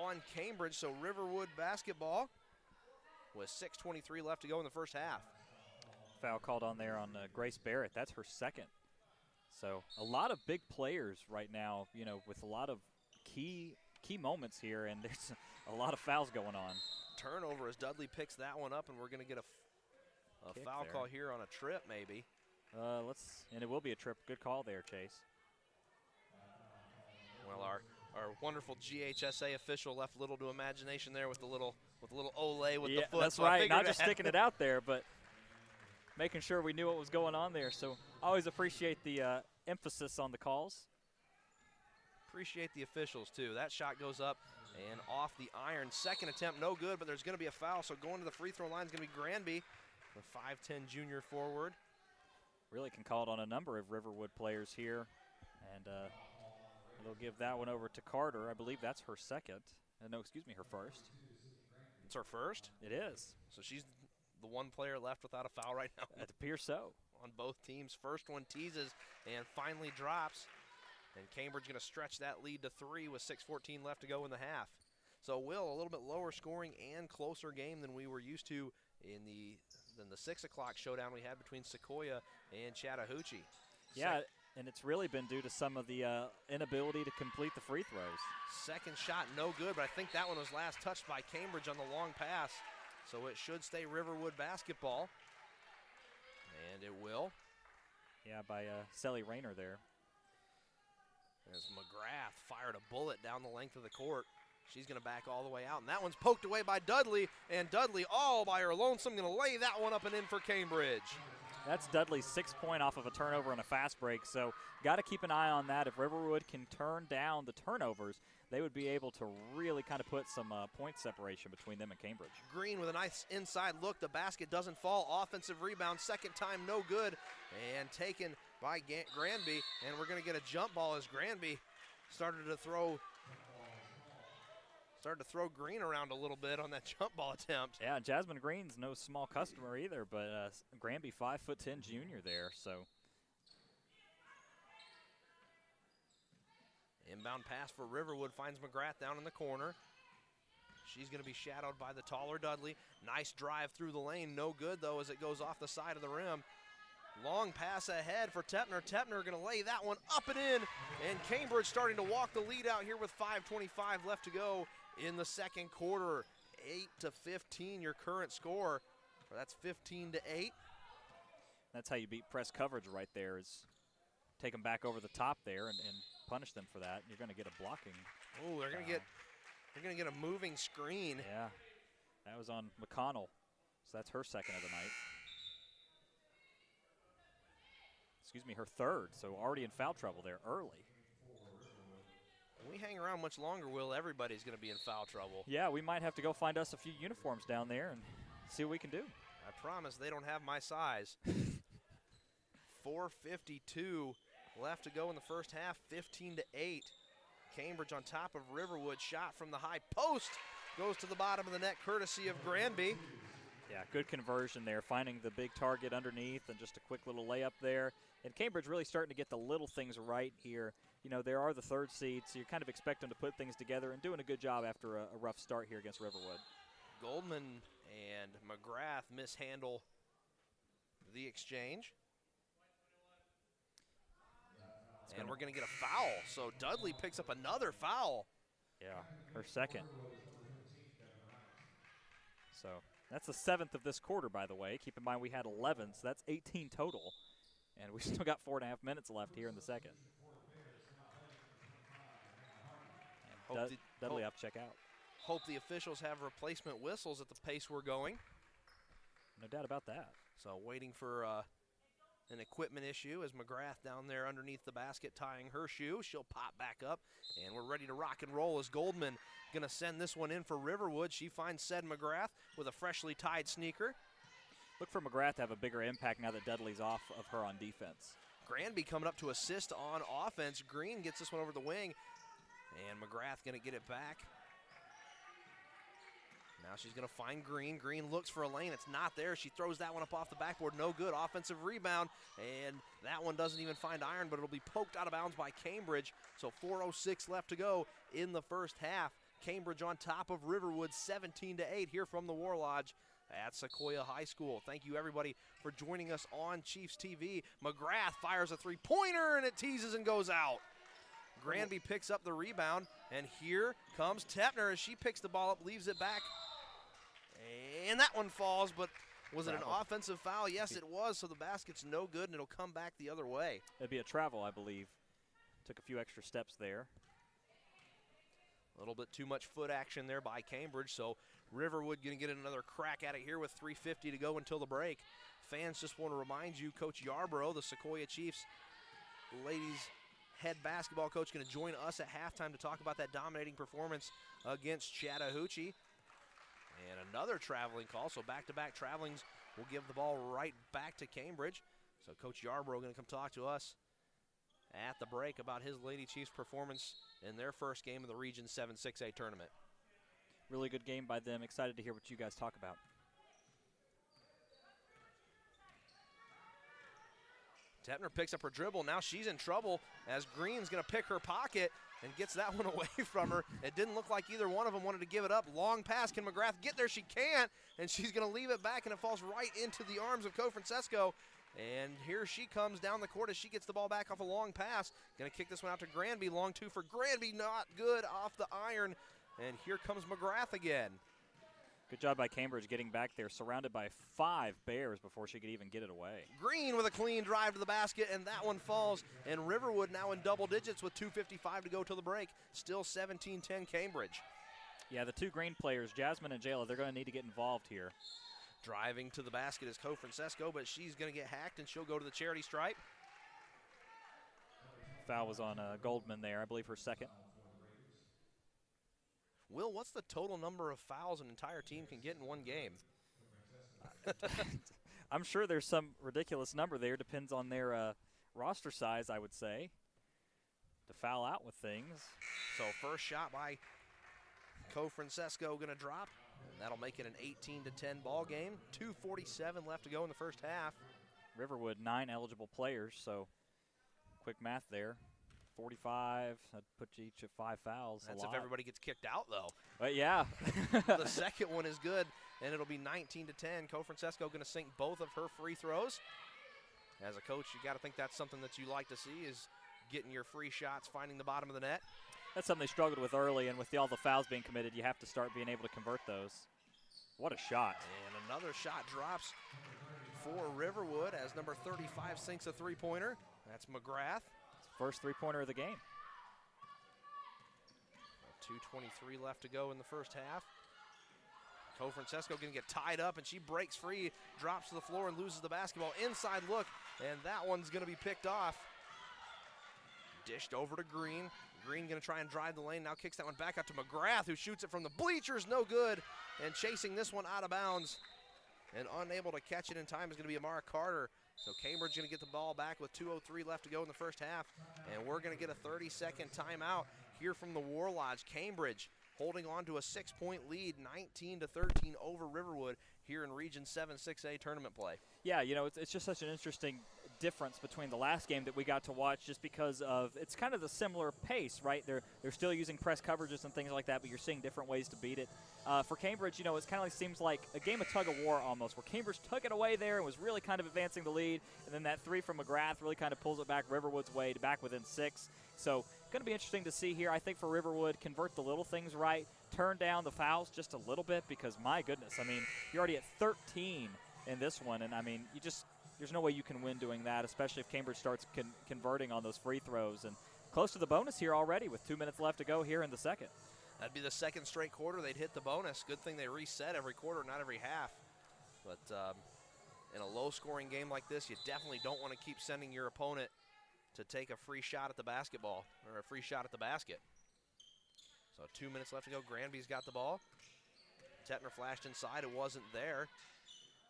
[SPEAKER 2] on Cambridge. So Riverwood basketball with 6:23 left to go in the first half.
[SPEAKER 3] Foul called on there on Grace Barrett. That's her second. So a lot of big players right now, you know, with a lot of key moments here, and there's a lot of fouls going on.
[SPEAKER 2] Turnover as Dudley picks that one up, and we're going to get a foul call here on a trip maybe.
[SPEAKER 3] And it will be a trip. Good call there, Chase.
[SPEAKER 2] Well, our wonderful GHSA official left little to imagination there with the little ole with the foot.
[SPEAKER 3] That's
[SPEAKER 2] so
[SPEAKER 3] right. Not just sticking it out there, but making sure we knew what was going on there. So I always appreciate the emphasis on the calls.
[SPEAKER 2] Appreciate the officials, too. That shot goes up and off the iron. Second attempt, no good, but there's going to be a foul. So going to the free throw line is going to be Granby, the 5'10 junior forward.
[SPEAKER 3] Really can call it on a number of Riverwood players here. And they'll give that one over to Carter. I believe that's her second. No, excuse me, her first.
[SPEAKER 2] It's her first?
[SPEAKER 3] It is.
[SPEAKER 2] So she's the one player left without a foul right now.
[SPEAKER 3] It appears so.
[SPEAKER 2] On both teams. First one teases and finally drops. And Cambridge going to stretch that lead to 3 with 6:14 left to go in the half. So, Will, a little bit lower scoring and closer game than we were used to than the 6 o'clock showdown we had between Sequoyah and Chattahoochee.
[SPEAKER 3] Yeah, and it's really been due to some of the inability to complete the free throws.
[SPEAKER 2] Second shot, no good, but I think that one was last touched by Cambridge on the long pass. So it should stay Riverwood basketball. And it will.
[SPEAKER 3] Yeah, by Sally Rayner there.
[SPEAKER 2] As McGrath fired a bullet down the length of the court. She's going to back all the way out, and that one's poked away by Dudley, and Dudley all by her lonesome going to lay that one up and in for Cambridge.
[SPEAKER 3] That's Dudley's 6th point off of a turnover and a fast break, so got to keep an eye on that. If Riverwood can turn down the turnovers, they would be able to really kind of put some point separation between them and Cambridge.
[SPEAKER 2] Green with a nice inside look. The basket doesn't fall. Offensive rebound, second time, no good. And taken by Granby. And we're going to get a jump ball as Granby started to throw Green around a little bit on that jump ball attempt.
[SPEAKER 3] Yeah, Jasmine Green's no small customer either, but Granby 5'10" junior there, so.
[SPEAKER 2] Inbound pass for Riverwood finds McGrath down in the corner. She's going to be shadowed by the taller Dudley. Nice drive through the lane. No good, though, as it goes off the side of the rim. Long pass ahead for Tepner. Tepner going to lay that one up and in. And Cambridge starting to walk the lead out here with 5:25 left to go in the second quarter. 8-15, your current score. That's 15-8.
[SPEAKER 3] That's how you beat press coverage right there, is take them back over the top there and punish them for that. You're going to get a blocking.
[SPEAKER 2] Oh, they're going to get a moving screen.
[SPEAKER 3] Yeah, that was on McConnell, so that's her second of the night. Excuse me, her third, so already in foul trouble there early.
[SPEAKER 2] If we hang around much longer, Will, everybody's going to be in foul trouble.
[SPEAKER 3] Yeah, we might have to go find us a few uniforms down there and see what we can do.
[SPEAKER 2] I promise they don't have my size. 4:52 left to go in the first half, 15-8. Cambridge on top of Riverwood. Shot from the high post goes to the bottom of the net, courtesy of Granby.
[SPEAKER 3] Yeah, good conversion there, finding the big target underneath and just a quick little layup there. And Cambridge really starting to get the little things right here. You know, there are the third seeds, so you kind of expect them to put things together and doing a good job after a rough start here against Riverwood.
[SPEAKER 2] Goldman and McGrath mishandle the exchange. And we're going to get a foul, so Dudley picks up another foul.
[SPEAKER 3] Yeah, her second. So that's the 7th of this quarter, by the way. Keep in mind we had 11, so that's 18 total. And we still got 4.5 minutes left here in the second. Dudley have to check out.
[SPEAKER 2] Hope the officials have replacement whistles at the pace we're going.
[SPEAKER 3] No doubt about that.
[SPEAKER 2] So waiting for an equipment issue as McGrath down there underneath the basket tying her shoe. She'll pop back up, and we're ready to rock and roll as Goldman going to send this one in for Riverwood. She finds said McGrath with a freshly tied sneaker.
[SPEAKER 3] Look for McGrath to have a bigger impact now that Dudley's off of her on defense.
[SPEAKER 2] Granby coming up to assist on offense. Green gets this one over the wing, and McGrath going to get it back. Now she's going to find Green. Green looks for a lane. It's not there. She throws that one up off the backboard. No good. Offensive rebound, and that one doesn't even find iron, but it'll be poked out of bounds by Cambridge. So 4:06 left to go in the first half. Cambridge on top of Riverwood, 17-8 here from the War Lodge at Sequoyah High School. Thank you, everybody, for joining us on Chiefs TV. McGrath fires a three-pointer, and it teases and goes out. Granby picks up the rebound, and here comes Tepner as she picks the ball up, leaves it back. And that one falls, but was it an offensive foul? Yes, it was, so the basket's no good, and it'll come back the other way.
[SPEAKER 3] It'd be a travel, I believe. Took a few extra steps there.
[SPEAKER 2] A little bit too much foot action there by Cambridge, so Riverwood going to get another crack at it here with 3:50 to go until the break. Fans, just want to remind you, Coach Yarborough, the Sequoyah Chiefs ladies head basketball coach, going to join us at halftime to talk about that dominating performance against Chattahoochee. And another traveling call, so back-to-back travelings will give the ball right back to Cambridge. So Coach Yarborough going to come talk to us at the break about his Lady Chiefs performance in their first game of the Region 7 6A tournament.
[SPEAKER 3] Really good game by them. Excited to hear what you guys talk about.
[SPEAKER 2] Tepner picks up her dribble. Now she's in trouble as Green's going to pick her pocket and gets that one away from her. It didn't look like either one of them wanted to give it up. Long pass. Can McGrath get there? She can't, and she's going to leave it back, and it falls right into the arms of Co-Francesco. And here she comes down the court as she gets the ball back off a long pass. Going to kick this one out to Granby. Long two for Granby. Not good off the iron. And here comes McGrath again.
[SPEAKER 3] Good job by Cambridge getting back there, surrounded by 5 Bears before she could even get it away.
[SPEAKER 2] Green with a clean drive to the basket, and that one falls. And Riverwood now in double digits with 2:55 to go till the break. Still 17-10 Cambridge.
[SPEAKER 3] Yeah, the two Green players, Jasmine and Jayla, they're going to need to get involved here.
[SPEAKER 2] Driving to the basket is Co-Francesco, but she's going to get hacked, and she'll go to the charity stripe.
[SPEAKER 3] Foul was on Goldman there, I believe her second.
[SPEAKER 2] Will, what's the total number of fouls an entire team can get in one game?
[SPEAKER 3] I'm sure there's some ridiculous number there. Depends on their roster size, I would say, to foul out with things.
[SPEAKER 2] So first shot by Co-Francesco going to drop, and that'll make it an 18-10 ball game. 2:47 left to go in the first half.
[SPEAKER 3] Riverwood, 9 eligible players, so quick math there. 45, that'd put you each at 5 fouls.
[SPEAKER 2] That's if everybody gets kicked out, though.
[SPEAKER 3] But yeah.
[SPEAKER 2] The second one is good, and it'll be 19-10. Co-Francesco going to sink both of her free throws. As a coach, you got to think that's something that you like to see, is getting your free shots, finding the bottom of the net.
[SPEAKER 3] That's something they struggled with early, and with all the fouls being committed, you have to start being able to convert those. What a shot.
[SPEAKER 2] And another shot drops for Riverwood as number 35 sinks a three-pointer. That's McGrath.
[SPEAKER 3] First three-pointer of the game.
[SPEAKER 2] 2:23 left to go in the first half. Co-Francesco going to get tied up, and she breaks free, drops to the floor, and loses the basketball. Inside look, and that one's going to be picked off. Dished over to Green. Green going to try and drive the lane, now kicks that one back out to McGrath, who shoots it from the bleachers, no good, and chasing this one out of bounds. And unable to catch it in time is going to be Amara Carter. So Cambridge going to get the ball back with 2:03 left to go in the first half. And we're going to get a 30-second timeout here from the War Lodge. Cambridge holding on to a 6-point lead, 19-13 over Riverwood here in Region 7 6A tournament play.
[SPEAKER 3] Yeah, you know, it's just such an interesting difference between the last game that we got to watch, just because of it's kind of the similar pace, right? They're still using press coverages and things like that, but you're seeing different ways to beat it. For Cambridge, you know, it's kind of like, seems like a game of tug of war almost, where Cambridge took it away there and was really kind of advancing the lead, and then that three from McGrath really kind of pulls it back Riverwood's way to back within 6. So going to be interesting to see here. I think for Riverwood, convert the little things right, turn down the fouls just a little bit, because my goodness, I mean, you're already at 13 in this one, and I mean, there's no way you can win doing that, especially if Cambridge starts converting on those free throws. And close to the bonus here already with 2 minutes left to go here in the second.
[SPEAKER 2] That'd be the second straight quarter they'd hit the bonus. Good thing they reset every quarter, not every half. But in a low-scoring game like this, you definitely don't want to keep sending your opponent to take a free shot at the basketball, or a free shot at the basket. So 2 minutes left to go. Granby's got the ball. Tettner flashed inside. It wasn't there.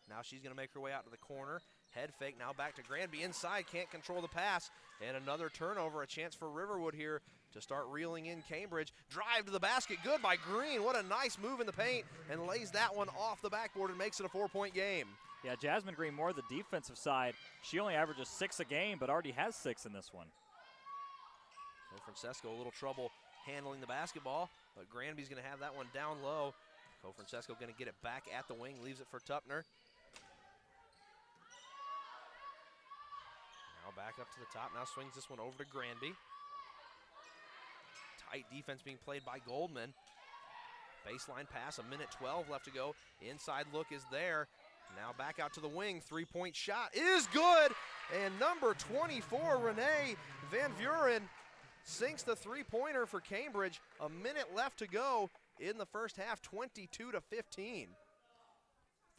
[SPEAKER 2] Now she's going to make her way out to the corner. Head fake, now back to Granby. Inside, can't control the pass. And another turnover, a chance for Riverwood here to start reeling in Cambridge. Drive to the basket, good by Green. What a nice move in the paint, and lays that one off the backboard and makes it a 4-point game.
[SPEAKER 3] Yeah, Jasmine Green more the defensive side. She only averages 6 a game, but already has 6 in this one.
[SPEAKER 2] So Francesco a little trouble handling the basketball, but Granby's going to have that one down low. Co-Francesco going to get it back at the wing, leaves it for Tupner. Now back up to the top, now swings this one over to Granby. Tight defense being played by Goldman. Baseline pass, 1:12 left to go. Inside look is there. Now back out to the wing, three-point shot is good. And number 24, Renee Van Vuren, sinks the three-pointer for Cambridge. A minute left to go in the first half, 22-15.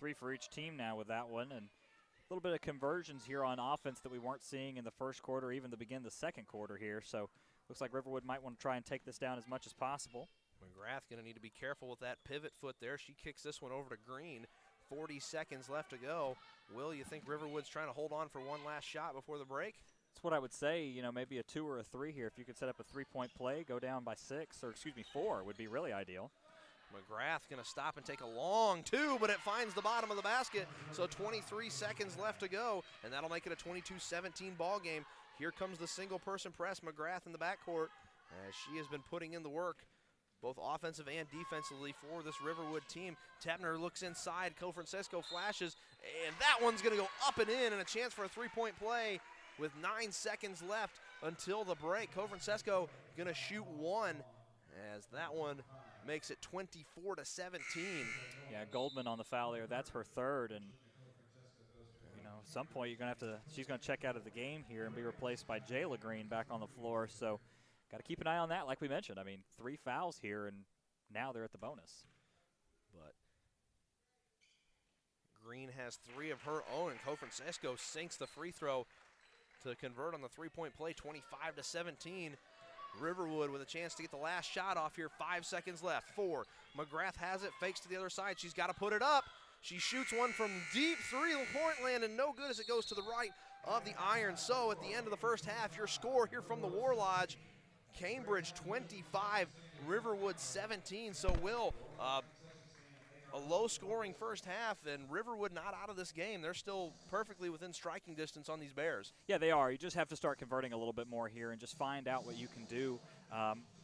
[SPEAKER 3] 3 for each team now with that one, and a little bit of conversions here on offense that we weren't seeing in the first quarter, even to begin the second quarter here. So looks like Riverwood might want to try and take this down as much as possible.
[SPEAKER 2] McGrath going to need to be careful with that pivot foot there. She kicks this one over to Green. 40 seconds left to go. Will, you think Riverwood's trying to hold on for one last shot before the break?
[SPEAKER 3] That's what I would say, you know, maybe a 2 or a 3 here. If you could set up a 3-point play, go down by 6, or excuse me, 4 would be really ideal.
[SPEAKER 2] McGrath going to stop and take a long 2, but it finds the bottom of the basket. So 23 seconds left to go, and that'll make it a 22-17 ball game. Here comes the single-person press, McGrath in the backcourt, as she has been putting in the work, both offensive and defensively for this Riverwood team. Tepner looks inside, Co-Francesco flashes, and that one's going to go up and in, and a chance for a 3-point play with 9 seconds left until the break. Co-Francesco going to shoot 1, as that one makes it 24-17.
[SPEAKER 3] Yeah, Goldman on the foul there. That's her 3rd, and you know, at some point you're going to have to. She's going to check out of the game here and be replaced by Jayla Green back on the floor. So, got to keep an eye on that. Like we mentioned, I mean, 3 fouls here, and now they're at the bonus.
[SPEAKER 2] But Green has 3 of her own, and Cofrancesco sinks the free throw to convert on the three-point play, 25-17. Riverwood with a chance to get the last shot off here, 5 seconds left. 4, McGrath has it, fakes to the other side. She's got to put it up. She shoots one from deep 3-point land, and no good as it goes to the right of the iron. So at the end of the first half, your score here from the War Lodge, Cambridge 25, Riverwood 17. So Will, a low-scoring first half, and Riverwood not out of this game. They're still perfectly within striking distance on these Bears.
[SPEAKER 3] Yeah, they are. You just have to start converting a little bit more here and just find out what you can do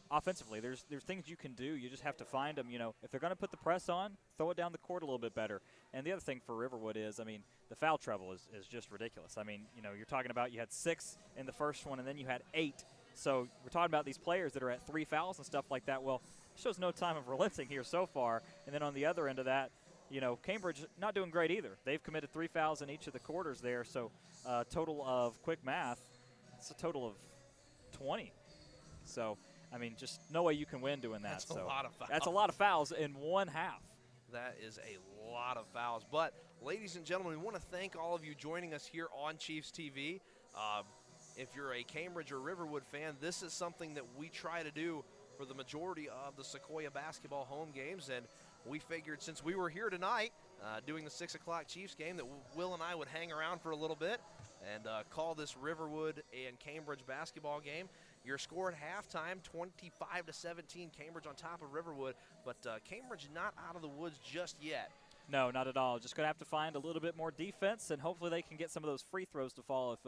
[SPEAKER 3] offensively. There's things you can do. You just have to find them. You know, if they're going to put the press on, throw it down the court a little bit better. And the other thing for Riverwood is, I mean, the foul trouble is just ridiculous. I mean, you know, you're talking about you had 6 in the first one, and then you had 8. So we're talking about these players that are at 3 fouls and stuff like that. Well, it shows no time of relenting here so far. And then on the other end of that, you know, Cambridge not doing great either. They've committed 3 fouls in each of the quarters there. So total of quick math, it's a total of 20. So, I mean, just no way you can win doing that.
[SPEAKER 2] That's a lot of fouls.
[SPEAKER 3] That's a lot of fouls in one half.
[SPEAKER 2] That is a lot of fouls. But, ladies and gentlemen, we want to thank all of you joining us here on Chiefs TV. If you're a Cambridge or Riverwood fan, this is something that we try to do for the majority of the Sequoyah basketball home games. And we figured since we were here tonight doing the 6 o'clock Chiefs game that Will and I would hang around for a little bit and call this Riverwood and Cambridge basketball game. Your score at halftime, 25-17, Cambridge on top of Riverwood, but Cambridge not out of the woods just yet.
[SPEAKER 3] No, not at all. Just going to have to find a little bit more defense, and hopefully they can get some of those free throws to fall if,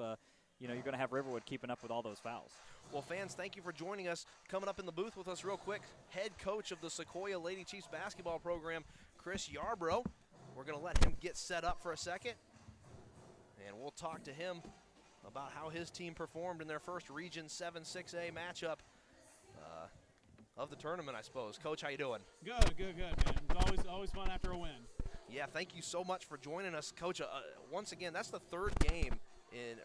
[SPEAKER 3] you know, you're going to have Riverwood keeping up with all those fouls.
[SPEAKER 2] Well, fans, thank you for joining us. Coming up in the booth with us real quick, head coach of the Sequoyah Lady Chiefs basketball program, Chris Yarbrough. We're going to let him get set up for a second, and we'll talk to him about how his team performed in their first Region 7 6A matchup of the tournament, I suppose. Coach, how you doing?
[SPEAKER 5] Good, man. It's always fun after a win.
[SPEAKER 2] Yeah, thank you so much for joining us, Coach. Once again, that's the third game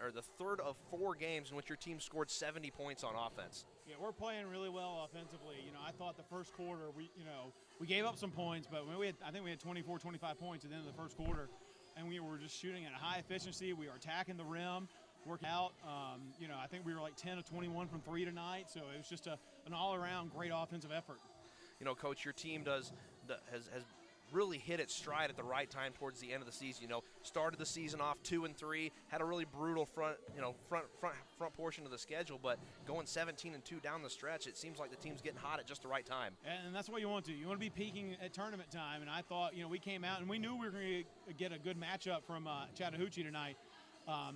[SPEAKER 2] or the third of 4 games in which your team scored 70 points on offense.
[SPEAKER 5] Yeah, we're playing really well offensively. You know, I thought the first quarter we gave up some points, but I think we had 24, 25 points at the end of the first quarter, and we were just shooting at a high efficiency. We were attacking the rim. Work out. You know, I think we were like 10 of 21 from 3 tonight, so it was just an all-around great offensive effort.
[SPEAKER 2] You know, Coach, your team has really hit its stride at the right time towards the end of the season. You know, started the season off 2-3, had a really brutal front portion of the schedule, but going 17-2 down the stretch, it seems like the team's getting hot at just the right time.
[SPEAKER 5] And that's what you want to. You want to be peaking at tournament time, and I thought, you know, we came out and we knew we were going to get a good matchup from Chattahoochee tonight.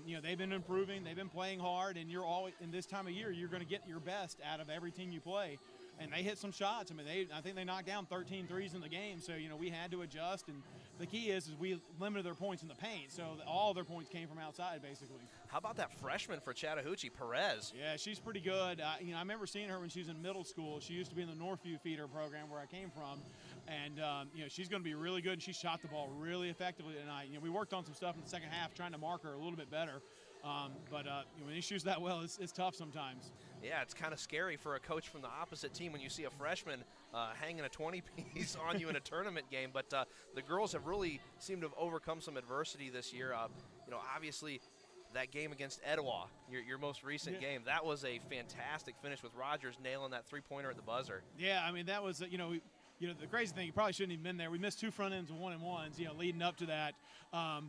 [SPEAKER 5] You know, they've been improving, they've been playing hard, and you're always, in this time of year, you're going to get your best out of every team you play. And they hit some shots. I mean, I think they knocked down 13 threes in the game, so, you know, we had to adjust. And the key is we limited their points in the paint, so all their points came from outside, basically.
[SPEAKER 2] How about that freshman for Chattahoochee, Perez?
[SPEAKER 5] Yeah, she's pretty good. You know, I remember seeing her when she was in middle school. She used to be in the Northview feeder program where I came from. And, you know, she's going to be really good, and she shot the ball really effectively tonight. You know, we worked on some stuff in the second half trying to mark her a little bit better. But when he shoots that well, it's tough sometimes.
[SPEAKER 2] Yeah, it's kind of scary for a coach from the opposite team when you see a freshman hanging a 20-piece on you in a tournament game. But the girls have really seemed to have overcome some adversity this year. You know, obviously, that game against Etowah, your most recent game, that was a fantastic finish with Rogers nailing that three-pointer at the buzzer.
[SPEAKER 5] Yeah, I mean, that was, you know, the crazy thing, you probably shouldn't have been there. We missed 2 front ends and 1-and-1s, you know, leading up to that.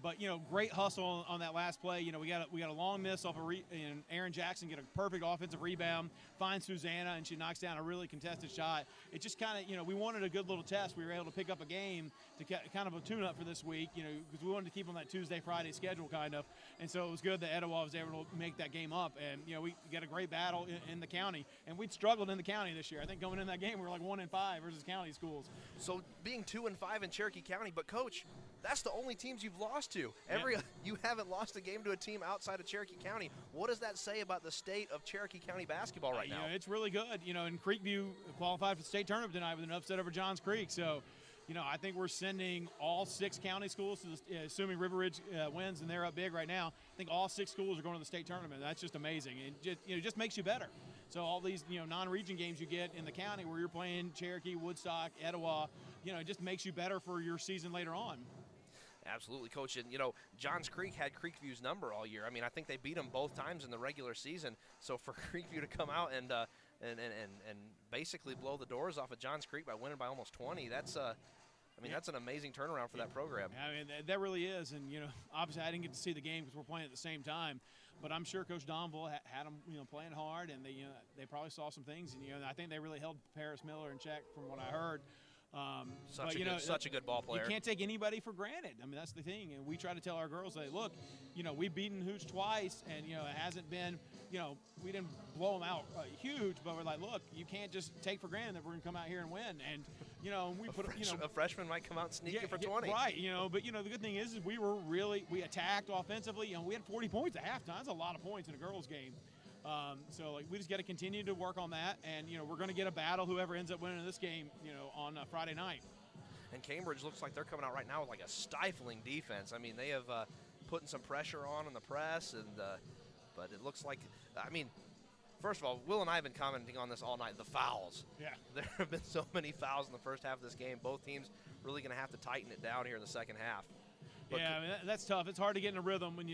[SPEAKER 5] But, you know, great hustle on that last play. You know, we got a long miss off and Aaron Jackson get a perfect offensive rebound, finds Susanna, and she knocks down a really contested shot. It just kind of, you know, we wanted a good little test. We were able to pick up a game to kind of a tune-up for this week, you know, because we wanted to keep on that Tuesday, Friday schedule kind of. And so it was good that Etowah was able to make that game up. And, you know, we got a great battle in the county. And we'd struggled in the county this year. I think going in that game, we were like 1-5 versus county schools.
[SPEAKER 2] So being 2-5 in Cherokee County, but Coach, that's the only teams you've lost to. You haven't lost a game to a team outside of Cherokee County. What does that say about the state of Cherokee County basketball right now?
[SPEAKER 5] You know, it's really good. You know, and Creekview qualified for the state tournament tonight with an upset over Johns Creek. So, you know, I think we're sending all 6 county schools to the, assuming River Ridge wins and they're up big right now. I think all 6 schools are going to the state tournament. That's just amazing. It just makes you better. So all these, you know, non-region games you get in the county where you're playing Cherokee, Woodstock, Etowah, you know, it just makes you better for your season later on.
[SPEAKER 2] Absolutely, Coach. And, you know, Johns Creek had Creekview's number all year. I mean, I think they beat them both times in the regular season. So for Creekview to come out and basically blow the doors off of Johns Creek by winning by almost 20, that's that's an amazing turnaround for that program.
[SPEAKER 5] I mean, that really is. And, you know, obviously I didn't get to see the game because we're playing at the same time. But I'm sure Coach Donville had them, you know, playing hard, and they probably saw some things. And, you know, I think they really held Paris Miller in check from what I heard.
[SPEAKER 2] Such a good ball player.
[SPEAKER 5] You can't take anybody for granted. I mean, that's the thing. And we try to tell our girls, like, look, you know, we've beaten Hooch twice, and, you know, it hasn't been, you know, we didn't blow them out huge, but we're like, look, you can't just take for granted that we're going to come out here and win. And, you know, we
[SPEAKER 2] a freshman might come out sneaking for 20.
[SPEAKER 5] Right, you know, but, you know, the good thing is we attacked offensively. You know, we had 40 points at halftime. That's a lot of points in a girls' game. So like, we just got to continue to work on that, and, you know, we're going to get a battle whoever ends up winning this game, you know, on Friday night.
[SPEAKER 2] And Cambridge looks like they're coming out right now with like a stifling defense. I mean, they have putting some pressure on the press, and but it looks like, I mean, first of all, Will and I have been commenting on this all night. The fouls.
[SPEAKER 5] Yeah.
[SPEAKER 2] There have been so many fouls in the first half of this game. Both teams really going to have to tighten it down here in the second half. But
[SPEAKER 5] yeah, I mean, that's tough. It's hard to get in a rhythm when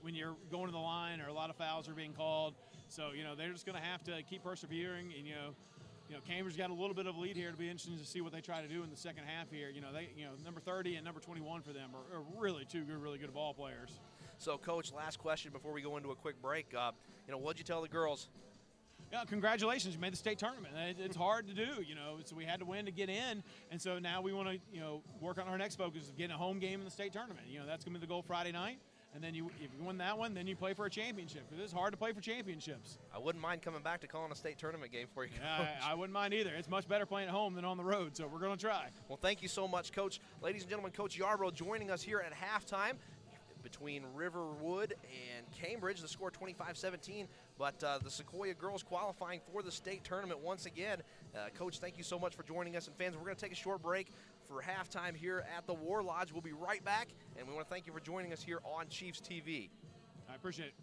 [SPEAKER 5] when you're going to the line or a lot of fouls are being called. So, you know, they're just going to have to keep persevering, and, you know, Cambridge got a little bit of a lead here. It'll be interesting to see what they try to do in the second half here. You know, number 30 and number 21 for them are really two really good ball players.
[SPEAKER 2] So, Coach, last question before we go into a quick break. What'd you tell the girls?
[SPEAKER 5] Yeah, congratulations. You made the state tournament. It's hard to do, you know, so we had to win to get in. And so now we want to, you know, work on our next focus of getting a home game in the state tournament. You know, that's going to be the goal Friday night. And then if you win that one, then you play for a championship. Because it's hard to play for championships.
[SPEAKER 2] I wouldn't mind coming back to calling a state tournament game for you, Coach.
[SPEAKER 5] I wouldn't mind either. It's much better playing at home than on the road, so we're going to try.
[SPEAKER 2] Well, thank you so much, Coach. Ladies and gentlemen, Coach Yarbrough joining us here at halftime between Riverwood and Cambridge. The score 25-17, but the Sequoyah girls qualifying for the state tournament once again. Coach, thank you so much for joining us. And fans, we're going to take a short break for halftime here at the War Lodge. We'll be right back, and we want to thank you for joining us here on Chiefs TV.
[SPEAKER 5] I appreciate it.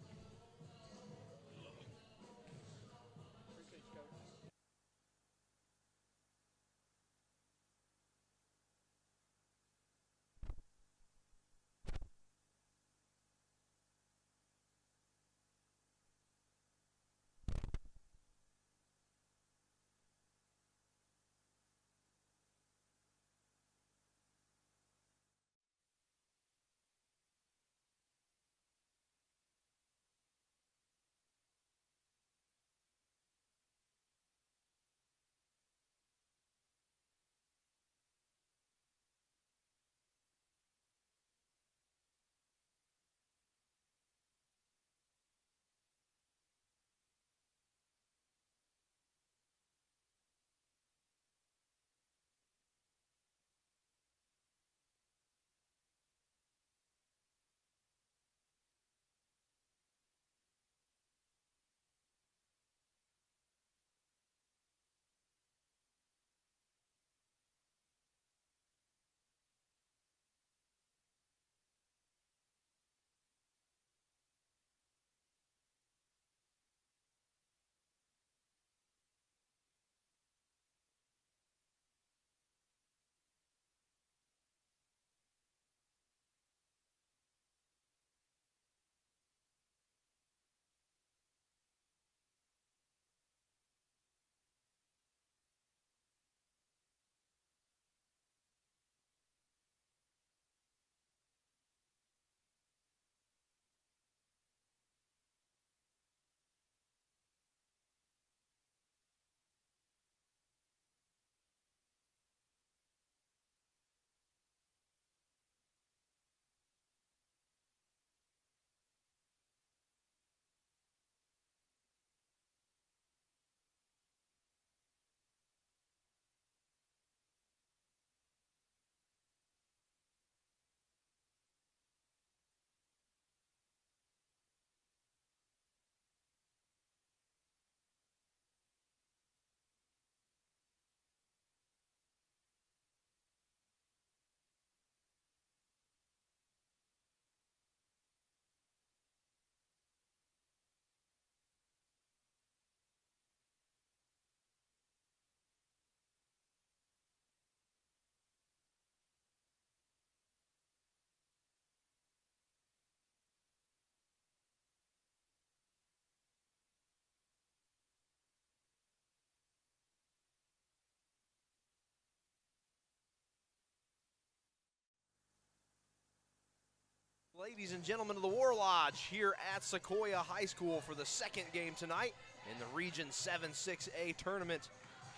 [SPEAKER 2] Ladies and gentlemen of the War Lodge here at Sequoyah High School for the second game tonight in the Region 7-6A tournament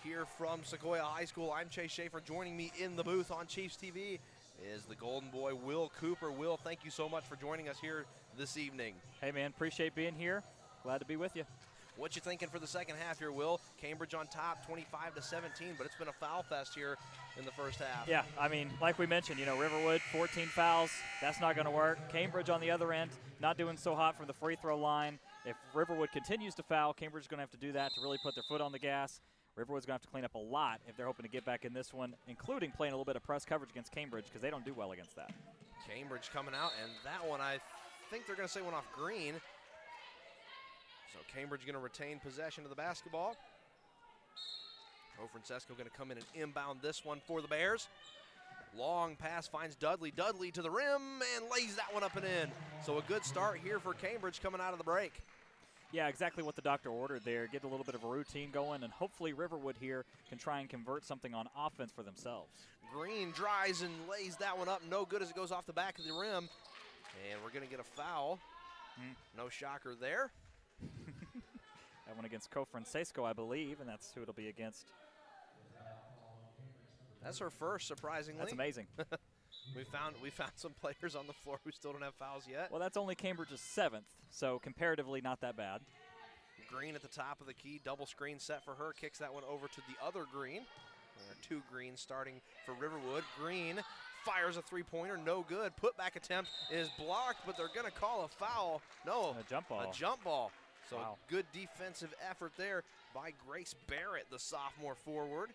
[SPEAKER 2] here from Sequoyah High School. I'm Chase Shaffer. Joining me in the booth on Chiefs TV is the Golden Boy, Will Cooper. Will, thank you so much for joining us here this evening.
[SPEAKER 3] Hey, man, appreciate being here. Glad to be with you.
[SPEAKER 2] What you thinking for the second half here, Will? Cambridge on top, 25-17, but it's been a foul fest here in the first half.
[SPEAKER 3] Yeah, I mean, like we mentioned, you know, Riverwood, 14 fouls. That's not going to work. Cambridge on the other end, not doing so hot from the free throw line. If Riverwood continues to foul, Cambridge is going to have to do that to really put their foot on the gas. Riverwood's going to have to clean up a lot if they're hoping to get back in this one, including playing a little bit of press coverage against Cambridge because they don't do well against that.
[SPEAKER 2] Cambridge coming out, and that one I think they're going to say went off green. So Cambridge going to retain possession of the basketball. Francesco going to come in and inbound this one for the Bears. Long pass finds Dudley. Dudley to the rim and lays that one up and in. So a good start here for Cambridge coming out of the break.
[SPEAKER 3] Yeah, exactly what the doctor ordered there. Get a little bit of a routine going, and hopefully Riverwood here can try and convert something on offense for themselves. Green
[SPEAKER 2] drives and lays that one up. No good as it goes off the back of the rim. And we're going to get a foul. No shocker there.
[SPEAKER 3] That one against Francesco, I believe, and that's who it'll be against.
[SPEAKER 2] That's her first, surprisingly.
[SPEAKER 3] That's amazing.
[SPEAKER 2] we found some players on the floor who still don't have fouls yet.
[SPEAKER 3] Well, that's only Cambridge's 7th, so comparatively not that bad.
[SPEAKER 2] Green at the top of the key, double screen set for her, kicks that one over to the other Green. There are two Greens starting for Riverwood. Green fires a three-pointer, no good. Putback attempt is blocked, but they're going to call a foul. No,
[SPEAKER 3] a jump ball.
[SPEAKER 2] A jump ball. So
[SPEAKER 3] wow.
[SPEAKER 2] Good defensive effort there by Grace Barrett, the sophomore forward,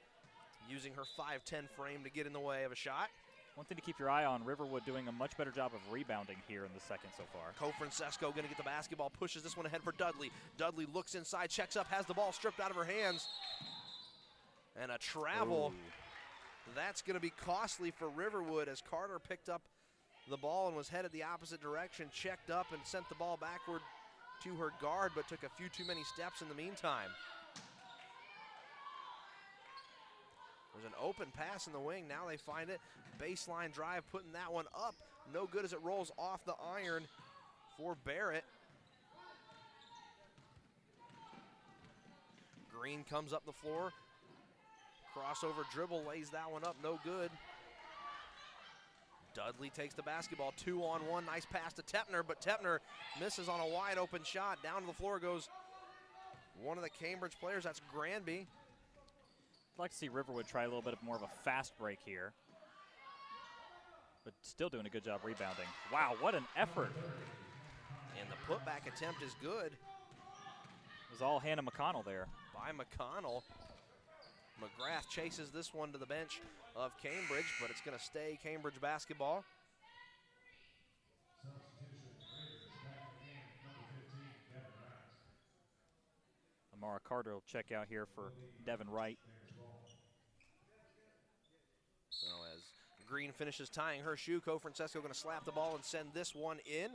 [SPEAKER 2] using her 5'10" frame to get in the way of a shot.
[SPEAKER 3] One thing to keep your eye on, Riverwood doing a much better job of rebounding here in the second so far.
[SPEAKER 2] Francesco going to get the basketball, pushes this one ahead for Dudley. Dudley looks inside, checks up, has the ball stripped out of her hands. And a travel.
[SPEAKER 3] Ooh.
[SPEAKER 2] That's going to be costly for Riverwood as Carter picked up the ball and was headed the opposite direction, checked up and sent the ball backward to her guard, but took a few too many steps in the meantime. There's an open pass in the wing. Now they find it. Baseline drive, putting that one up. No good as it rolls off the iron for Barrett. Green comes up the floor. Crossover dribble, lays that one up. No good. Dudley takes the basketball, 2-on-1, nice pass to Tepner, but Tepner misses on a wide open shot. Down to the floor goes one of the Cambridge players, that's Granby.
[SPEAKER 3] I'd like to see Riverwood try a little bit more of a fast break here, but still doing a good job rebounding. Wow, what an effort.
[SPEAKER 2] And the putback attempt is good.
[SPEAKER 3] It was all Hannah McConnell there.
[SPEAKER 2] By McConnell. McGrath chases this one to the bench of Cambridge, but it's going to stay Cambridge basketball.
[SPEAKER 3] Amara Carter will check out here for Devin Wright.
[SPEAKER 2] So as Green finishes tying her shoe, Francesco going to slap the ball and send this one in.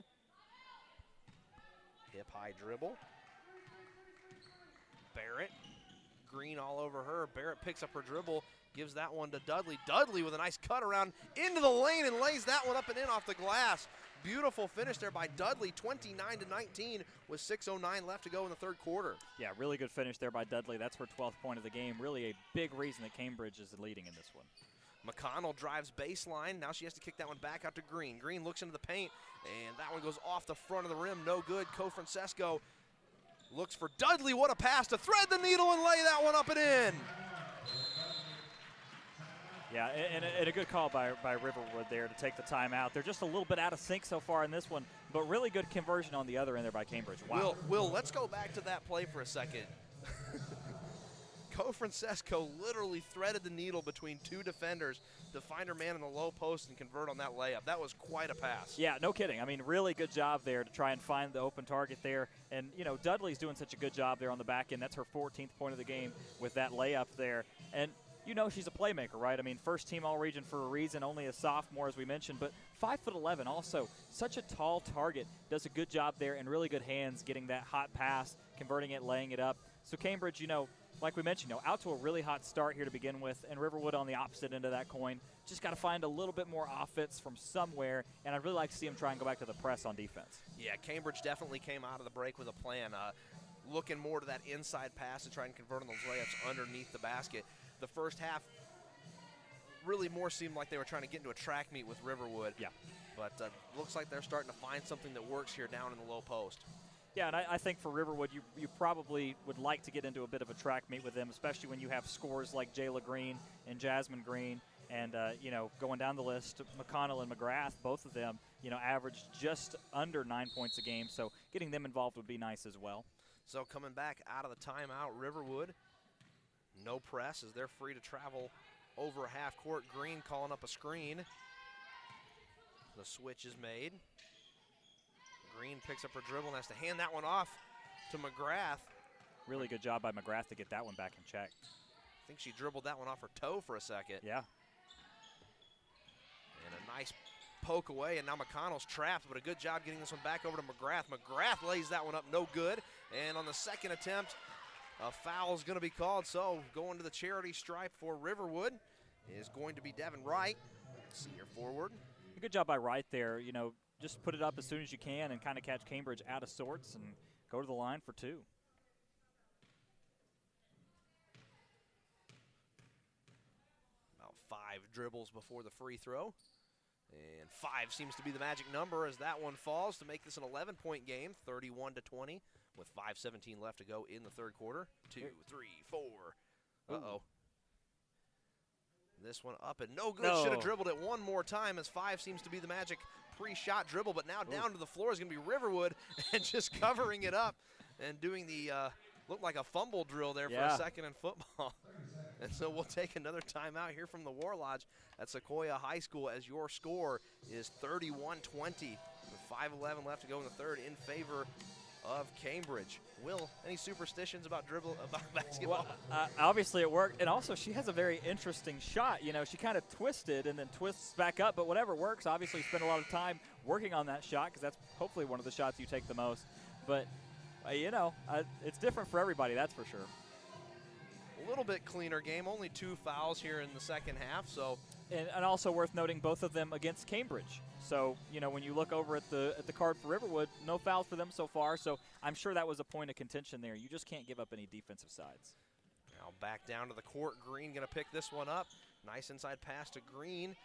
[SPEAKER 2] Hip high dribble. Barrett. Green all over her. Barrett picks up her dribble, gives that one to Dudley. Dudley with a nice cut around into the lane and lays that one up and in off the glass. Beautiful finish there by Dudley, 29-19 with 6:09 left to go in the third quarter.
[SPEAKER 3] Yeah, really good finish there by Dudley. That's her 12th point of the game. Really a big reason that Cambridge is leading in this one.
[SPEAKER 2] McConnell drives baseline. Now she has to kick that one back out to Green. Green looks into the paint, and that one goes off the front of the rim. No good. Francesco looks for Dudley. What a pass to thread the needle and lay that one up and in.
[SPEAKER 3] Yeah, and a good call by Riverwood there to take the timeout. They're just a little bit out of sync so far in this one, but really good conversion on the other end there by Cambridge. Wow.
[SPEAKER 2] Will, let's go back to that play for a second. Francesco literally threaded the needle between two defenders to find her man in the low post and convert on that layup. That was quite a pass.
[SPEAKER 3] Yeah, no kidding. I mean, really good job there to try and find the open target there. And, you know, Dudley's doing such a good job there on the back end. That's her 14th point of the game with that layup there. And, you know, she's a playmaker, right? I mean, first team all-region for a reason, only a sophomore, as we mentioned, but 5'11", also such a tall target, does a good job there and really good hands getting that hot pass, converting it, laying it up. So Cambridge, you know, like we mentioned, out to a really hot start here to begin with, and Riverwood on the opposite end of that coin. Just got to find a little bit more offense from somewhere, and I'd really like to see them try and go back to the press on defense.
[SPEAKER 2] Yeah, Cambridge definitely came out of the break with a plan, looking more to that inside pass to try and convert on those layups underneath the basket. The first half really more seemed like they were trying to get into a track meet with Riverwood.
[SPEAKER 3] Yeah.
[SPEAKER 2] But looks like they're starting to find something that works here down in the low post.
[SPEAKER 3] Yeah, and I think for Riverwood, you probably would like to get into a bit of a track meet with them, especially when you have scores like Jayla Green and Jasmine Green. And, going down the list, McConnell and McGrath, both of them, averaged just under 9 points a game. So getting them involved would be nice as well.
[SPEAKER 2] So coming back out of the timeout, Riverwood, no press as they're free to travel over half court. Green calling up a screen. The switch is made. Green picks up her dribble and has to hand that one off to McGrath.
[SPEAKER 3] Really good job by McGrath to get that one back in check.
[SPEAKER 2] I think she dribbled that one off her toe for a second.
[SPEAKER 3] Yeah.
[SPEAKER 2] And a nice poke away, and now McConnell's trapped, but a good job getting this one back over to McGrath. McGrath lays that one up, no good. And on the second attempt, a foul is going to be called. So going to the charity stripe for Riverwood is going to be Devin Wright, senior forward.
[SPEAKER 3] Good job by Wright there. Just put it up as soon as you can and kind of catch Cambridge out of sorts and go to the line for two. About 5 dribbles before the free throw. And 5 seems to be the magic number as that one falls to make this an 11-point game, 31-20, with 5:17 left to go in the third quarter. 2, 3, 4. Uh-oh. This one up and no good. Should have dribbled it one more time as 5 seems to be the magic pre-shot dribble, but now down to the floor is going to be Riverwood and just covering it up and doing the looked like a fumble drill there for a second in football. And so we'll take another timeout here from the War Lodge at Sequoyah High School as your score is 31-20 with 5:11 left to go in the third in favor of Cambridge. Will, any superstitions about basketball? Well, obviously it worked, and also she has a very interesting shot. She kind of twisted and then twists back up, but whatever works. Obviously spend a lot of time working on that shot because that's hopefully one of the shots you take the most. But, it's different for everybody, that's for sure.
[SPEAKER 2] A little bit cleaner game, only 2 fouls here in the second half. So,
[SPEAKER 3] and also worth noting, both of them against Cambridge. So, when you look over at the card for Riverwood, no fouls for them so far. So I'm sure that was a point of contention there. You just can't give up any defensive sides.
[SPEAKER 2] Now back down to the court. Green going to pick this one up. Nice inside pass to Green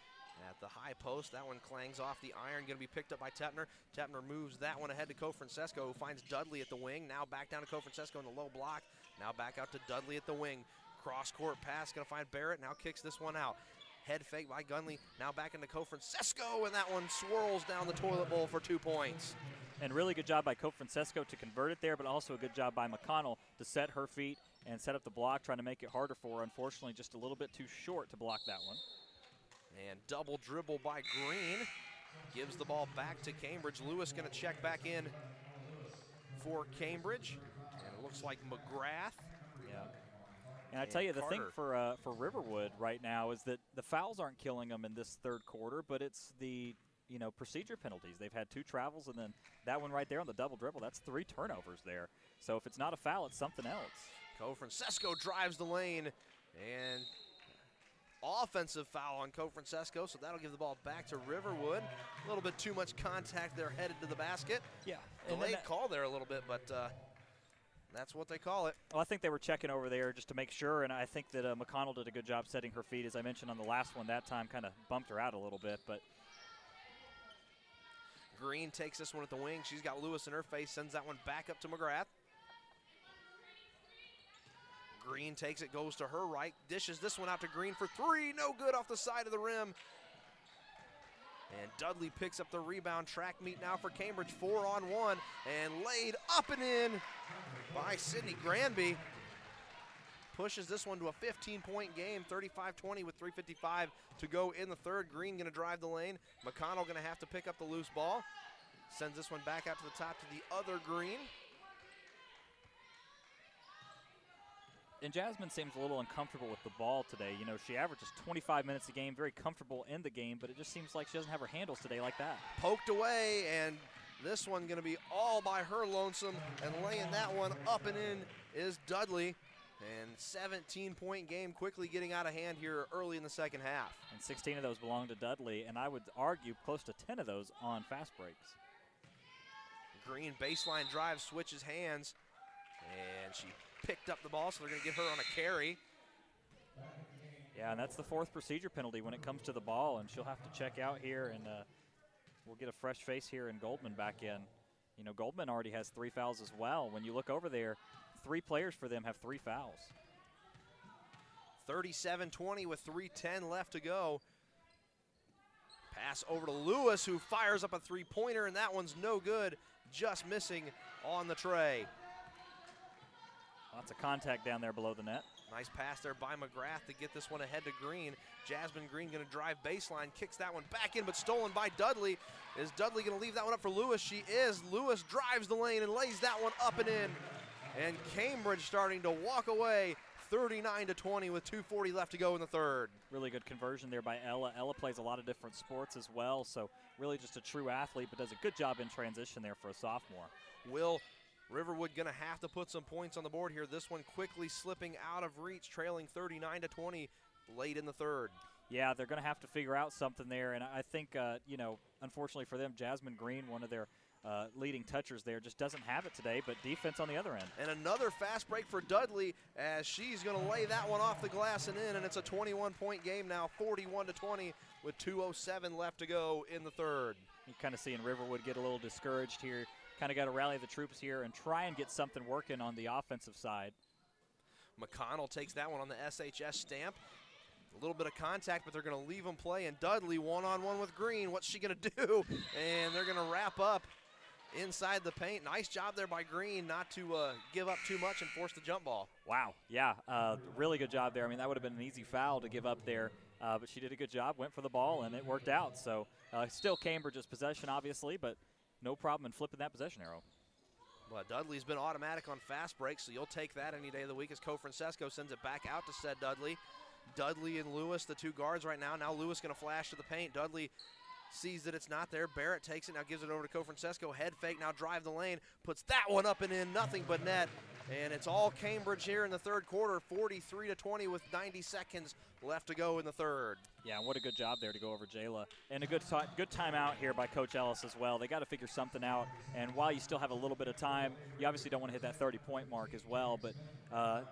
[SPEAKER 2] at the high post. That one clangs off the iron, going to be picked up by Tepner. Tepner moves that one ahead to Cofrancesco, who finds Dudley at the wing. Now back down to Cofrancesco in the low block. Now back out to Dudley at the wing. Cross-court pass, going to find Barrett. Now kicks this one out. Head fake by Gunley. Now back into Cofrancesco, and that one swirls down the toilet bowl for 2 points.
[SPEAKER 3] And really good job by Cofrancesco to convert it there, but also a good job by McConnell to set her feet and set up the block, trying to make it harder for her. Unfortunately, just a little bit too short to block that one.
[SPEAKER 2] And double dribble by Green. Gives the ball back to Cambridge. Lewis going to check back in for Cambridge. And it looks like McGrath.
[SPEAKER 3] Yeah. And I tell you, the thing for Riverwood right now is that the fouls aren't killing them in this third quarter, but it's the procedure penalties. They've had 2 travels, and then that one right there on the double dribble, that's 3 turnovers there. So if it's not a foul, it's something else.
[SPEAKER 2] Cofrancesco drives the lane, and offensive foul on Cofrancesco, so that'll give the ball back to Riverwood. A little bit too much contact there headed to the basket.
[SPEAKER 3] Yeah.
[SPEAKER 2] Delayed call there a little bit, but that's what they call it.
[SPEAKER 3] Well, I think they were checking over there just to make sure, and I think that McConnell did a good job setting her feet. As I mentioned on the last one, that time kind of bumped her out a little bit. But
[SPEAKER 2] Green takes this one at the wing. She's got Lewis in her face, sends that one back up to McGrath. Green takes it, goes to her right, dishes this one out to Green for 3. No good off the side of the rim. And Dudley picks up the rebound. Track meet now for Cambridge, 4-on-1, and laid up and in by Sydney Granby. Pushes this one to a 15-point game, 35-20 with 3:55 to go in the third. Green going to drive the lane. McConnell going to have to pick up the loose ball. Sends this one back out to the top to the other Green.
[SPEAKER 3] And Jasmine seems a little uncomfortable with the ball today. She averages 25 minutes a game, very comfortable in the game, but it just seems like she doesn't have her handles today like that.
[SPEAKER 2] Poked away, and this one going to be all by her lonesome, and laying that one up and in is Dudley. And 17-point game quickly getting out of hand here early in the second half.
[SPEAKER 3] And 16 of those belong to Dudley, and I would argue close to 10 of those on fast breaks.
[SPEAKER 2] Green baseline drive, switches hands, and she picked up the ball, so they're going to give her on a carry.
[SPEAKER 3] Yeah, and that's the 4th procedure penalty when it comes to the ball, and she'll have to check out here, and we'll get a fresh face here and Goldman back in. You know, Goldman already has 3 fouls as well. When you look over there, 3 players for them have 3 fouls.
[SPEAKER 2] 37-20 with 3:10 left to go. Pass over to Lewis, who fires up a 3-pointer, and that one's no good, just missing on the tray.
[SPEAKER 3] Lots of contact down there below the net.
[SPEAKER 2] Nice pass there by McGrath to get this one ahead to Green. Jasmine Green going to drive baseline, kicks that one back in, but stolen by Dudley. Is Dudley going to leave that one up for Lewis? She is. Lewis drives the lane and lays that one up and in. And Cambridge starting to walk away, 39-20 with 2:40 left to go in the third.
[SPEAKER 3] Really good conversion there by Ella. Ella plays a lot of different sports as well, so really just a true athlete, but does a good job in transition there for a sophomore.
[SPEAKER 2] Will Riverwood going to have to put some points on the board here. This one quickly slipping out of reach, trailing 39-20 late in the third.
[SPEAKER 3] Yeah, they're going to have to figure out something there, and I think, you know, unfortunately for them, Jasmine Green, one of their leading touchers there, just doesn't have it today, but defense on the other end.
[SPEAKER 2] And another fast break for Dudley as she's going to lay that one off the glass and in, and it's a 21-point game now, 41-20 with 2:07 left to go in the third.
[SPEAKER 3] You're kind of seeing Riverwood get a little discouraged here. Kind of got to rally the troops here and try and get something working on the offensive side.
[SPEAKER 2] McConnell takes that one on the SHS stamp. A little bit of contact, but they're going to leave him play, and Dudley one-on-one with Green. What's she going to do? And they're going to wrap up inside the paint. Nice job there by Green not to give up too much and force the jump ball.
[SPEAKER 3] Wow, yeah, really good job there. I mean, that would have been an easy foul to give up there, but she did a good job, went for the ball, and it worked out. So still Cambridge's possession, obviously, but no problem in flipping that possession arrow.
[SPEAKER 2] Well, Dudley's been automatic on fast breaks, so you'll take that any day of the week as Francesco sends it back out to said Dudley. Dudley and Lewis, the 2 guards right now. Now Lewis going to flash to the paint. Dudley sees that it's not there. Barrett takes it, now gives it over to Francesco. Head fake, now drive the lane. Puts that one up and in, nothing but net. And it's all Cambridge here in the third quarter, 43-20 with 90 seconds left to go in the third.
[SPEAKER 3] Yeah, what a good job there to go over Jayla. And a good timeout here by Coach Ellis as well. They got to figure something out. And while you still have a little bit of time, you obviously don't want to hit that 30-point mark as well. But,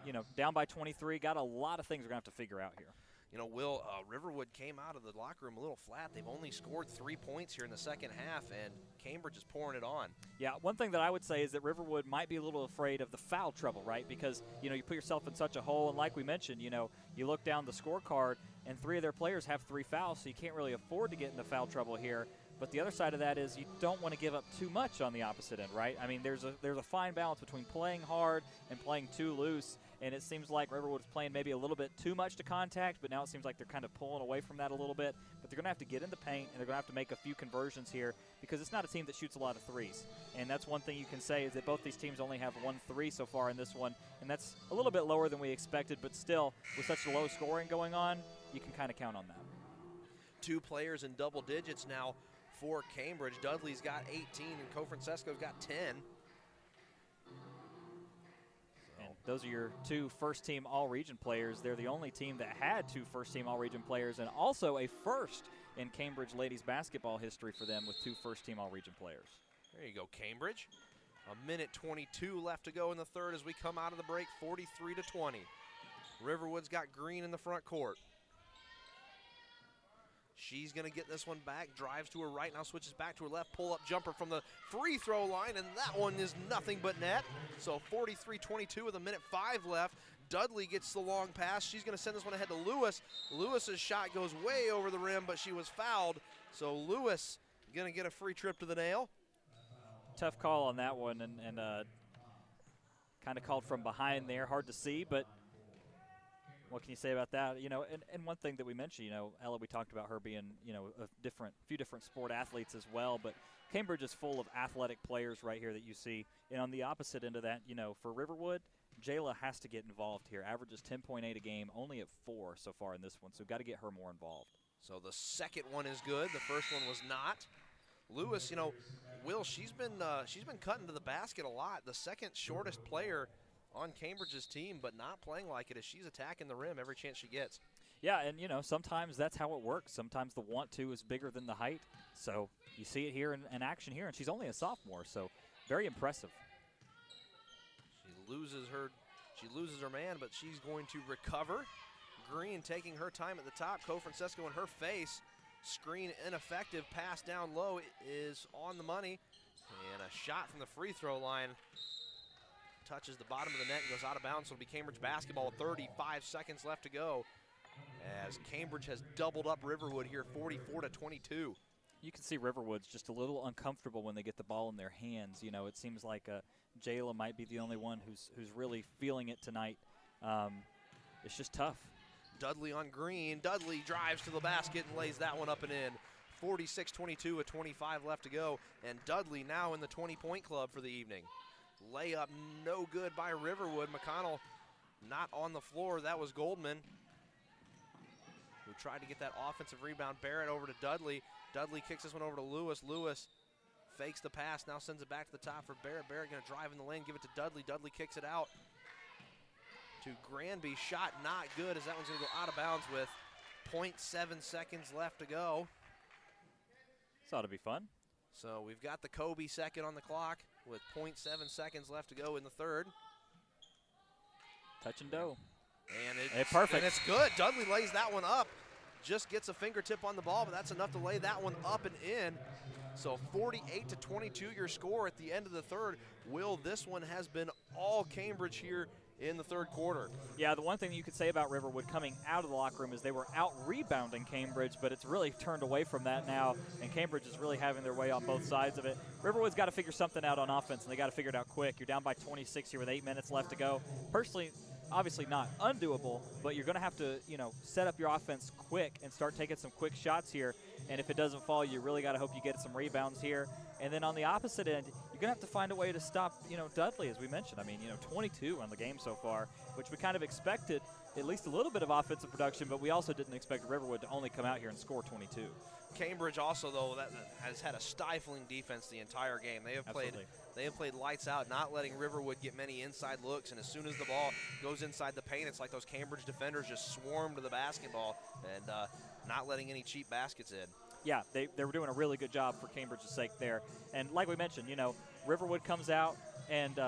[SPEAKER 3] you know, down by 23, got a lot of things we're going to have to figure out here.
[SPEAKER 2] You know, Will, Riverwood came out of the locker room a little flat. They've only scored 3 points here in the second half, and Cambridge is pouring it on.
[SPEAKER 3] Yeah, one thing that I would say is that Riverwood might be a little afraid of the foul trouble, right? Because, you know, you put yourself in such a hole, and like we mentioned, you know, you look down the scorecard, and 3 of their players have 3 fouls, so you can't really afford to get into foul trouble here. But the other side of that is you don't want to give up too much on the opposite end, right? I mean, there's a fine balance between playing hard and playing too loose. And it seems like Riverwood is playing maybe a little bit too much to contact, but now it seems like they're kind of pulling away from that a little bit. But they're going to have to get in the paint, and they're going to have to make a few conversions here because it's not a team that shoots a lot of threes. And that's one thing you can say is that both these teams only have 1 3 so far in this one, and that's a little bit lower than we expected, but still, with such low scoring going on, you can kind of count on that.
[SPEAKER 2] 2 players in double digits now for Cambridge. Dudley's got 18, and Francesco's got 10.
[SPEAKER 3] Those are your 2 first-team All-Region players. They're the only team that had 2 first-team All-Region players and also a first in Cambridge ladies basketball history for them with 2 first-team All-Region players.
[SPEAKER 2] There you go, Cambridge. 1:22 left to go in the third as we come out of the break, 43-20. Riverwood's got Green in the front court. She's going to get this one back, drives to her right, now switches back to her left, pull-up jumper from the free throw line, and that one is nothing but net. So 43-22 with 1:05 left. Dudley gets the long pass. She's going to send this one ahead to Lewis. Lewis's shot goes way over the rim, but she was fouled. So Lewis going to get a free trip to the nail.
[SPEAKER 3] Tough call on that one, and kind of called from behind there. Hard to see, but what can you say about that? You know, and one thing that we mentioned, you know, Ella, we talked about her being, you know, a few different sport athletes as well, but Cambridge is full of athletic players right here that you see. And on the opposite end of that, you know, for Riverwood, Jayla has to get involved here. Averages 10.8 a game, only at 4 so far in this one, so got to get her more involved.
[SPEAKER 2] So the second one is good. The first one was not. Lewis, you know, Will, she's been cutting to the basket a lot. The second shortest player on Cambridge's team, but not playing like it as she's attacking the rim every chance she gets.
[SPEAKER 3] Yeah, and, sometimes that's how it works. Sometimes the want to is bigger than the height. So you see it here in action here, and she's only a sophomore, so very impressive.
[SPEAKER 2] She loses her man, but she's going to recover. Green taking her time at the top. Co-Francesco in her face. Screen ineffective. Pass down low is on the money. And a shot from the free throw line. Touches the bottom of the net and goes out of bounds. So it'll be Cambridge basketball. 35 seconds left to go, as Cambridge has doubled up Riverwood here, 44-22.
[SPEAKER 3] You can see Riverwood's just a little uncomfortable when they get the ball in their hands. It seems like Jayla might be the only one who's really feeling it tonight. It's just tough.
[SPEAKER 2] Dudley on Green. Dudley drives to the basket and lays that one up and in. 46-22 with 25 left to go. And Dudley now in the 20-point club for the evening. Layup no good by Riverwood. McConnell not on the floor. That was Goldman, who tried to get that offensive rebound. Barrett over to Dudley. Dudley kicks this one over to Lewis. Lewis fakes the pass, now sends it back to the top for Barrett. Barrett going to drive in the lane, give it to Dudley. Dudley kicks it out to Granby. Shot not good, as that one's going to go out of bounds with 0.7 seconds left to go.
[SPEAKER 3] This ought to be fun.
[SPEAKER 2] So we've got the Kobe second on the clock with 0.7 seconds left to go in the third.
[SPEAKER 3] Touch and go.
[SPEAKER 2] And
[SPEAKER 3] perfect.
[SPEAKER 2] And it's good. Dudley lays that one up. Just gets a fingertip on the ball, but that's enough to lay that one up and in. So 48-22 your score at the end of the third. Will, this one has been all Cambridge here in the third quarter.
[SPEAKER 3] Yeah, the one thing you could say about Riverwood coming out of the locker room is they were out rebounding Cambridge, but it's really turned away from that now, and Cambridge is really having their way on both sides of it. Riverwood's got to figure something out on offense, and they got to figure it out quick. You're down by 26 here with 8 minutes left to go. Personally, obviously not undoable, but you're going to have to, set up your offense quick and start taking some quick shots here. And if it doesn't fall, you really got to hope you get some rebounds here. And then on the opposite end, you're going to have to find a way to stop, Dudley, as we mentioned. 22 on the game so far, which we kind of expected at least a little bit of offensive production, but we also didn't expect Riverwood to only come out here and score 22.
[SPEAKER 2] Cambridge also, though, that has had a stifling defense the entire game. They have played lights out, not letting Riverwood get many inside looks, and as soon as the ball goes inside the paint, it's like those Cambridge defenders just swarm to the basketball and not letting any cheap baskets in.
[SPEAKER 3] Yeah, they were doing a really good job for Cambridge's sake there. And like we mentioned, Riverwood comes out and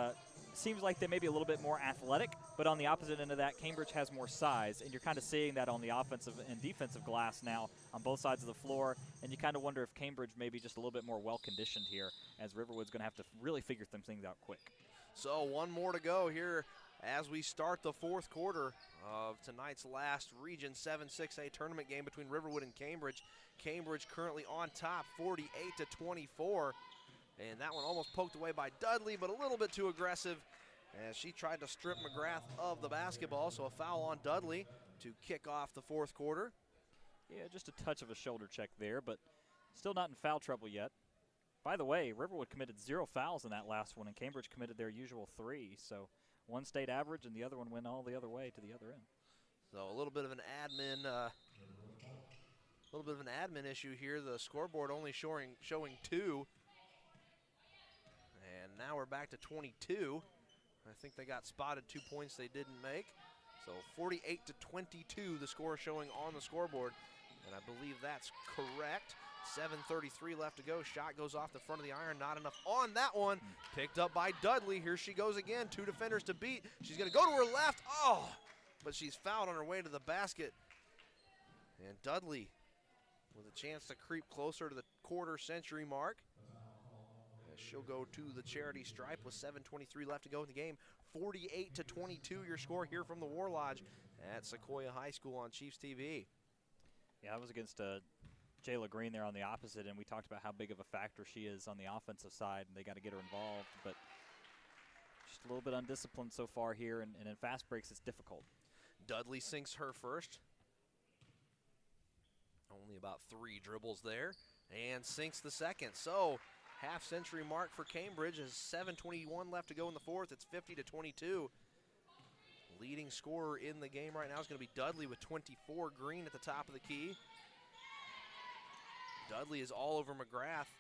[SPEAKER 3] seems like they may be a little bit more athletic, but on the opposite end of that, Cambridge has more size, and you're kind of seeing that on the offensive and defensive glass now on both sides of the floor, and you kind of wonder if Cambridge may be just a little bit more well-conditioned here, as Riverwood's going to have to really figure some things out quick.
[SPEAKER 2] So one more to go here as we start the fourth quarter of tonight's last Region 7 6A tournament game between Riverwood and Cambridge. Cambridge currently on top, 48-24. And that one almost poked away by Dudley, but a little bit too aggressive as she tried to strip McGrath of the basketball. So a foul on Dudley to kick off the fourth quarter.
[SPEAKER 3] Yeah, just a touch of a shoulder check there, but still not in foul trouble yet. By the way, Riverwood committed 0 fouls in that last one, and Cambridge committed their usual 3. So one stayed average, and the other one went all the other way to the other end.
[SPEAKER 2] So a little bit of an admin issue here. The scoreboard only showing 2. And now we're back to 22. I think they got spotted 2 points they didn't make. So 48-22, the score showing on the scoreboard. And I believe that's correct. 7:33 left to go. Shot goes off the front of the iron. Not enough on that one. Picked up by Dudley. Here she goes again. 2 defenders to beat. She's going to go to her left. Oh, but she's fouled on her way to the basket. And Dudley with a chance to creep closer to the quarter-century mark. She'll go to the charity stripe with 7:23 left to go in the game. 48-22 your score here from the War Lodge at Sequoyah High School on Chiefs TV.
[SPEAKER 3] Yeah, I was against Jayla Green there on the opposite, and we talked about how big of a factor she is on the offensive side, and they got to get her involved. But just a little bit undisciplined so far here, and in fast breaks it's difficult.
[SPEAKER 2] Dudley sinks her first. Only about 3 dribbles there, and sinks the second. So half-century mark for Cambridge is 7:21 left to go in the fourth. It's 50-22. Leading scorer in the game right now is going to be Dudley with 24. Green at the top of the key. Dudley is all over McGrath.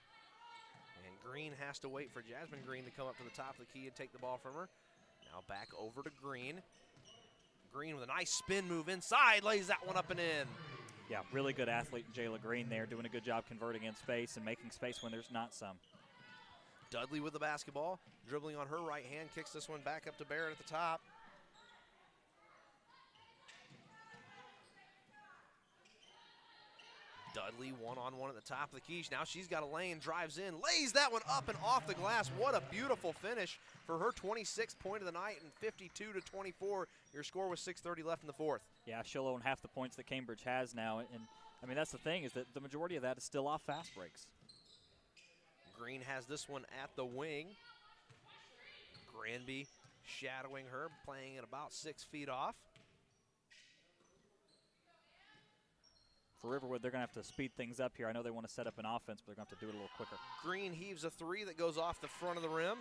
[SPEAKER 2] And Green has to wait for Jasmine Green to come up to the top of the key and take the ball from her. Now back over to Green. Green with a nice spin move inside, lays that one up and in.
[SPEAKER 3] Yeah, really good athlete Jayla Green there, doing a good job converting in space and making space when there's not some.
[SPEAKER 2] Dudley with the basketball, dribbling on her right hand, kicks this one back up to Barrett at the top. Dudley one-on-one at the top of the key. Now she's got a lane, drives in, lays that one up and off the glass. What a beautiful finish for her 26th point of the night, and 52-24. Your score was 6:30 left in the fourth.
[SPEAKER 3] Yeah, she'll own half the points that Cambridge has now. And I mean, that's the thing, is that the majority of that is still off fast breaks.
[SPEAKER 2] Green has this one at the wing. Granby shadowing her, playing at about 6 feet off.
[SPEAKER 3] For Riverwood, they're going to have to speed things up here. I know they want to set up an offense, but they're going to have to do it a little quicker.
[SPEAKER 2] Green heaves a three that goes off the front of the rim.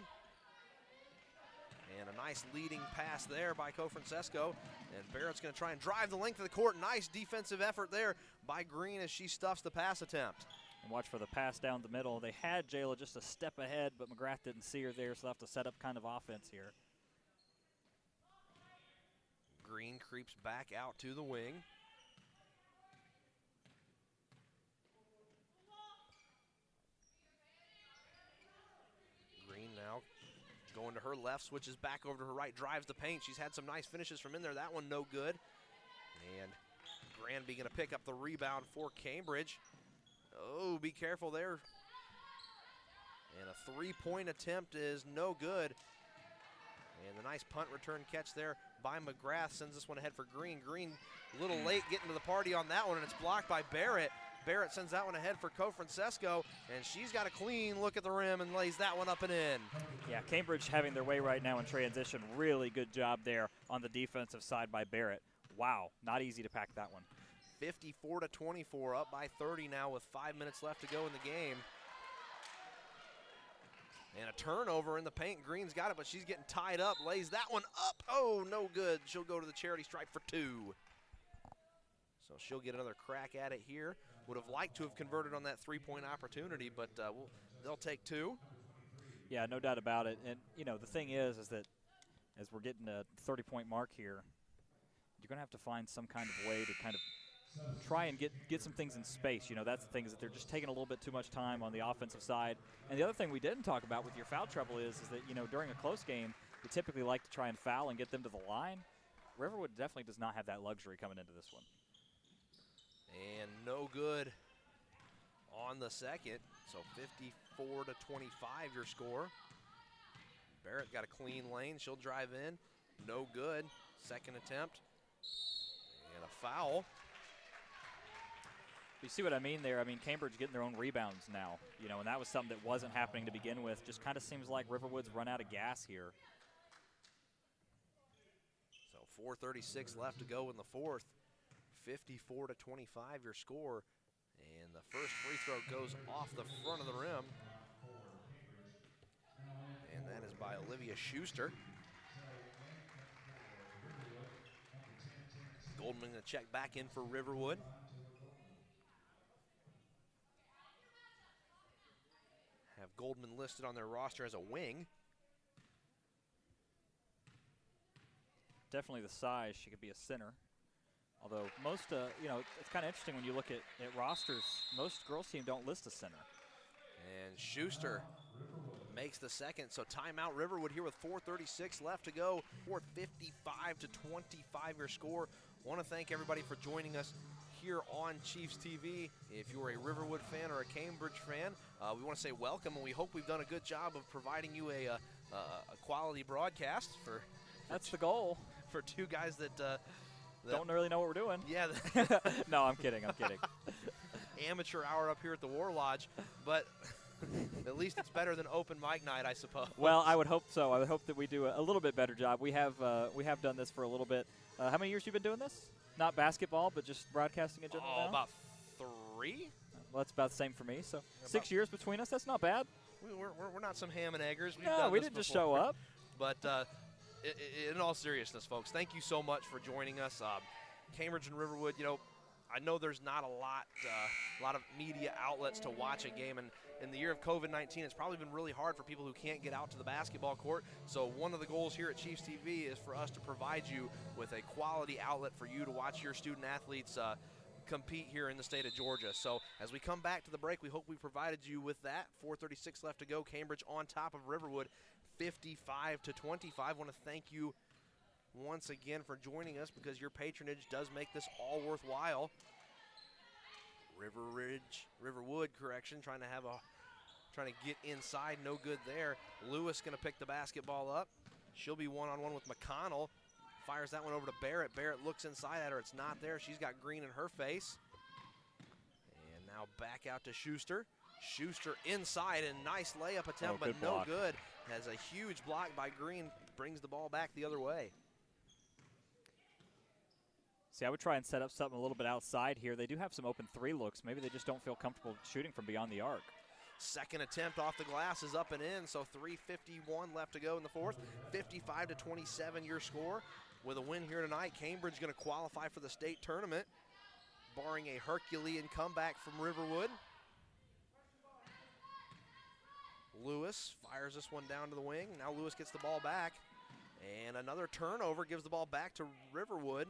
[SPEAKER 2] And a nice leading pass there by Cofrancesco. And Barrett's going to try and drive the length of the court. Nice defensive effort there by Green as she stuffs the pass attempt.
[SPEAKER 3] And watch for the pass down the middle. They had Jayla just a step ahead, but McGrath didn't see her there, so they'll have to set up kind of offense here.
[SPEAKER 2] Green creeps back out to the wing. Green now going to her left, switches back over to her right, drives the paint. She's had some nice finishes from in there. That one no good. And Granby going to pick up the rebound for Cambridge. Oh, be careful there. And a three-point attempt is no good. And the nice punt return catch there by McGrath sends this one ahead for Green. Green a little late getting to the party on that one, and it's blocked by Barrett. Barrett sends that one ahead for Cofrancesco, and she's got a clean look at the rim and lays that one up and in.
[SPEAKER 3] Yeah, Cambridge having their way right now in transition. Really good job there on the defensive side by Barrett. Wow, not easy to pack that one.
[SPEAKER 2] 54-24, up by 30 now with 5 minutes left to go in the game. And a turnover in the paint. Green's got it, but she's getting tied up. Lays that one up. Oh, no good. She'll go to the charity stripe for two. So she'll get another crack at it here. Would have liked to have converted on that three-point opportunity, but they'll take two.
[SPEAKER 3] Yeah, no doubt about it. And, you know, the thing is that as we're getting a 30-point mark here, you're going to have to find some kind of way to kind of try and get some things in space. You know, that's the thing, is that they're just taking a little bit too much time on the offensive side. And the other thing we didn't talk about with your foul trouble is that, you know, during a close game, you typically like to try and foul and get them to the line. Riverwood definitely does not have that luxury coming into this one.
[SPEAKER 2] And no good on the second. So 54-25 your score. Barrett got a clean lane. She'll drive in. No good. Second attempt. And a foul.
[SPEAKER 3] You see what I mean there? I mean, Cambridge getting their own rebounds now, you know, and that was something that wasn't happening to begin with. Just kind of seems like Riverwood's run out of gas here.
[SPEAKER 2] So 4:36 left to go in the fourth. 54-25 your score. And the first free throw goes off the front of the rim. And that is by Olivia Schuster. Goldman going to check back in for Riverwood. Have Goldman listed on their roster as a wing.
[SPEAKER 3] Definitely the size. She could be a center. Although most, you know, it's kind of interesting when you look at rosters. Most girls' team don't list a center.
[SPEAKER 2] And Schuster makes the second. So timeout Riverwood here with 4:36 left to go. 55-25 your score. Want to thank everybody for joining us here on Chiefs TV. If you're a Riverwood fan or a Cambridge fan, we want to say welcome, and we hope we've done a good job of providing you a quality broadcast for
[SPEAKER 3] That's the goal.
[SPEAKER 2] For two guys that
[SPEAKER 3] don't really know what we're doing.
[SPEAKER 2] Yeah.
[SPEAKER 3] No, I'm kidding. I'm kidding.
[SPEAKER 2] Amateur hour up here at the War Lodge, but at least it's better than open mic night, I suppose.
[SPEAKER 3] Well, I would hope so. I would hope that we do a little bit better job. We have done this for a little bit. How many years you been doing this? Not basketball, but just broadcasting in general now?
[SPEAKER 2] About 3.
[SPEAKER 3] Well, that's about the same for me. So 6 years between us. That's not bad.
[SPEAKER 2] We're not some ham and eggers.
[SPEAKER 3] No, we didn't just show up.
[SPEAKER 2] But in all seriousness, folks, thank you so much for joining us. Cambridge and Riverwood, you know, I know there's not a lot of media outlets to watch a game, and in the year of COVID-19, it's probably been really hard for people who can't get out to the basketball court. So one of the goals here at Chiefs TV is for us to provide you with a quality outlet for you to watch your student athletes compete here in the state of Georgia. So as we come back to the break, we hope we provided you with that. 4:36 left to go. Cambridge on top of Riverwood, 55-25. I want to thank you once again for joining us, because your patronage does make this all worthwhile. Riverwood, trying to get inside, no good there. Lewis going to pick the basketball up. She'll be one-on-one with McConnell. Fires that one over to Barrett. Barrett looks inside at her. It's not there. She's got green in her face. And now back out to Schuster. Schuster inside, and nice layup attempt, but no good. Has a huge block by Green. Brings the ball back the other way.
[SPEAKER 3] See, I would try and set up something a little bit outside here. They do have some open three looks. Maybe they just don't feel comfortable shooting from beyond the arc.
[SPEAKER 2] Second attempt off the glass is up and in, so 3:51 left to go in the fourth. 55-27 your score. With a win here tonight, Cambridge going to qualify for the state tournament, barring a Herculean comeback from Riverwood. Lewis fires this one down to the wing. Now Lewis gets the ball back, and another turnover gives the ball back to Riverwood.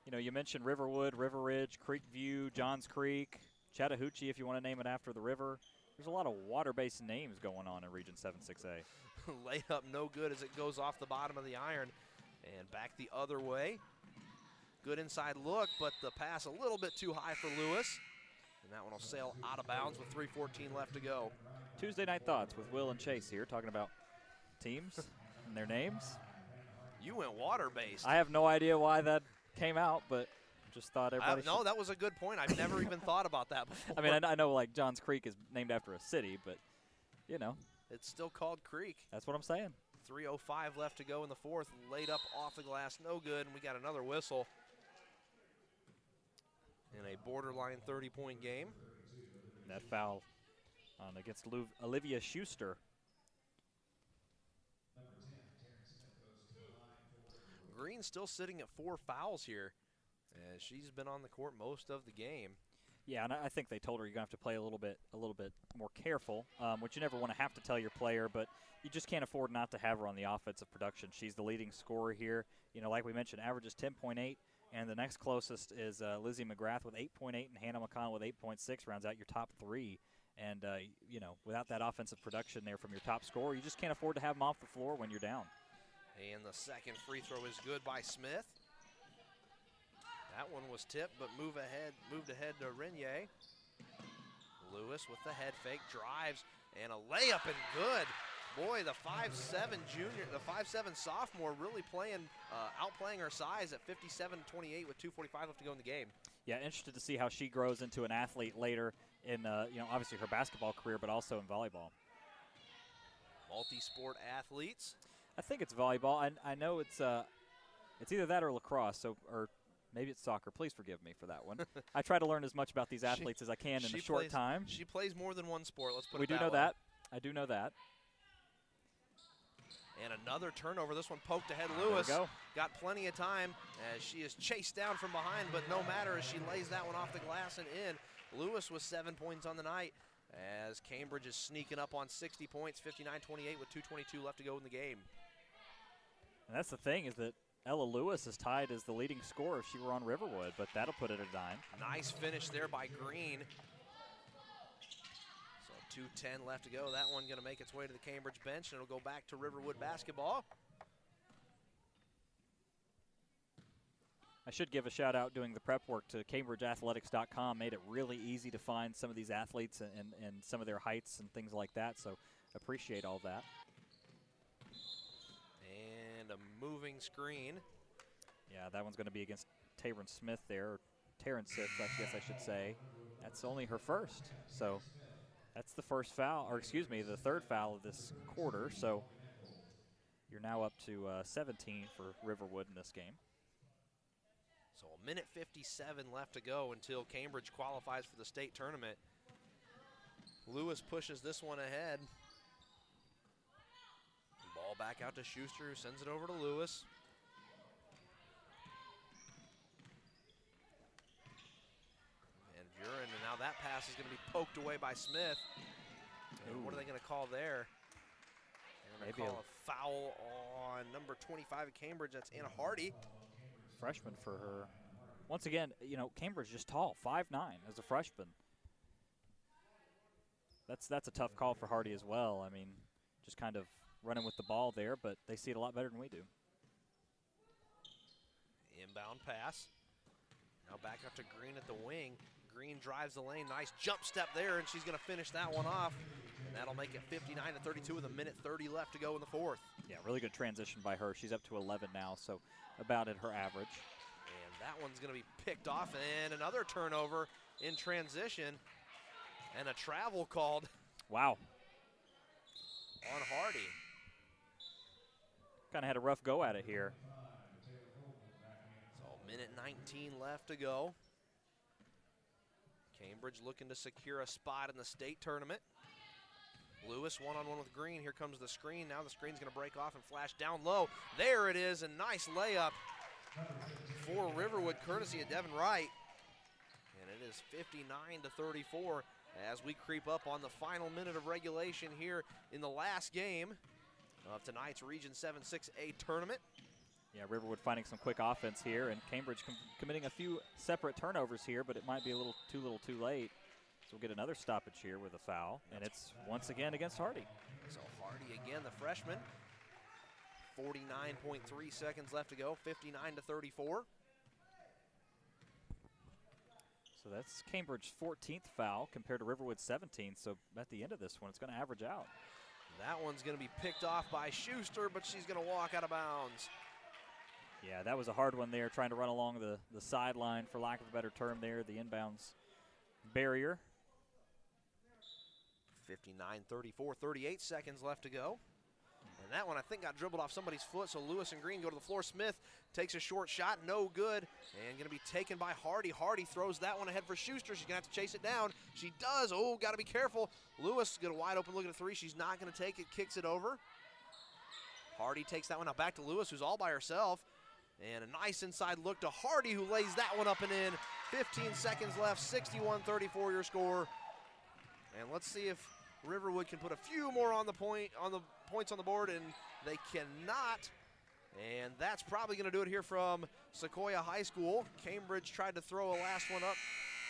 [SPEAKER 3] You know, you mentioned Riverwood, River Ridge, Creekview, Johns Creek, Chattahoochee, if you want to name it after the river. There's a lot of water-based names going on in Region 7-6A.
[SPEAKER 2] Layup no good as it goes off the bottom of the iron. And back the other way. Good inside look, but the pass a little bit too high for Lewis. And that one will sail out of bounds with 3:14 left to go.
[SPEAKER 3] Tuesday Night Thoughts with Will and Chase here, talking about teams and their names.
[SPEAKER 2] You went water-based.
[SPEAKER 3] I have no idea why that came out, but just thought everybody
[SPEAKER 2] No, that was a good point. I've never even thought about that before.
[SPEAKER 3] I mean, I know like Johns Creek is named after a city, but, you know.
[SPEAKER 2] It's still called Creek.
[SPEAKER 3] That's what I'm saying.
[SPEAKER 2] 3:05 left to go in the fourth. Laid up off the glass, no good, and we got another whistle in a borderline 30-point game.
[SPEAKER 3] That foul on against Olivia Schuster.
[SPEAKER 2] Green still sitting at 4 fouls here, as she's been on the court most of the game.
[SPEAKER 3] Yeah, and I think they told her you're going to have to play a little bit more careful, which you never want to have to tell your player, but you just can't afford not to have her on the offensive production. She's the leading scorer here. You know, like we mentioned, averages 10.8, and the next closest is Lizzie McGrath with 8.8, and Hannah McConnell with 8.6, rounds out your top three. And, you know, without that offensive production there from your top scorer, you just can't afford to have them off the floor when you're down.
[SPEAKER 2] And the second free throw is good by Smith. That one was tipped, but moved ahead to Renier. Lewis with the head fake, drives, and a layup, and good. Boy, the 5'7" junior, the 5'7" sophomore really outplaying her size at 57-28 with 2:45 left to go in the game.
[SPEAKER 3] Yeah, interested to see how she grows into an athlete later in, you know, obviously her basketball career, but also in volleyball.
[SPEAKER 2] Multi-sport athletes.
[SPEAKER 3] I think it's volleyball. I know it's either that or lacrosse, or maybe it's soccer. Please forgive me for that one. I try to learn as much about these athletes as I can in a short time.
[SPEAKER 2] She plays more than one sport, let's put
[SPEAKER 3] it that way. We do know that. I do know that.
[SPEAKER 2] And another turnover. This one poked ahead. Lewis got plenty of time as she is chased down from behind, but no matter as she lays that one off the glass and in. Lewis with 7 points on the night as Cambridge is sneaking up on 60 points, 59-28 with 2:22 left to go in the game.
[SPEAKER 3] And that's the thing, is that Ella Lewis is tied as the leading scorer if she were on Riverwood, but that'll put it at a dime.
[SPEAKER 2] Nice finish there by Green. So 2:10 left to go. That one going to make its way to the Cambridge bench, and it'll go back to Riverwood basketball.
[SPEAKER 3] I should give a shout out doing the prep work to CambridgeAthletics.com. Made it really easy to find some of these athletes and some of their heights and things like that, so appreciate all that.
[SPEAKER 2] And a moving screen.
[SPEAKER 3] Yeah, that one's going to be against Taryn Smith there, or Taryn Smith, I guess I should say. That's only her first, so that's the first foul, or excuse me, the third foul of this quarter, so you're now up to 17 for Riverwood in this game.
[SPEAKER 2] So 1:57 left to go until Cambridge qualifies for the state tournament. Lewis pushes this one ahead. Ball back out to Schuster, who sends it over to Lewis. pass is going to be poked away by Smith. And what are they going to call there? They're going to call a foul on number 25 at Cambridge. That's Anna Hardy.
[SPEAKER 3] Freshman for her. Once again, you know, Cambridge just tall, 5'9" as a freshman. That's a tough call for Hardy as well. I mean, just kind of running with the ball there, but they see it a lot better than we do.
[SPEAKER 2] Inbound pass. Now back up to Green at the wing. Green drives the lane. Nice jump step there, and she's going to finish that one off. And that'll make it 59-32 with a minute 30 left to go in the fourth.
[SPEAKER 3] Yeah, really good transition by her. She's up to 11 now, so about at her average.
[SPEAKER 2] And that one's going to be picked off, and another turnover in transition, and a travel called.
[SPEAKER 3] Wow.
[SPEAKER 2] On Hardy.
[SPEAKER 3] Kind of had a rough go at it here.
[SPEAKER 2] So minute 19 left to go. Cambridge looking to secure a spot in the state tournament. Lewis one-on-one with Green. Here comes the screen. Now the screen's going to break off and flash down low. There it is, a nice layup for Riverwood, courtesy of Devin Wright. And it is 59-34 as we creep up on the final minute of regulation here in the last game of tonight's Region 7-6A tournament.
[SPEAKER 3] Yeah, Riverwood finding some quick offense here, and Cambridge committing a few separate turnovers here, but it might be a little too late. So we'll get another stoppage here with a foul, and it's once again against Hardy.
[SPEAKER 2] So Hardy again, the freshman. 49.3 seconds left to go, 59-34.
[SPEAKER 3] So that's Cambridge's 14th foul compared to Riverwood's 17th. So at the end of this one, it's going to average out.
[SPEAKER 2] That one's going to be picked off by Schuster, but she's going to walk out of bounds.
[SPEAKER 3] Yeah, that was a hard one there, trying to run along the sideline, for lack of a better term there, the inbounds barrier.
[SPEAKER 2] 59-34, 38 seconds left to go. And that one, I think, got dribbled off somebody's foot, so Lewis and Green go to the floor. Smith takes a short shot, no good, and going to be taken by Hardy. Hardy throws that one ahead for Schuster. She's going to have to chase it down. She does. Oh, got to be careful. Lewis got a wide open look at a three. She's not going to take it, kicks it over. Hardy takes that one out back to Lewis, who's all by herself. And a nice inside look to Hardy, who lays that one up and in. 15 seconds left, 61-34 your score. And let's see if Riverwood can put a few more on the points on the board, and they cannot. And that's probably going to do it here from Sequoyah High School. Cambridge tried to throw a last one up,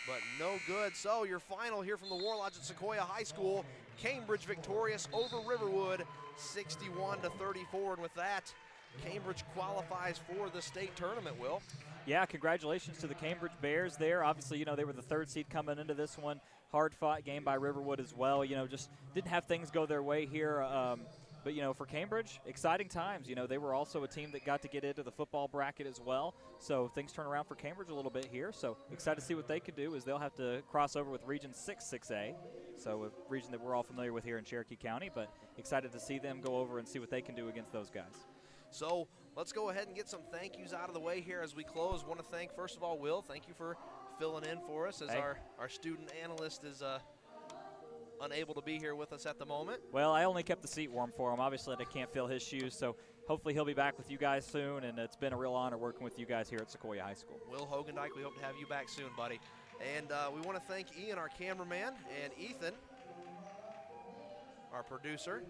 [SPEAKER 2] but no good. So your final here from the War Lodge at Sequoyah High School. Cambridge victorious over Riverwood, 61-34. And with that, Cambridge qualifies for the state tournament, Will.
[SPEAKER 3] Yeah, congratulations to the Cambridge Bears there. Obviously, you know, they were the third seed coming into this one. Hard-fought game by Riverwood as well. You know, just didn't have things go their way here. But, you know, for Cambridge, exciting times. You know, they were also a team that got to get into the football bracket as well. So things turn around for Cambridge a little bit here. So excited to see what they could do, as they'll have to cross over with Region 6A. So a region that we're all familiar with here in Cherokee County. But excited to see them go over and see what they can do against those guys.
[SPEAKER 2] So let's go ahead and get some thank yous out of the way here as we close. Want to thank, first of all, Will. Thank you for filling in for us, as our student analyst is unable to be here with us at the moment.
[SPEAKER 3] Well, I only kept the seat warm for him. Obviously, I can't fill his shoes, so hopefully he'll be back with you guys soon, and it's been a real honor working with you guys here at Sequoyah High School.
[SPEAKER 2] Will Hogendijk, we hope to have you back soon, buddy. And we want to thank Ian, our cameraman, and Ethan, our producer.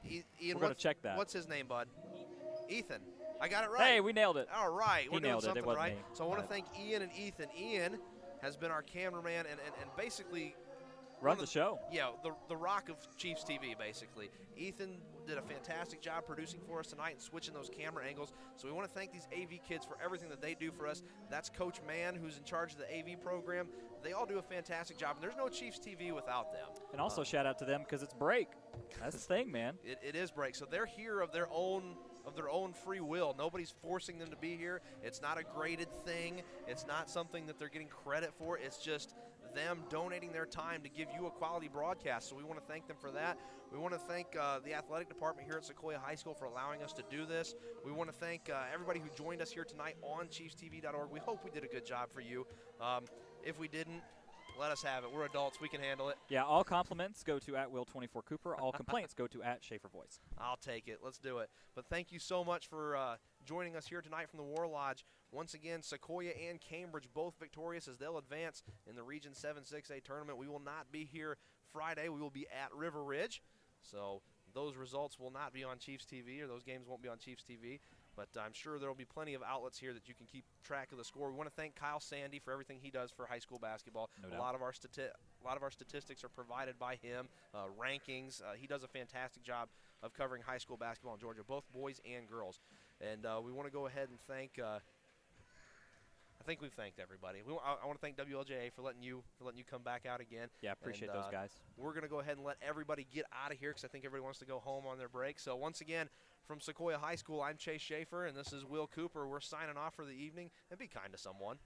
[SPEAKER 2] Ian,
[SPEAKER 3] we're going to check that.
[SPEAKER 2] What's his name, bud? Ethan. I got it right.
[SPEAKER 3] Hey, we nailed it.
[SPEAKER 2] All right. We're doing something
[SPEAKER 3] right.
[SPEAKER 2] Me. So I want to thank Ian and Ethan. Ian has been our cameraman and basically
[SPEAKER 3] run the show.
[SPEAKER 2] Yeah, the rock of Chiefs TV, basically. Ethan did a fantastic job producing for us tonight and switching those camera angles. So we want to thank these AV kids for everything that they do for us. That's Coach Mann, who's in charge of the AV program. They all do a fantastic job, and there's no Chiefs TV without them.
[SPEAKER 3] And also shout out to them because it's break. That's the thing, man.
[SPEAKER 2] It is break. So they're here of their own free will. Nobody's forcing them to be here. It's not a graded thing. It's not something that they're getting credit for. It's just them donating their time to give you a quality broadcast. So we want to thank them for that. We want to thank the athletic department here at Sequoyah High School for allowing us to do this. We want to thank everybody who joined us here tonight on ChiefsTV.org. We hope we did a good job for you. If we didn't, let us have it. We're adults. We can handle it.
[SPEAKER 3] Yeah, all compliments go to @Will24Cooper. All complaints go to @SchaeferVoice.
[SPEAKER 2] I'll take it. Let's do it. But thank you so much for joining us here tonight from the War Lodge. Once again, Sequoyah and Cambridge both victorious as they'll advance in the Region 7 6A tournament. We will not be here Friday. We will be at River Ridge. So those results will not be on Chiefs TV, or those games won't be on Chiefs TV. But I'm sure there will be plenty of outlets here that you can keep track of the score. We want to thank Kyle Sandy for everything he does for high school basketball.
[SPEAKER 3] No
[SPEAKER 2] a
[SPEAKER 3] doubt.
[SPEAKER 2] lot of our statistics are provided by him, rankings. He does a fantastic job of covering high school basketball in Georgia, both boys and girls. And we want to go ahead and thank. I think we've thanked everybody. I want to thank WLJA for letting you come back out again.
[SPEAKER 3] Yeah, appreciate
[SPEAKER 2] And,
[SPEAKER 3] those guys.
[SPEAKER 2] We're going to go ahead and let everybody get out of here because I think everybody wants to go home on their break. So once again, from Sequoyah High School, I'm Chase Shaffer, and this is Will Cooper. We're signing off for the evening, and be kind to someone.